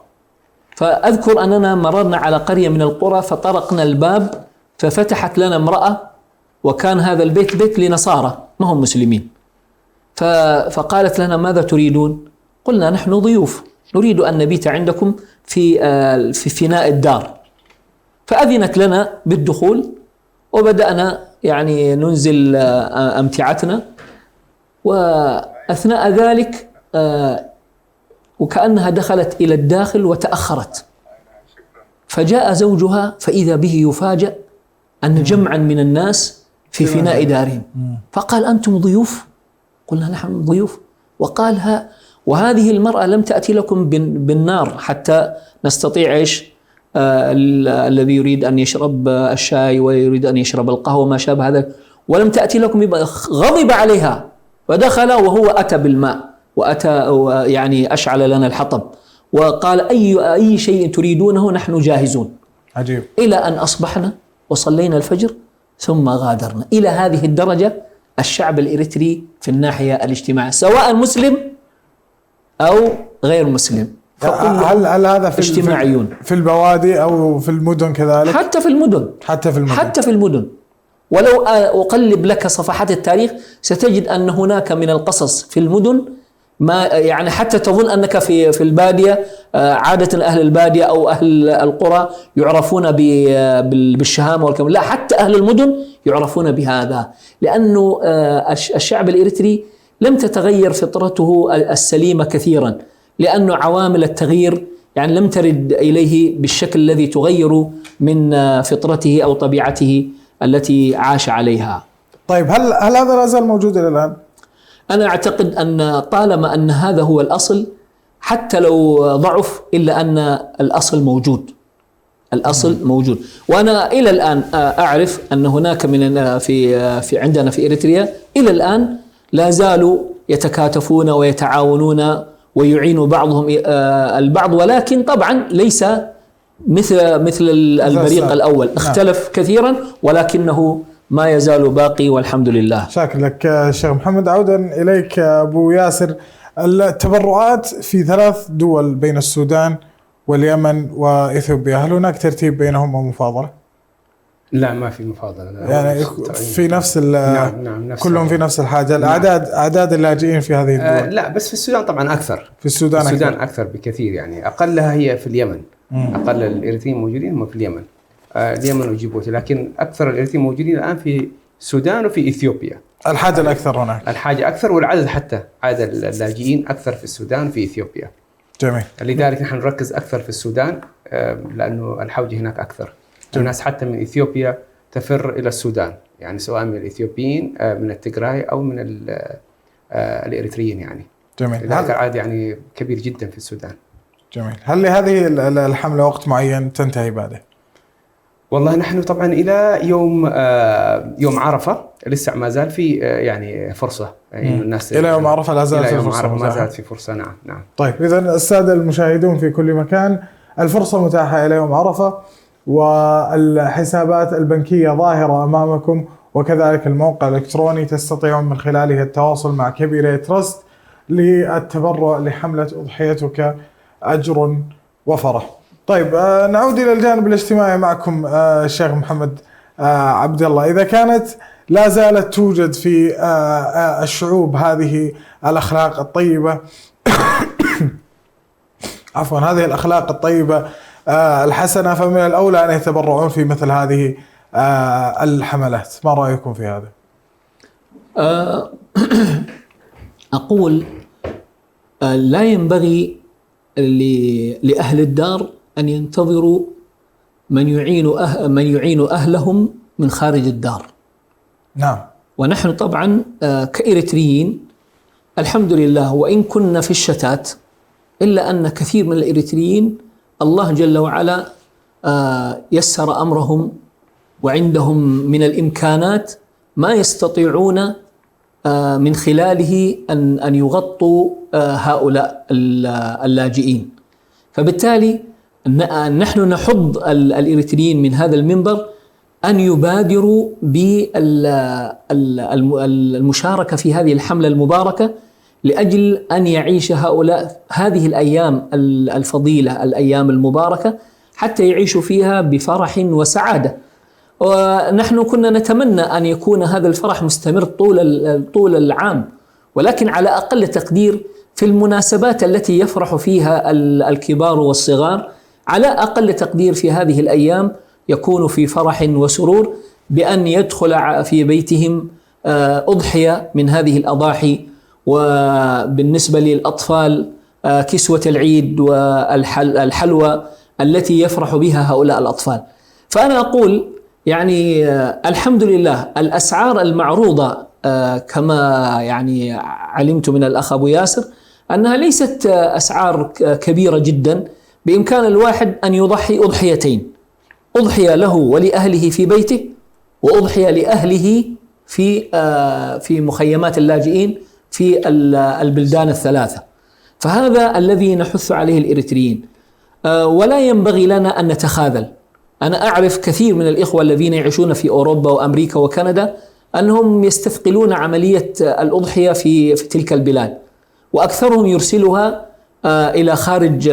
فأذكر أننا مررنا على قرية من القرى فطرقنا الباب ففتحت لنا امرأة، وكان هذا البيت بيت لنصارى ما هم مسلمين، فقالت لنا ماذا تريدون؟ قلنا نحن ضيوف نريد أن نبيت عندكم في فناء الدار. فأذنت لنا بالدخول، وبدأنا يعني ننزل أمتعتنا، وأثناء ذلك وكأنها دخلت إلى الداخل وتأخرت، فجاء زوجها فإذا به يفاجأ أن جمعا من الناس في فناء دارهم، فقال أنتم ضيوف؟ قلنا نحن ضيوف. وقال وهذه المرأة لم تأتي لكم بالنار حتى نستطيع إيش الذي يريد أن يشرب الشاي ويريد أن يشرب القهوة ما شابه هذا، ولم تأتي لكم. غضب عليها ودخل، وهو أتى بالماء وأتى يعني أشعل لنا الحطب، وقال أي شيء تريدونه نحن جاهزون. عجيب. إلى أن أصبحنا وصلينا الفجر ثم غادرنا. إلى هذه الدرجة الشعب الإريتري في الناحية الاجتماعية، سواء مسلم أو غير مسلم. هل هذا في اجتماعيون في البوادي أو في المدن كذلك؟ حتى في المدن. ولو أقلب لك صفحات التاريخ ستجد أن هناك من القصص في المدن ما يعني حتى تظن أنك في البادية. عادة أهل البادية أو أهل القرى يعرفون بالشهامة والكمال، لا، حتى أهل المدن يعرفون بهذا، لأنه الشعب الإريتري لم تتغير فطرته السليمة كثيرا، لأنه عوامل التغيير يعني لم ترد إليه بالشكل الذي تغير من فطرته أو طبيعته التي عاش عليها. طيب هل هذا لا زال موجود إلى الآن؟ أنا أعتقد أن طالما أن هذا هو الأصل، حتى لو ضعف إلا أن الأصل موجود. وأنا إلى الآن أعرف أن هناك من في عندنا في إريتريا إلى الآن لا زالوا يتكاتفون ويتعاونون ويعين بعضهم البعض، ولكن طبعا ليس مثل البريق الأول، اختلف كثيرا ولكنه ما يزال باقي والحمد لله. شاكر لك شيخ محمد. عودا إليك أبو ياسر، التبرعات في 3 دول بين السودان واليمن وإثيوبيا، هل هناك ترتيب بينهم ومفاضلة؟ لا، ما في مفاضلة. يعني في نفس نعم كلهم في نفس الحاجة. أعداد اللاجئين في هذه الدول لا، بس في السودان طبعا أكثر. في السودان أكثر بكثير، يعني أقلها هي في اليمن. أقل الإريتريين موجودين هم في اليمن، اليمن وجيبوتي، لكن أكثر الإريتريين موجودين الآن في السودان وفي إثيوبيا. الحاجة الأكثر هناك، الحاجة أكثر، والعدد حتى عدد اللاجئين أكثر في السودان وفي إثيوبيا. جميل. لذلك نحن نركز أكثر في السودان لأنه الحوجة هناك أكثر. الناس حتى من إثيوبيا تفر إلى السودان، يعني سواء من الإثيوبيين من التجراي أو من الإريتريين يعني. جميل. لذلك العدد يعني كبير جدا في السودان. جميل. هل لهذه الحملة وقت معين تنتهي بعده؟ والله نحن طبعا إلى يوم عرفة لسه ما زال في يعني فرصة، يعني الناس إلى يوم عرفة لا زالت في فرصة، ما زالت في فرصة. نعم. طيب إذا السادة المشاهدون في كل مكان، الفرصة متاحة إلى يوم عرفة، والحسابات البنكية ظاهرة أمامكم، وكذلك الموقع الإلكتروني تستطيعون من خلاله التواصل مع كبيرة تراست للتبرع لحملة أضحيتك أجر وفرح. طيب نعود إلى الجانب الاجتماعي معكم الشيخ محمد عبد الله. إذا كانت لا زالت توجد في الشعوب هذه الأخلاق الطيبة عفوا هذه الأخلاق الطيبة الحسنة، فمن الأولى أن يتبرعون في مثل هذه الحملات. ما رأيكم في هذا؟ أقول لا ينبغي لأهل الدار أن ينتظروا من يعين أهلهم من خارج الدار. نعم. ونحن طبعا كإريتريين الحمد لله، وإن كنا في الشتات، إلا أن كثير من الإريتريين الله جل وعلا يسر أمرهم، وعندهم من الإمكانات ما يستطيعون من خلاله أن يغطوا هؤلاء اللاجئين. فبالتالي نحن نحض الإريتريين من هذا المنبر أن يبادروا بالمشاركة في هذه الحملة المباركة، لأجل أن يعيش هؤلاء هذه الأيام الفضيلة، الأيام المباركة، حتى يعيشوا فيها بفرح وسعادة. ونحن كنا نتمنى أن يكون هذا الفرح مستمر طول العام، ولكن على أقل تقدير في المناسبات التي يفرح فيها الكبار والصغار، على أقل تقدير في هذه الأيام يكون في فرح وسرور بأن يدخل في بيتهم أضحية من هذه الأضاحي، وبالنسبة للأطفال كسوة العيد والحلوى التي يفرح بها هؤلاء الأطفال. فأنا أقول يعني الحمد لله الأسعار المعروضة كما يعني علمت من الأخ أبو ياسر أنها ليست أسعار كبيرة جدا، بإمكان الواحد أن يضحي أضحيتين، أضحية له ولأهله في بيته، وأضحية لأهله في مخيمات اللاجئين في البلدان الثلاثة. فهذا الذي نحث عليه الإريتريين، ولا ينبغي لنا أن نتخاذل. أنا أعرف كثير من الإخوة الذين يعيشون في أوروبا وأمريكا وكندا أنهم يستثقلون عملية الأضحية في تلك البلاد، وأكثرهم يرسلها إلى خارج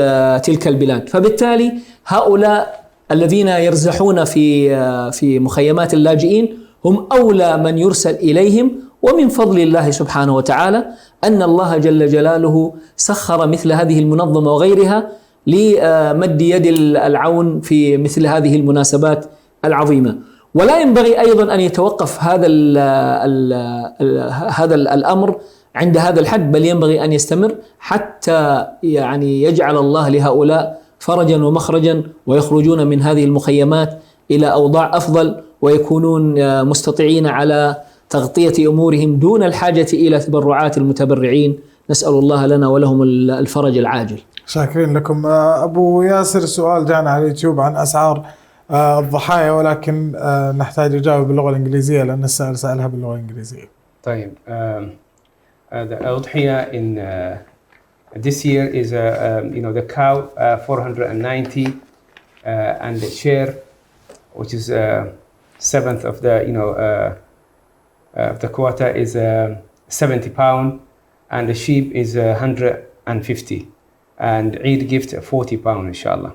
تلك البلاد. فبالتالي هؤلاء الذين يرزحون في مخيمات اللاجئين هم أولى من يرسل إليهم. ومن فضل الله سبحانه وتعالى أن الله جل جلاله سخر مثل هذه المنظمة وغيرها لمد يد العون في مثل هذه المناسبات العظيمة. ولا ينبغي أيضا أن يتوقف هذا الأمر عند هذا الحد، بل ينبغي أن يستمر حتى يعني يجعل الله لهؤلاء فرجا ومخرجا، ويخرجون من هذه المخيمات إلى أوضاع أفضل، ويكونون مستطيعين على تغطية أمورهم دون الحاجة إلى تبرعات المتبرعين. نسأل الله لنا ولهم الفرج العاجل. شاكرين لكم. أبو ياسر، سؤال جانا على اليوتيوب عن أسعار الضحايا، ولكن نحتاج يجاوب باللغة الإنجليزية لأن السائل سألها باللغة الإنجليزية. طيب. The udhiyah in this year is the cow 490 and the share, which is 7th of the quota, is 70 pound, and the sheep is 150, and Eid gift 40 pound إن شاء الله.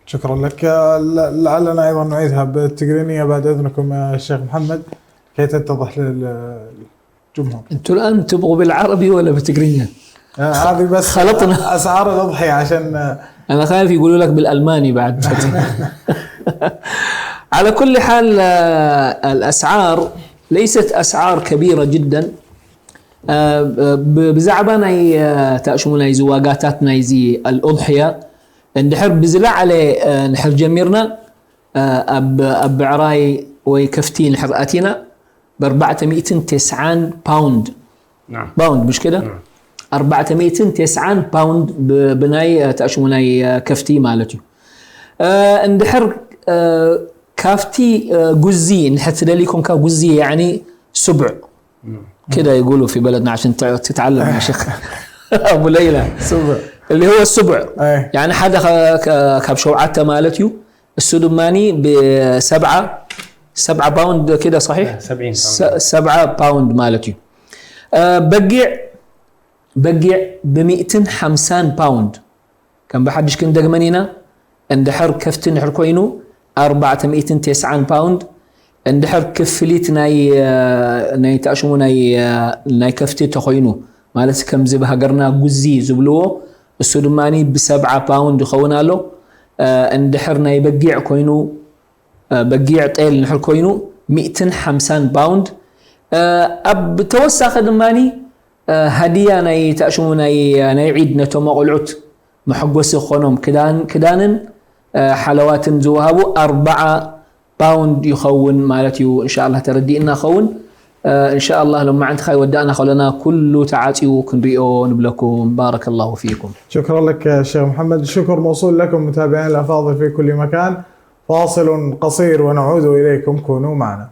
شكرا لك. لعلنا أيضا نعيدها بالتقرينية بعد إذنكم يا شيخ محمد كي تتضح للجمهور. أنتوا الآن تبغوا بالعربي ولا بالتقرينية؟ هذه بس خلطنا أسعار الأضحية عشان أنا خايف يقولوا لك بالألماني بعد. على كل حال الأسعار ليست أسعار كبيرة جدا. بزعبانا تأشمونا زواجاتنا يزي الأضحية نحب بزلع على نحب جميرنا أب عراي وكفتين حرقاتنا ب 409 باوند. نعم. باوند مش كده؟ 409 باوند بناي تأشموناي كفتي مالتي. اندحر كافتي جزي نحت لكم كجزي يعني سبع كده يقولوا في بلدنا عشان تتعلم يا شيخ. ابو ليلى سبع اللي هو السبع يعني حدا كبشوعته مالتيو السودماني بسبعة 7 باوند كده صحيح؟ 70 7 باوند مالتيو. بقع ب 250 باوند كان بحدش كن دقمنينا اندحر كفتن نحر كوينو 409 باوند اندحر كفليت ناي تأشمو ناي كفتي تخوينو مالت كم زبها قرنا جزي زبلوه السودماني ب7 باوند يخونا له. اندحر ناي بقيع كوينو بقيع طيل نحر كوينو 250 باوند. اب توسخ دماني هدية ناي تأشمو ناي عيد نتو مقلعوت محقوس خونهم كدان حلوات زوهابو 4 باوند يخون مالتيو ان شاء الله تردينا خون ان شاء الله لما عند خاي ودانا خلنا كله تعاتيو كنريو نبلكم بارك الله فيكم. شكرا لك يا شيخ محمد. الشكر موصول لكم متابعين الأفاضل في كل مكان. فاصل قصير ونعود إليكم، كونوا معنا.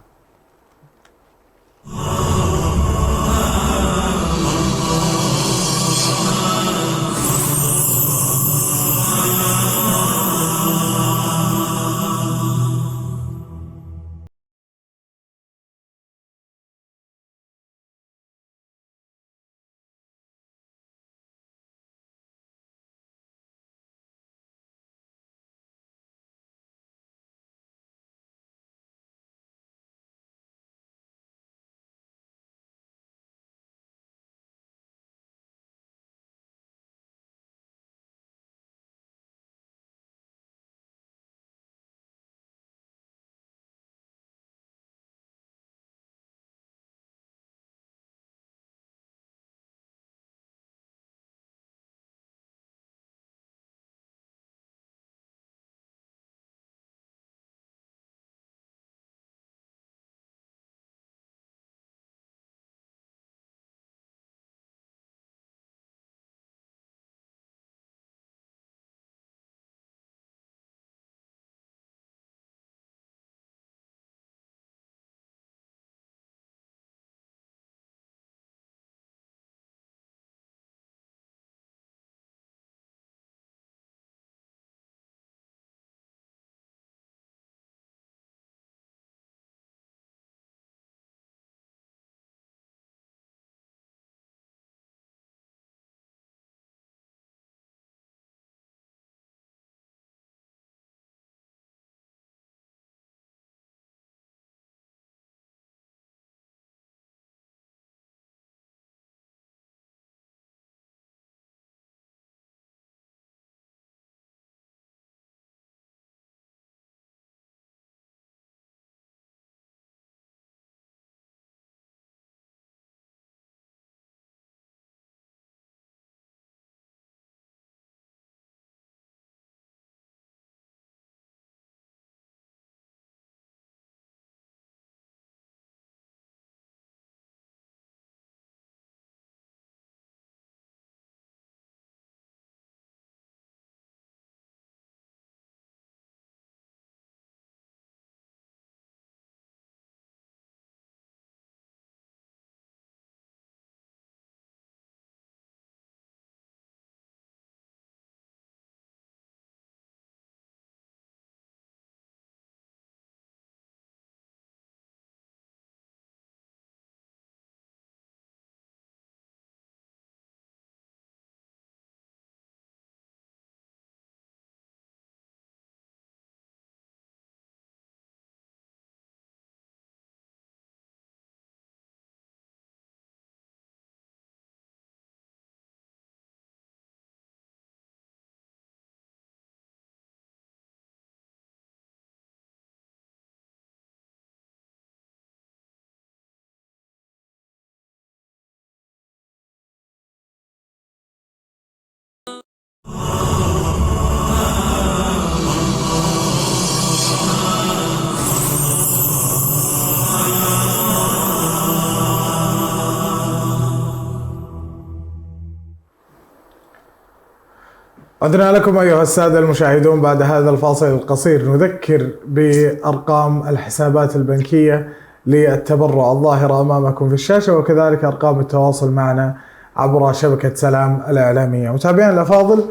عدنا لكم أيها السادة المشاهدون بعد هذا الفاصل القصير. نذكر بأرقام الحسابات البنكية للتبرع الظاهرة أمامكم في الشاشة، وكذلك أرقام التواصل معنا عبر شبكة سلام الإعلامية. متابعينا الأفاضل،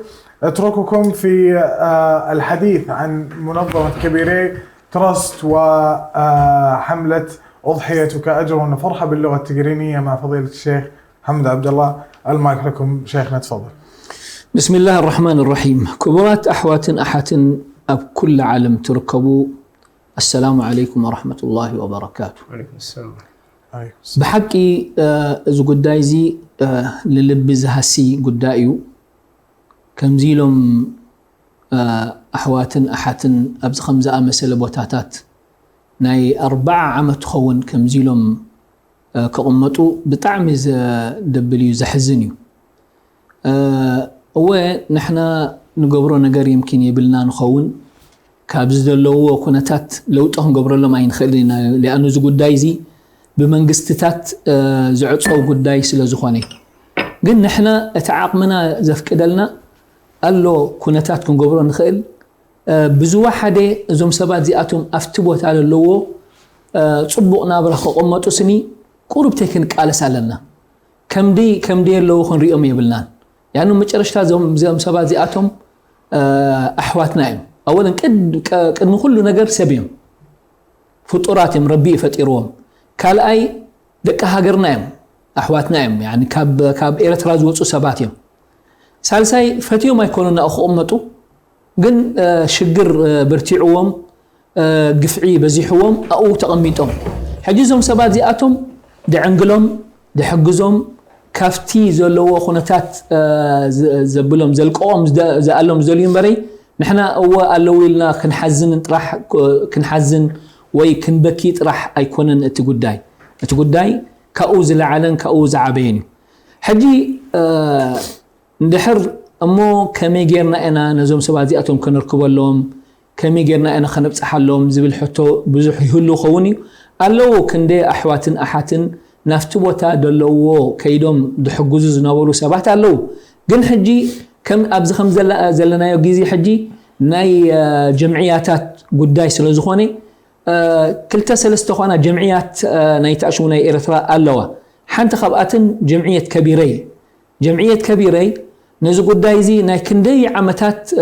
أترككم في الحديث عن منظمة كبيري تراست وحملة أضحيتك أجر ونفرحة باللغة التقرينية مع فضيلة الشيخ محمد عبد الله. المايك لكم شيخنا، تفضل. بسم الله الرحمن الرحيم. كبرات أحوات أحات أب كل عالم تركبوا، السلام عليكم ورحمة الله وبركاته. وعليكم السلام. بحكي إذا قدايزي للبز هسي قدايو كمزيلهم أحوات أحات أبز 5 أمثلة بوتاتات ناي 4 عام تخون كمزيلهم كأمتو بطعم دبليو زحزنيو. ونحن نقبرو نقر يمكن يبلنا نخون كابز دلو وكونتات لو تهم قبرو لما ينخلينا، لأنه زو قدايزي بمنقستتات زعصو قداي سلا زخواني. قل نحن اتعاقمنا زفكدلنا قال له كونتات كن قبرو نخل بزو واحدة زوم سبات زياتهم افتبوت على اللو صبقنا برخو قمتو سني قرب تكن قالس علينا كم دي اللو خن ريوم يبلنا، يعني مجرشتا زوم سبات زياتهم احوات نايم. اولا قد كل نجر سبيهم فطوراتهم ربي فطيروهم كال اي دق هاجرنايم احواتنايم، يعني كاب إيرترا زوصو سباتيهم. سالساي فتيو ما يكونون اخو امتو جن شجر برتيعوهم قفعي بزيحوهم او تقميطهم حجزهم سبات زياتهم دي عنقلهم دي حقزهم كافتي زلو خونتات زبلهم زلقوهم زالهم زليم بري. نحنا هو اللويلنا كنحزن وي كنبكي راح ايكونن اتقداي كأوز العلن كأوز عبيني حجي ندحر امو كمي غيرنا انا نزوم سبات زياتهم كنركبوا لهم كمي غيرنا انا خنبصح لهم زبل حتو بزح يهلو خوني قالو كندي احواتن احاتن نافتو بوتا دلو كيدوم دحجوز زنابلو سبات قالو جن حجي كم ابز خمس زلنا غيزي حجي ناي جمعياتات قداي سلا زخوني كلتا سلسته خوانا جمعيات نايتاشو ناي إرثراء اللوا حانت خبقاتن جمعية كبيري نزو قدايزي ناي كندي عمتات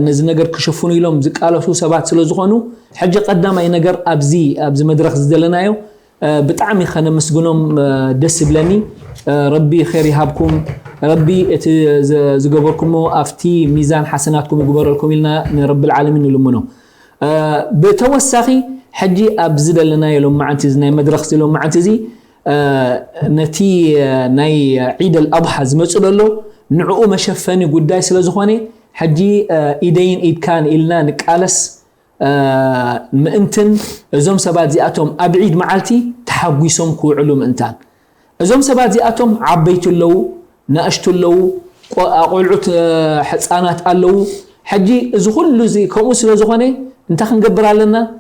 نزو نقر كشفوني لهم زقالو سو سبات سلو زخونو حجي قدام اي نقر ابزي مدرخ زدلنايو بطعمي خانا مسقونهم دس بلاني ربي خير يهابكم، ربي زقبركم افتي ميزان حسناتكم يقبر لكم لنا رب العالمين يلمنو. بتوسخي حجي ابزد لنا يلوم معنتز ناي مدرخ يلوم معنتزي نتي ناي عيد الاضحى زمصلو نعو مشفني قداي سلا زخوني حجي ايدين ايد كان إلنا نقالس مئنتن ازوم سبات زياتهم ابعيد معالتي تحويسهم كوعلو مئنتان ازوم سبات زياتهم عبيت اللو ناشت اللو قلعت حصانات اللو حجي ازو كل زي كمو سلا زخوني انت خنقبر لنا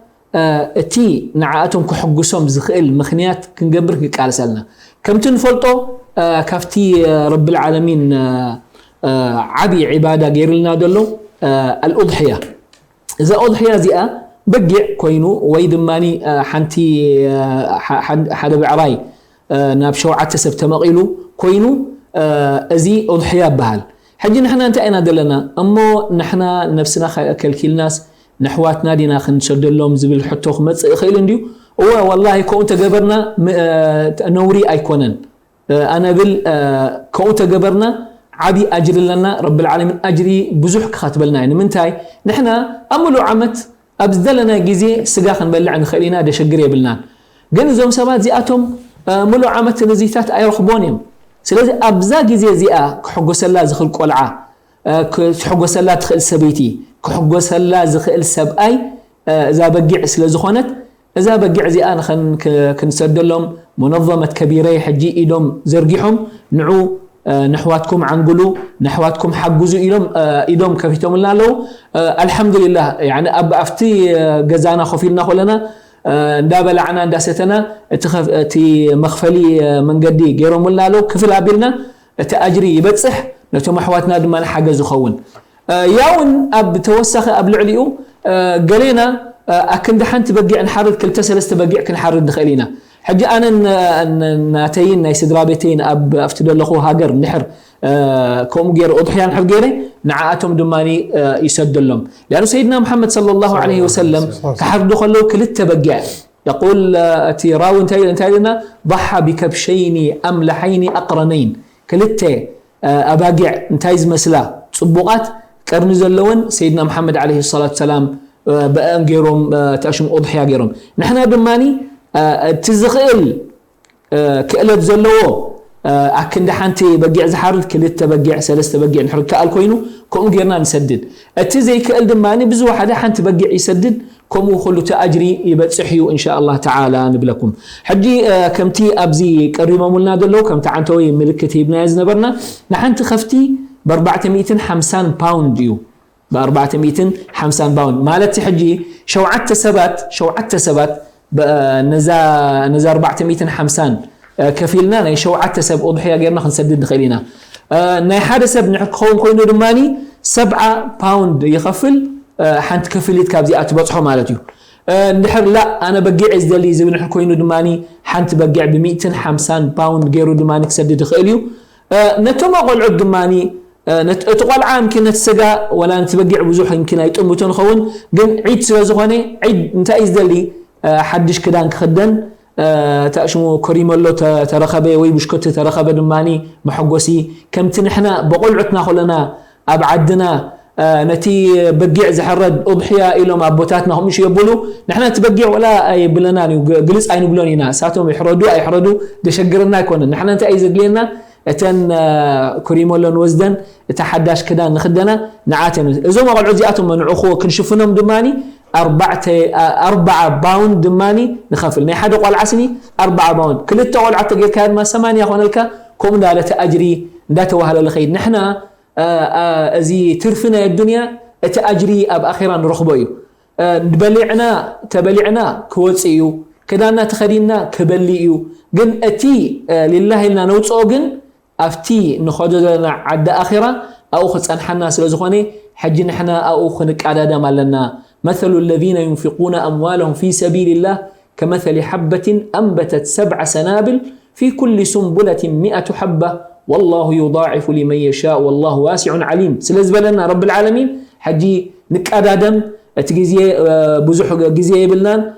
اتي نعاتهم كحقسهم زخيل مخنيات كنقبر كقالسلنا كم تنفلطو كافتي رب العالمين عبي عباده غير لنا دلو الاضحيه. اذا اضحيه زئه بقع كوينو ويدماني حنتي حدا بعراي ناب شوعه سب تمقيلو كوينو ازي اضحيه بهال حجي نحنا انت اين دلنا امو نحنا نفسنا كلكيل ناس نحواتنا دينا خنشد لهم زبل حتوخ مص خيل انديو هو والله كون تجبرنا نوري ايكونن انا بال كون تجبرنا عبي اجر لنا رب العالمين اجري بزح كاتبلنا يعني منتاي نحنا املو عمت ابزدلنا غزي سغا خنبلع نخلينا دشغر يبلنا ግን ዞም ሰባት ዚአቶም ሙሉ ዓመት ነዚታት አይረኽቦንም ስለዚ ኣብዛ ግዜ ዚአ ክሕጎሰላ ዝኽል ቆልዓ ክሕጎሰላ ትኽእል ሰበይቲ ክሕጎሰላ ዝኽእል ሰብኣይ እዛ በጊዕ ስለ ዝኾነት እዛ በጊዕ ዚአ ክንሰደሎም منظمه كبيره حجي ኢዶም ዘርጊሖም ንዑ نحواتكم عنقلوا نحواتكم حجزوا إلهم كفيتهم لنا له الحمد لله يعني أفتي جزانا خفيلنا خلنا دابل عنا داستنا تي مخفلي من قدي غيرهم لنا له كفل عبلنا تأجري يبتصح نتو محواتنا دمان حجزوا خون ياون أب توسخ أب لعليو قالينا أكن دحنت بقي نحرد كلتا سلست بقي كن حرد دخلينا حجي أنا ناتين ناي سدرابتين أب أفتدو لخو هاجر نحر كوم غير أضحيان حر غيري نعاتهم دماني يسد لهم لأنه سيدنا محمد صلى الله عليه وسلم كحرد خلو كلتا بقي يقول أتي راو انتايلنا ضحى بكبشين أملحين أقرنين كلتا أباقع انتايز مسلا صبوقات كرن زلون سيدنا محمد عليه الصلاة والسلام بأن غيرهم تأشم أضحية غيرهم نحن دماني تزخيل كألت زلوه أكن دحانتي بقيع زحارد كلت بقيع سلست بقيع نحرد كأل كوينو كم غيرنا نسدد التزي كأل دماني بزو حدا حانت بقيع يسدد كم وخلو تأجري يبتصحيو إن شاء الله تعالى نبلكم حجي كمتي أبزي كريمة مولنا دلو كم تعنتوي ملكتي بنايز نبرنا نحن تخفتي ب 450 باوند يو ب 450 باوند مالتي حجي شوعت سبات نزا 450 كفيلنا ناي شوعت سب أضحية غيرنا خنسدد خلينا ناي حدا سب نحكون كوينو دماني 7 باوند يخفل حنت كفليت كابزيات بصحو مالتيو نحر لا انا بقيع ازدلي زي نحر كوينو دماني حنت بقيع ب 150 باوند غيرو دماني كسدد خيليو نتوما قلعو دماني نتقول عام كنا تسقى ولا نتبقع بزوح يمكن يطمتون خون قن عيد سوازغوني عيد انت ازدلي حدش كدان خدن تأشمو كريم الله ترخبه وي بشكت ترخبه دماني محقوسي كم تنحنا بقلعتنا خلنا ابعدنا نتي بقيع زحرد أضحية إلهم أبوتاتنا هم مش يبولوا نحن تبقيع ولا أي بلناني وجلس أي نقولونينا ساتهم يحردوا دشجرنا يكون نحن أنت أي زدلينا أتن كريمولون وزدن تحداش كذا نخدنا نعاتنا إذا ما قال عزياتهم من عخو كنشوفنهم دماني 4 باوند دماني نخفل ما حد قال عسني 4 باوند كل التقول عتقي كان ما 8 أخوان لك كم دا أجري دا توهل الخير نحن أزي ترفنا الدنيا تأجري أب أخيرا رخبيو تبلعنا كوتسيو كدانا تخدينا كبليو جن أتي لله لنا نوتسوجن أفتي نخدنا عد آخرة أو خصن حنا سلزخوني حج نحنا أو خنك عدد مالنا مثل الذين ينفقون أموالهم في سبيل الله كمثل حبة أنبتت 7 سنابل في كل سنبلة 100 حبة والله يضاعف لمن يشاء والله واسع عليم سلزبلنا رب العالمين حجي نكادادم تجزي بزح جزيه بلنان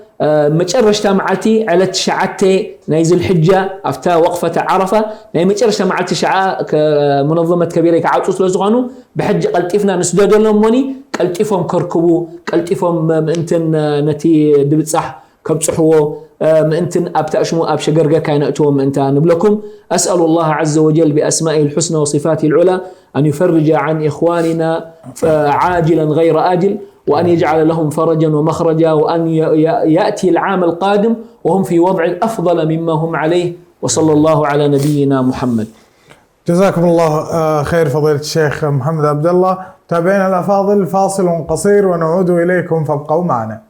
متشرشتا معلتي على شعتي نايز الحجة أفتا وقفة عرفة ناي متشرشتا معلتي شعاء كمنظمة كبيرة كعاوتوس لزغانو بحج قلتفنا نسدود لهم موني قلتفهم كركبو قلتفهم انتن نتي دبتصح كبصحو انتن ابتاشمو ابشجرجا كايناتهم انت نبلكم اسال الله عز وجل باسمائه الحسنى وصفاته العلى ان يفرج عن اخواننا عاجلا غير آجل وأن يجعل لهم فرجا ومخرجا وأن يأتي العام القادم وهم في وضع أفضل مما هم عليه وصلى الله على نبينا محمد. جزاكم الله خير فضيلة الشيخ محمد عبد الله. تابعينا الأفاضل فاصل قصير ونعود إليكم فابقوا معنا.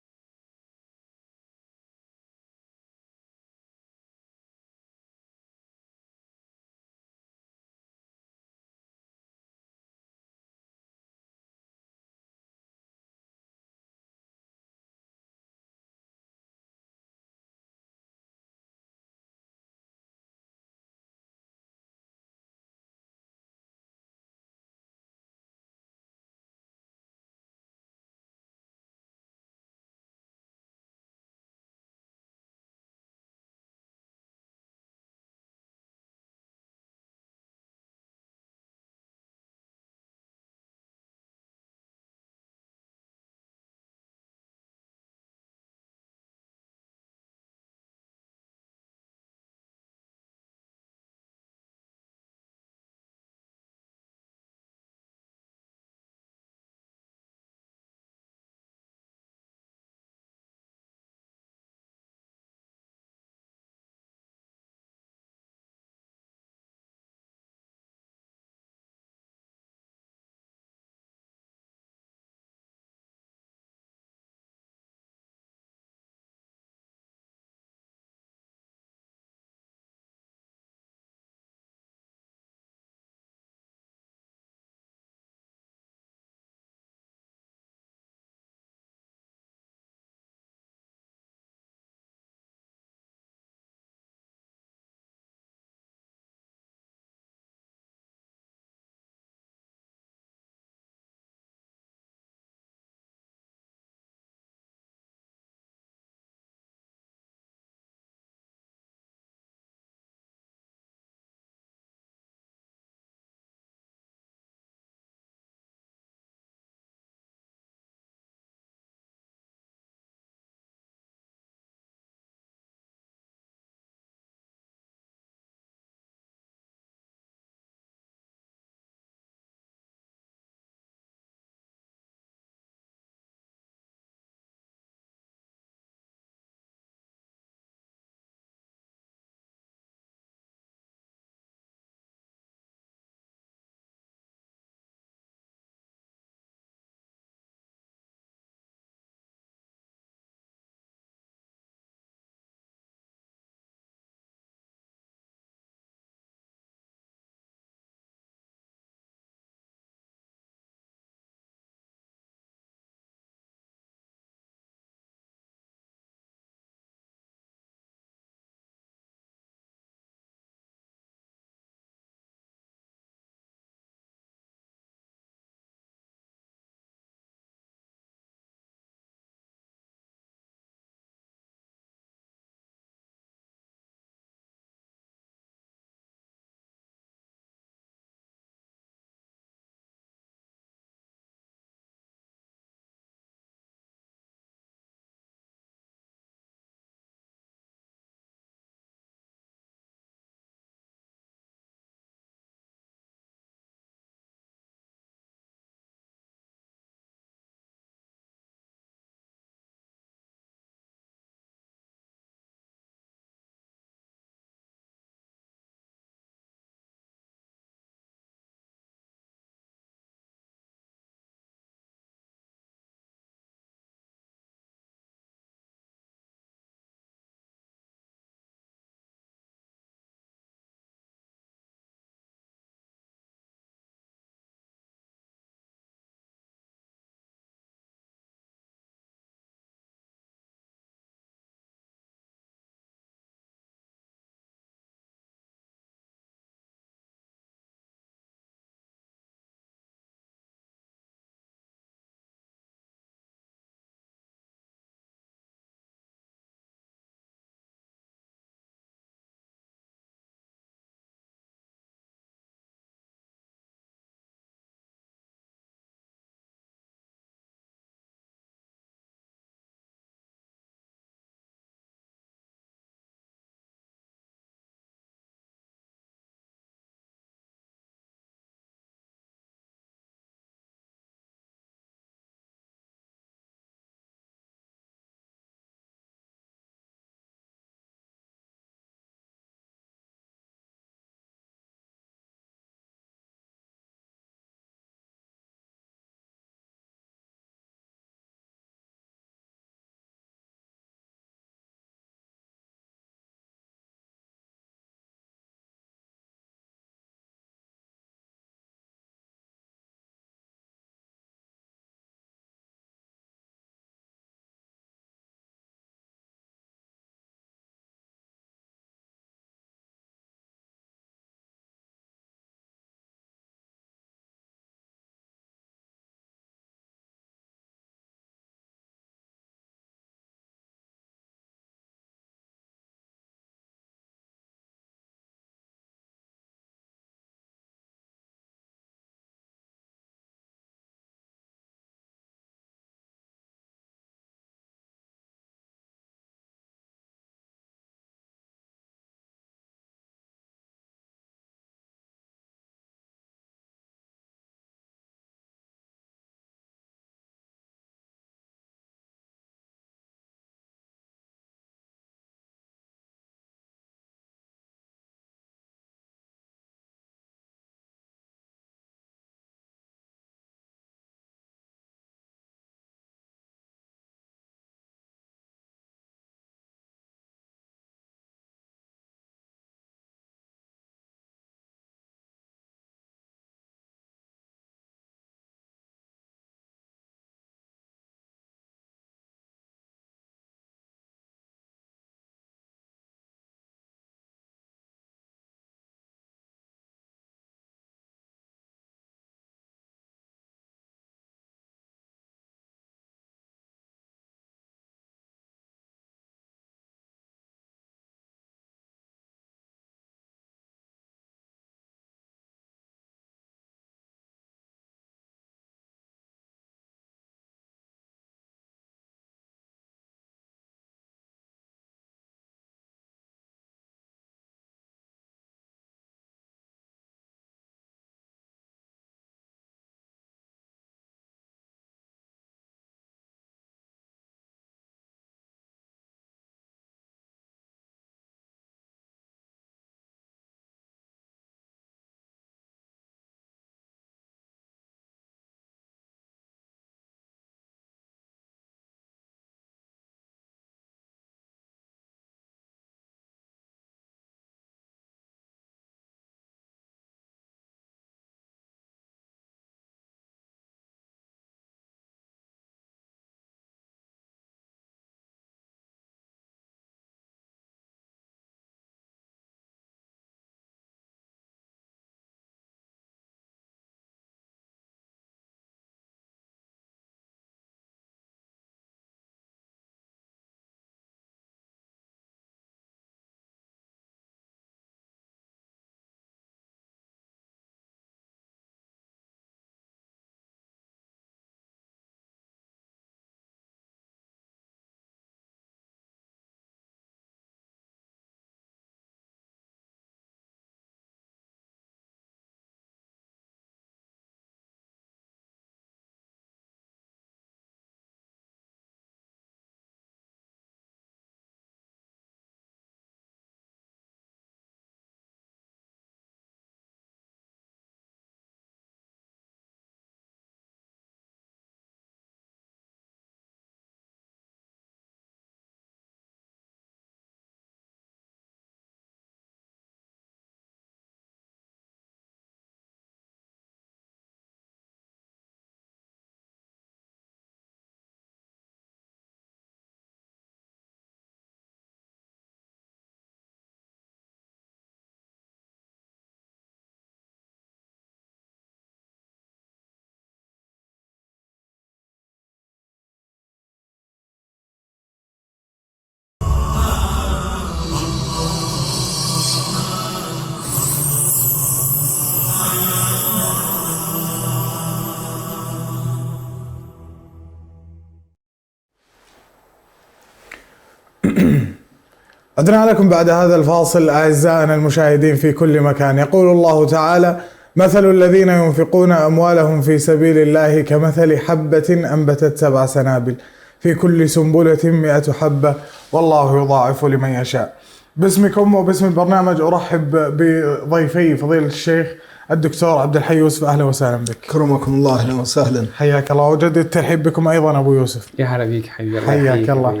عدنا لكم بعد هذا الفاصل أعزائنا المشاهدين في كل مكان. يقول الله تعالى: مثل الذين ينفقون أموالهم في سبيل الله كمثل حبة أنبتت 7 سنابل في كل سنبلة 100 حبة والله يضاعف لمن يشاء. باسمكم وباسم البرنامج أرحب بضيفي فضيلة الشيخ الدكتور عبد الحي يوسف. أهلا وسهلا بك. كرمكم الله، أهلا وسهلا. حياك الله، وجدد الترحيب بكم أيضا أبو يوسف. يا هلا بك حبيبي. حياك الله.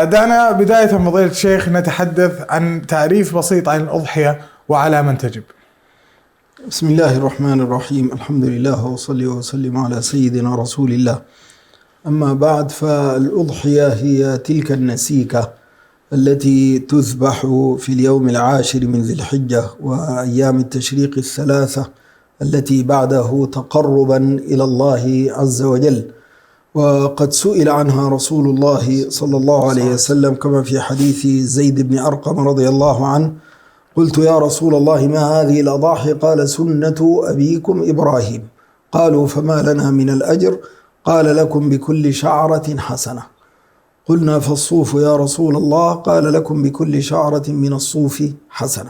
دعنا بداية فضيلة الشيخ نتحدث عن تعريف بسيط عن الأضحية وعلى من تجب. بسم الله الرحمن الرحيم، الحمد لله وصلي وسلم على سيدنا رسول الله. أما بعد، فالأضحية هي تلك النسيكة التي تذبح في اليوم 10 من ذي الحجة وأيام التشريق 3 التي بعده تقربا إلى الله عز وجل. وقد سئل عنها رسول الله صلى الله عليه وسلم كما في حديث زيد بن أرقم رضي الله عنه: قلت يا رسول الله ما هذه الأضاحي؟ قال: سنة أبيكم إبراهيم. قالوا: فما لنا من الأجر؟ قال: لكم بكل شعرة حسنة. قلنا: فالصوف يا رسول الله؟ قال: لكم بكل شعرة من الصوف حسنة.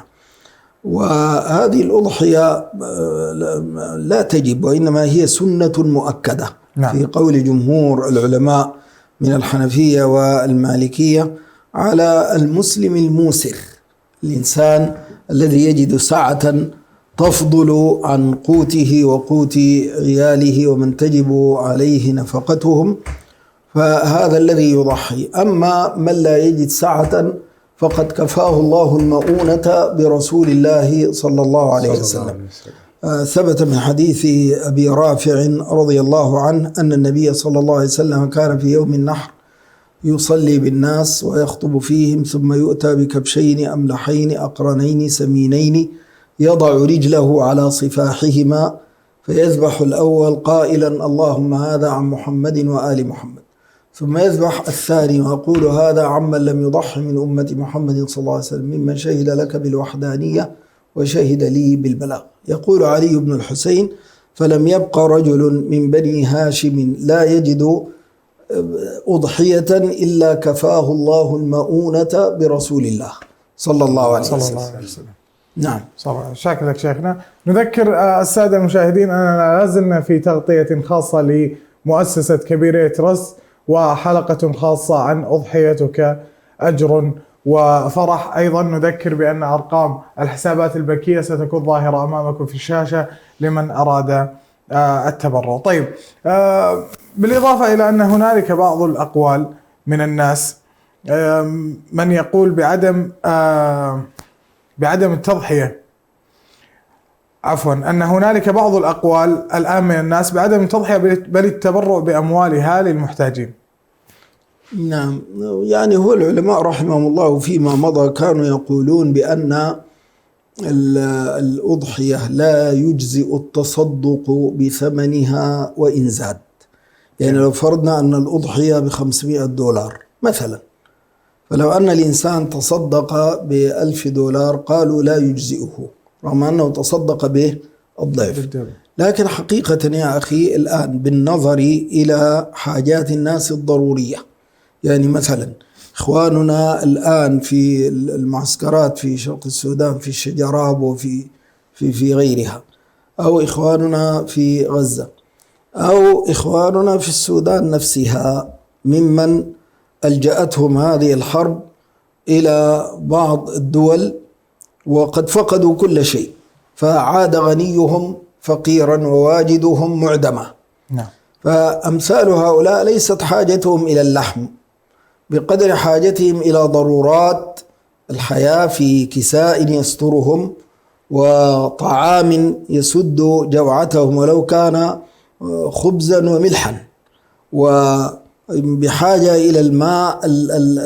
وهذه الأضحية لا تجب، وإنما هي سنة مؤكدة. نعم. في قول جمهور العلماء من الحنفية والمالكية على المسلم الموسر، الإنسان الذي يجد سعة تفضل عن قوته وقوت عياله ومن تجب عليه نفقتهم، فهذا الذي يضحي. أما من لا يجد سعة فقد كفاه الله المؤونة برسول الله صلى الله عليه وسلم. ثبت من حديث أبي رافع رضي الله عنه أن النبي صلى الله عليه وسلم كان في يوم النحر يصلي بالناس ويخطب فيهم، ثم يؤتى بكبشين أملحين أقرنين سمينين يضع رجله على صفاحهما فيذبح الأول قائلا: اللهم هذا عن محمد وآل محمد، ثم يذبح الثاني ويقول: هذا عمن لم يضح من أمة محمد صلى الله عليه وسلم ممن شهد لك بالوحدانية وشهد لي بالبلاغ. يقول علي بن الحسين: فلم يبق رجل من بني هاشم لا يجد أضحية إلا كفاه الله المؤونة برسول الله صلى الله عليه وسلم. نعم. شكرا لك شيخنا. نذكر السادة المشاهدين أننا لازلنا في تغطية خاصة لمؤسسة كبيرية ترست وحلقة خاصة عن أضحيتك أجر وفرح. أيضا نذكر بأن أرقام الحسابات البنكية ستكون ظاهرة أمامكم في الشاشة لمن أراد التبرع. طيب، بالإضافة إلى أن هنالك بعض الأقوال من الناس من يقول بعدم التضحية، عفوا، أن هنالك بعض الأقوال الآن من الناس بعدم التضحية بل التبرع بأموالها للمحتاجين. نعم، يعني هو العلماء رحمهم الله فيما مضى كانوا يقولون بأن الأضحية لا يجزئ التصدق بثمنها وإن زاد. يعني لو فرضنا أن الأضحية $500 مثلا، فلو أن الإنسان تصدق $1000 قالوا لا يجزئه رغم أنه تصدق به الضعف. لكن حقيقة يا أخي الآن بالنظر إلى حاجات الناس الضرورية، يعني مثلا إخواننا الآن في المعسكرات في شرق السودان في الشجراب وفي في غيرها، أو إخواننا في غزة، أو إخواننا في السودان نفسها ممن ألجأتهم هذه الحرب إلى بعض الدول وقد فقدوا كل شيء، فعاد غنيهم فقيرا وواجدهم معدما. نعم. فأمثال هؤلاء ليست حاجتهم إلى اللحم بقدر حاجتهم إلى ضرورات الحياة، في كساء يسترهم وطعام يسد جوعتهم ولو كان خبزا وملحا، وبحاجة إلى الماء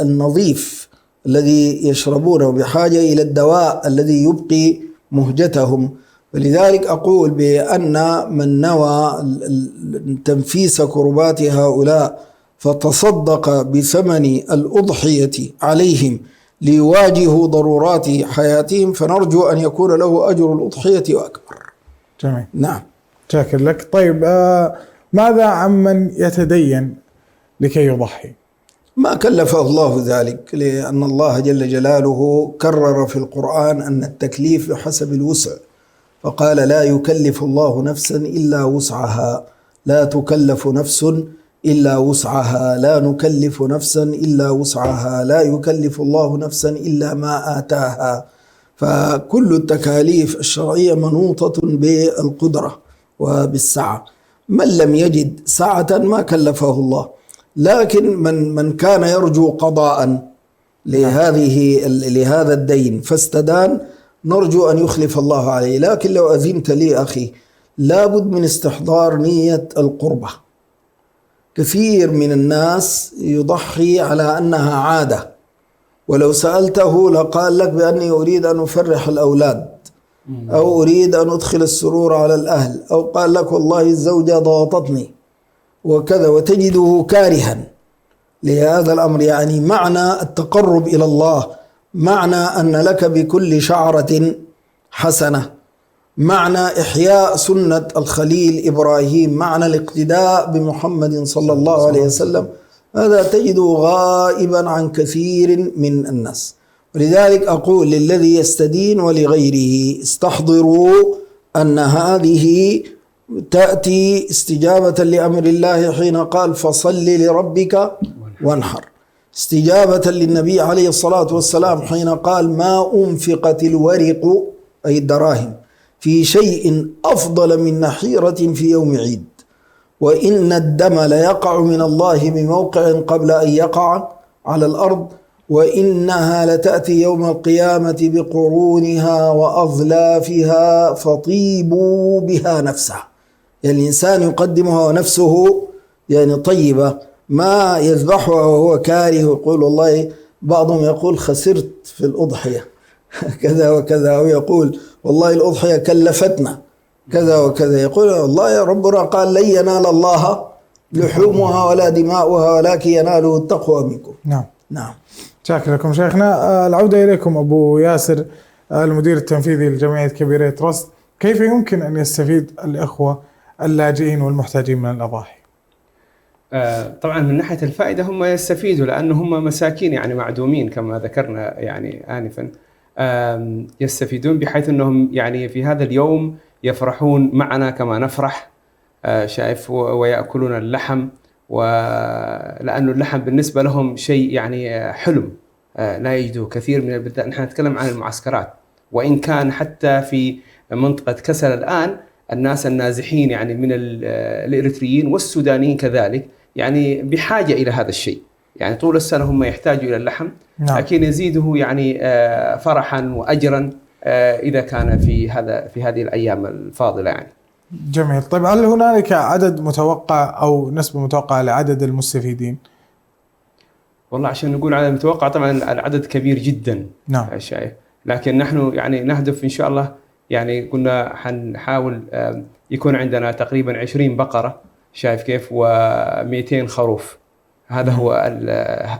النظيف الذي يشربونه، وبحاجة إلى الدواء الذي يبقي مهجتهم. ولذلك أقول بأن من نوى تنفيس كربات هؤلاء فتصدق بثمن الأضحية عليهم ليواجهوا ضرورات حياتهم فنرجو أن يكون له أجر الأضحية وأكبر. جميل. نعم. شاكر لك. طيب، ماذا عمن يتدين لكي يضحي؟ ما كلفه الله ذلك، لأن الله جل جلاله كرر في القرآن أن التكليف بحسب الوسع، فقال لا يكلف الله نفسا إلا وسعها، لا تكلف نفس إلا وسعها، لا نكلف نفسا إلا وسعها، لا يكلف الله نفسا إلا ما آتاها. فكل التكاليف الشرعية منوطة بالقدرة وبالسعة. من لم يجد سعة ما كلفه الله، لكن من كان يرجو قضاء لهذا الدين فاستدان نرجو أن يخلف الله عليه. لكن لو أذنت لي أخي، لابد من استحضار نية القربة. كثير من الناس يضحي على أنها عادة، ولو سألته لقال لك بأني أريد أن أفرح الأولاد، أو أريد أن أدخل السرور على الأهل، أو قال لك والله الزوجة ضغطتني وكذا، وتجده كارها لهذا الأمر. يعني معنى التقرب إلى الله معنى أن لك بكل شعرة حسنة، معنى إحياء سنة الخليل إبراهيم، معنى الاقتداء بمحمد صلى الله عليه وسلم، هذا تجده غائبا عن كثير من الناس. ولذلك أقول للذي يستدين ولغيره استحضروا أن هذه تأتي استجابة لأمر الله حين قال فصل لربك وانحر، استجابة للنبي عليه الصلاة والسلام حين قال ما أنفقت الورق أي الدراهم في شيء أفضل من نحيرة في يوم عيد، وإن الدم ليقع من الله بموقع قبل أن يقع على الأرض، وإنها لتأتي يوم القيامة بقرونها وأظلافها فطيبوا بها نفسه. يعني الإنسان يقدمها ونفسه يعني طيبة، ما يذبحها وهو كاره ويقول والله، بعضهم يقول خسرت في الأضحية كذا وكذا، أو يقول والله الأضحية كلفتنا كذا وكذا، يقول والله يا ربنا قال لن ينال الله لحومها ولا دماؤها ولكن يناله التقوى منكم. نعم. شاكر لكم شيخنا. العودة إليكم أبو ياسر، المدير التنفيذي لجمعية كبيرة تراست، كيف يمكن أن يستفيد الإخوة اللاجئين والمحتاجين من الأضاحي؟ طبعا من ناحية الفائدة هم يستفيدوا، لأنه هم مساكين يعني معدومين كما ذكرنا يعني آنفا، يستفيدون بحيث أنهم يعني في هذا اليوم يفرحون معنا كما نفرح، شايف، ويأكلون اللحم، ولأنه اللحم بالنسبة لهم شيء يعني حلم لا يجدوه كثير من البلدان. نحن نتكلم عن المعسكرات، وإن كان حتى في منطقة كسل الآن الناس النازحين يعني من الإريتريين والسودانيين كذلك يعني بحاجة إلى هذا الشيء، يعني طول السنة هم يحتاجوا إلى اللحم، لكن يزيده يعني فرحا وأجرا إذا كان في هذه الأيام الفاضلة يعني. جميل. طيب هل هنالك عدد متوقع أو نسبة متوقعة لعدد المستفيدين؟ والله عشان نقول عدد متوقع طبعا العدد كبير جدا. نعم. شايف، لكن نحن يعني نهدف إن شاء الله، يعني كنا حنحاول يكون عندنا تقريبا 20 بقرة، شايف كيف، و200 خروف. هذا هو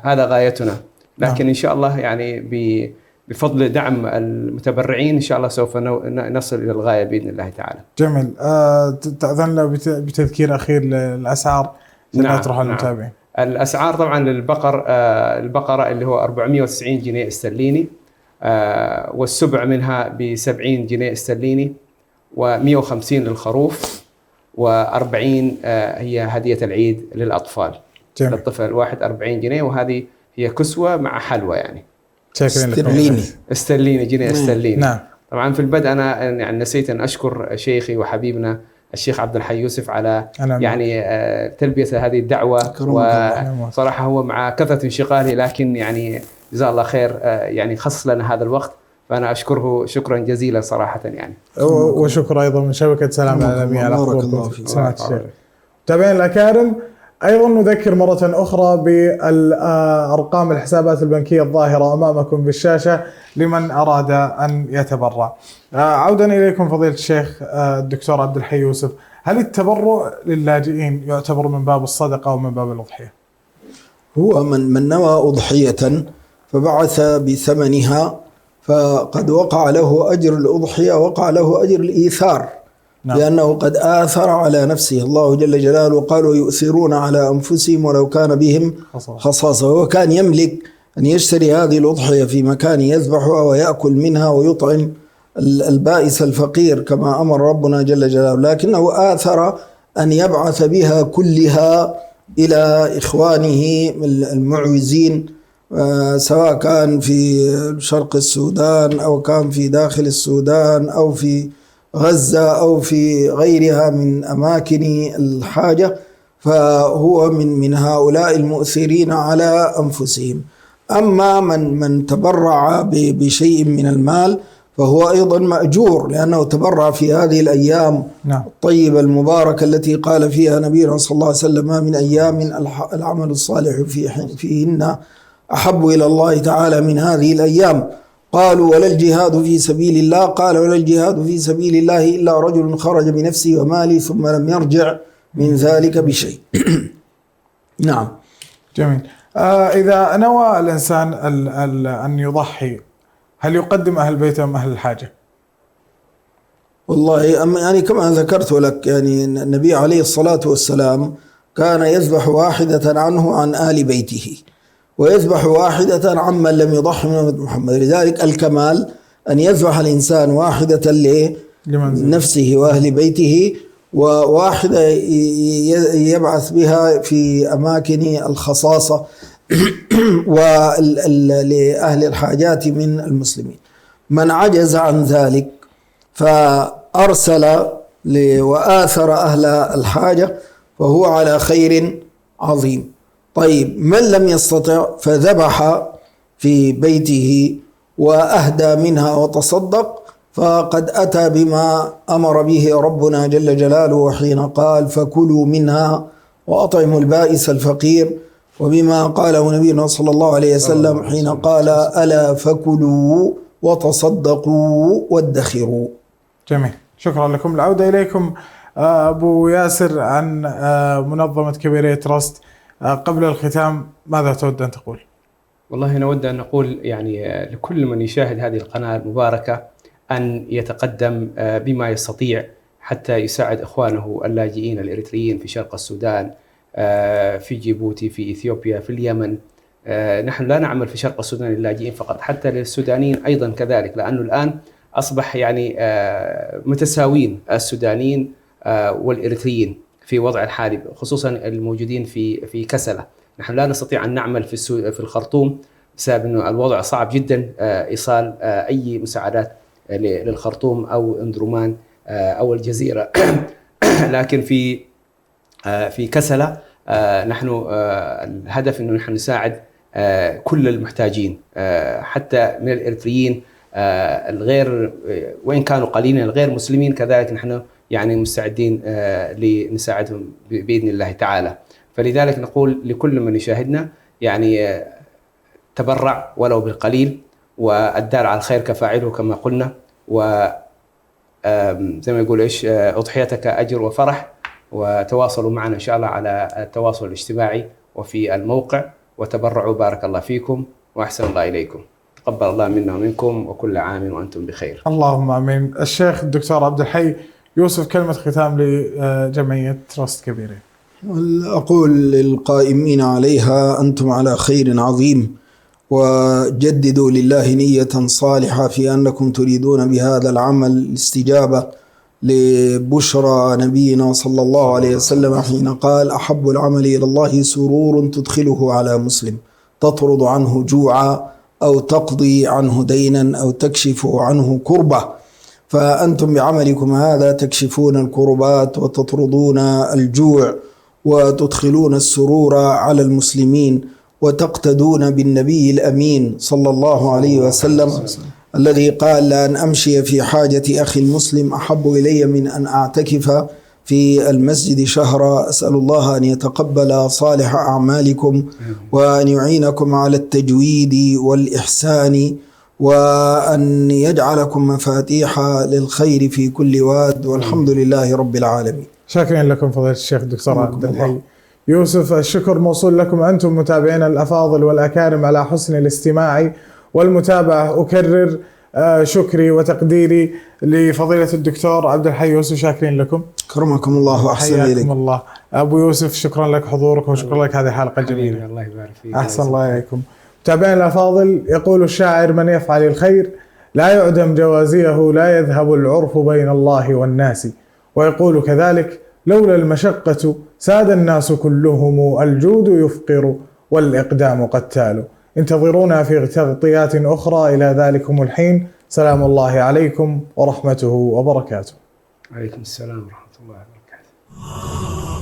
هذا غايتنا، لكن إن شاء الله يعني بفضل دعم المتبرعين إن شاء الله سوف نصل إلى الغاية بإذن الله تعالى. جميل. تأذن لنا بتذكير أخير للأسعار نطرح المتابعين. الأسعار طبعا البقرة اللي هو 490 جنيه استرليني، والسبع منها ب70 جنيه استرليني، و150 للخروف، و40 هي هدية العيد للأطفال. جميل. للطفل الواحد 40 جنيه، وهذه هي كسوة مع حلوى يعني. استرليني جنيه استرليني. نعم. طبعا في البدء أنا يعني نسيت أن أشكر شيخي وحبيبنا الشيخ عبد الحي يوسف على يعني تلبية هذه الدعوة، وصراحة هو مع كثرة انشغاله لكن يعني جزاه الله خير يعني خص لنا هذا الوقت، فأنا أشكره شكرا جزيلا صراحة يعني. وشكر أيضا من شبكة سلام العالمية على حضوركم سماحة الشيخ. متابعين الأكارم، أيضا نذكر مرة أخرى بالأرقام الحسابات البنكية الظاهرة أمامكم بالشاشة لمن أراد أن يتبرع. عودا إليكم فضيلة الشيخ الدكتور عبد الحي يوسف، هل التبرع للاجئين يعتبر من باب الصدقة أو من باب الأضحية؟ هو من نوى أضحية فبعث بثمنها فقد وقع له أجر الأضحية، وقع له أجر الإيثار، نعم. لأنه قد آثر على نفسه. الله جل جلاله قال ويؤثرون على أنفسهم ولو كان بهم خصاصة. هو كان يملك أن يشتري هذه الأضحية في مكان يذبحها ويأكل منها ويطعم البائس الفقير كما أمر ربنا جل جلاله، لكنه آثر أن يبعث بها كلها إلى إخوانه المعوزين، سواء كان في شرق السودان أو كان في داخل السودان أو في غزة أو في غيرها من أماكن الحاجة، فهو من هؤلاء المؤثرين على أنفسهم. أما من تبرع بشيء من المال فهو أيضا مأجور، لأنه تبرع في هذه الأيام الطيبة المباركة التي قال فيها نبينا صلى الله عليه وسلم ما من أيام العمل الصالح فيهن أحب إلى الله تعالى من هذه الأيام. قالوا ولا الجهاد في سبيل الله؟ قال ولا الجهاد في سبيل الله إلا رجل خرج بنفسه وماله ثم لم يرجع من ذلك بشيء. نعم. جميل. إذا نوى الإنسان أن يضحي، هل يقدم أهل بيته أم أهل الحاجة؟ والله يعني كما ذكرت لك، يعني النبي عليه الصلاة والسلام كان يذبح واحدة عنه عن آل بيته، ويذبح واحدة عمن لم يضحي من محمد. لذلك الكمال أن يذبح الإنسان واحدة لنفسه وأهل بيته، وواحدة يبعث بها في أماكن الخصاصة ولأهل الحاجات من المسلمين. من عجز عن ذلك فأرسل وآثر أهل الحاجة فهو على خير عظيم. طيب من لم يستطع فذبح في بيته وأهدى منها وتصدق، فقد أتى بما أمر به ربنا جل جلاله وحين قال فكلوا منها وأطعموا البائس الفقير، وبما قاله نبينا صلى الله عليه وسلم حين قال ألا فكلوا وتصدقوا وادخروا. جميل، شكرا لكم. العودة إليكم أبو ياسر عن منظمة كبيرية تراست. قبل الختام ماذا تود أن تقول؟ والله نود أن نقول يعني لكل من يشاهد هذه القناة المباركة أن يتقدم بما يستطيع حتى يساعد إخوانه اللاجئين الإريتريين في شرق السودان، في جيبوتي، في إثيوبيا، في اليمن. نحن لا نعمل في شرق السودان للاجئين فقط، حتى للسودانيين أيضا كذلك، لأنه الآن أصبح يعني متساوين السودانيين والإريتريين في وضع الحالي، خصوصا الموجودين في كسلة. نحن لا نستطيع أن نعمل في الخرطوم بسبب أنه الوضع صعب جدا إيصال أي مساعدات للخرطوم أو اندرومان أو الجزيرة. لكن في كسلة نحن الهدف أنه نحن نساعد كل المحتاجين، حتى من الإريتريين الغير وإن كانوا قليلا الغير مسلمين كذلك نحن يعني مستعدين لنساعدهم بإذن الله تعالى. فلذلك نقول لكل من يشاهدنا يعني تبرع ولو بالقليل، والدال على الخير كفاعله كما قلنا، وزي ما يقول إيش أضحيتك أجر وفرح. وتواصلوا معنا إن شاء الله على التواصل الاجتماعي وفي الموقع، وتبرعوا. بارك الله فيكم وأحسن الله إليكم. تقبل الله منا ومنكم، وكل عام وأنتم بخير. اللهم آمين. الشيخ الدكتور عبد الحي يوسف، كلمة ختام لجمعية تراست كبيرة. أقول للقائمين عليها أنتم على خير عظيم، وجددوا لله نية صالحة في أنكم تريدون بهذا العمل الاستجابة لبشرى نبينا صلى الله عليه وسلم حين قال أحب العمل إلى الله سرور تدخله على مسلم تطرد عنه جوعا أو تقضي عنه دينا أو تكشف عنه كربة. فأنتم بعملكم هذا تكشفون الكربات وتطردون الجوع وتدخلون السرور على المسلمين، وتقتدون بالنبي الأمين صلى الله عليه وسلم الذي قال لأن أمشي في حاجة أخي المسلم أحب إلي من أن أعتكف في المسجد شهرا. أسأل الله أن يتقبل صالح أعمالكم وأن يعينكم على التجويد والإحسان، وأن يجعلكم مفاتيح للخير في كل واد، والحمد لله رب العالمين. شاكرين لكم فضيلة الشيخ الدكتور عبد الحي يوسف. الشكر موصول لكم أنتم متابعين الأفاضل والأكارم على حسن الاستماع والمتابعة. أكرر شكري وتقديري لفضيلة الدكتور عبد الحي يوسف، شاكرين لكم. كرمكم الله وأحسن إليك. حياكم الله. أبو يوسف شكرا لك حضورك وشكرا لك، هذه حلقة جميلة. الله يبارك فيك. أحسن الله إليكم. متابعينا الأفاضل، يقول الشاعر: من يفعل الخير لا يعدم جوازيه، لا يذهب العرف بين الله والناس. ويقول كذلك: لولا المشقة ساد الناس كلهم، الجود يفقر والإقدام قتال. انتظرونا في تغطيات أخرى، إلى ذلكم الحين سلام الله عليكم ورحمته وبركاته. عليكم السلام ورحمة الله وبركاته.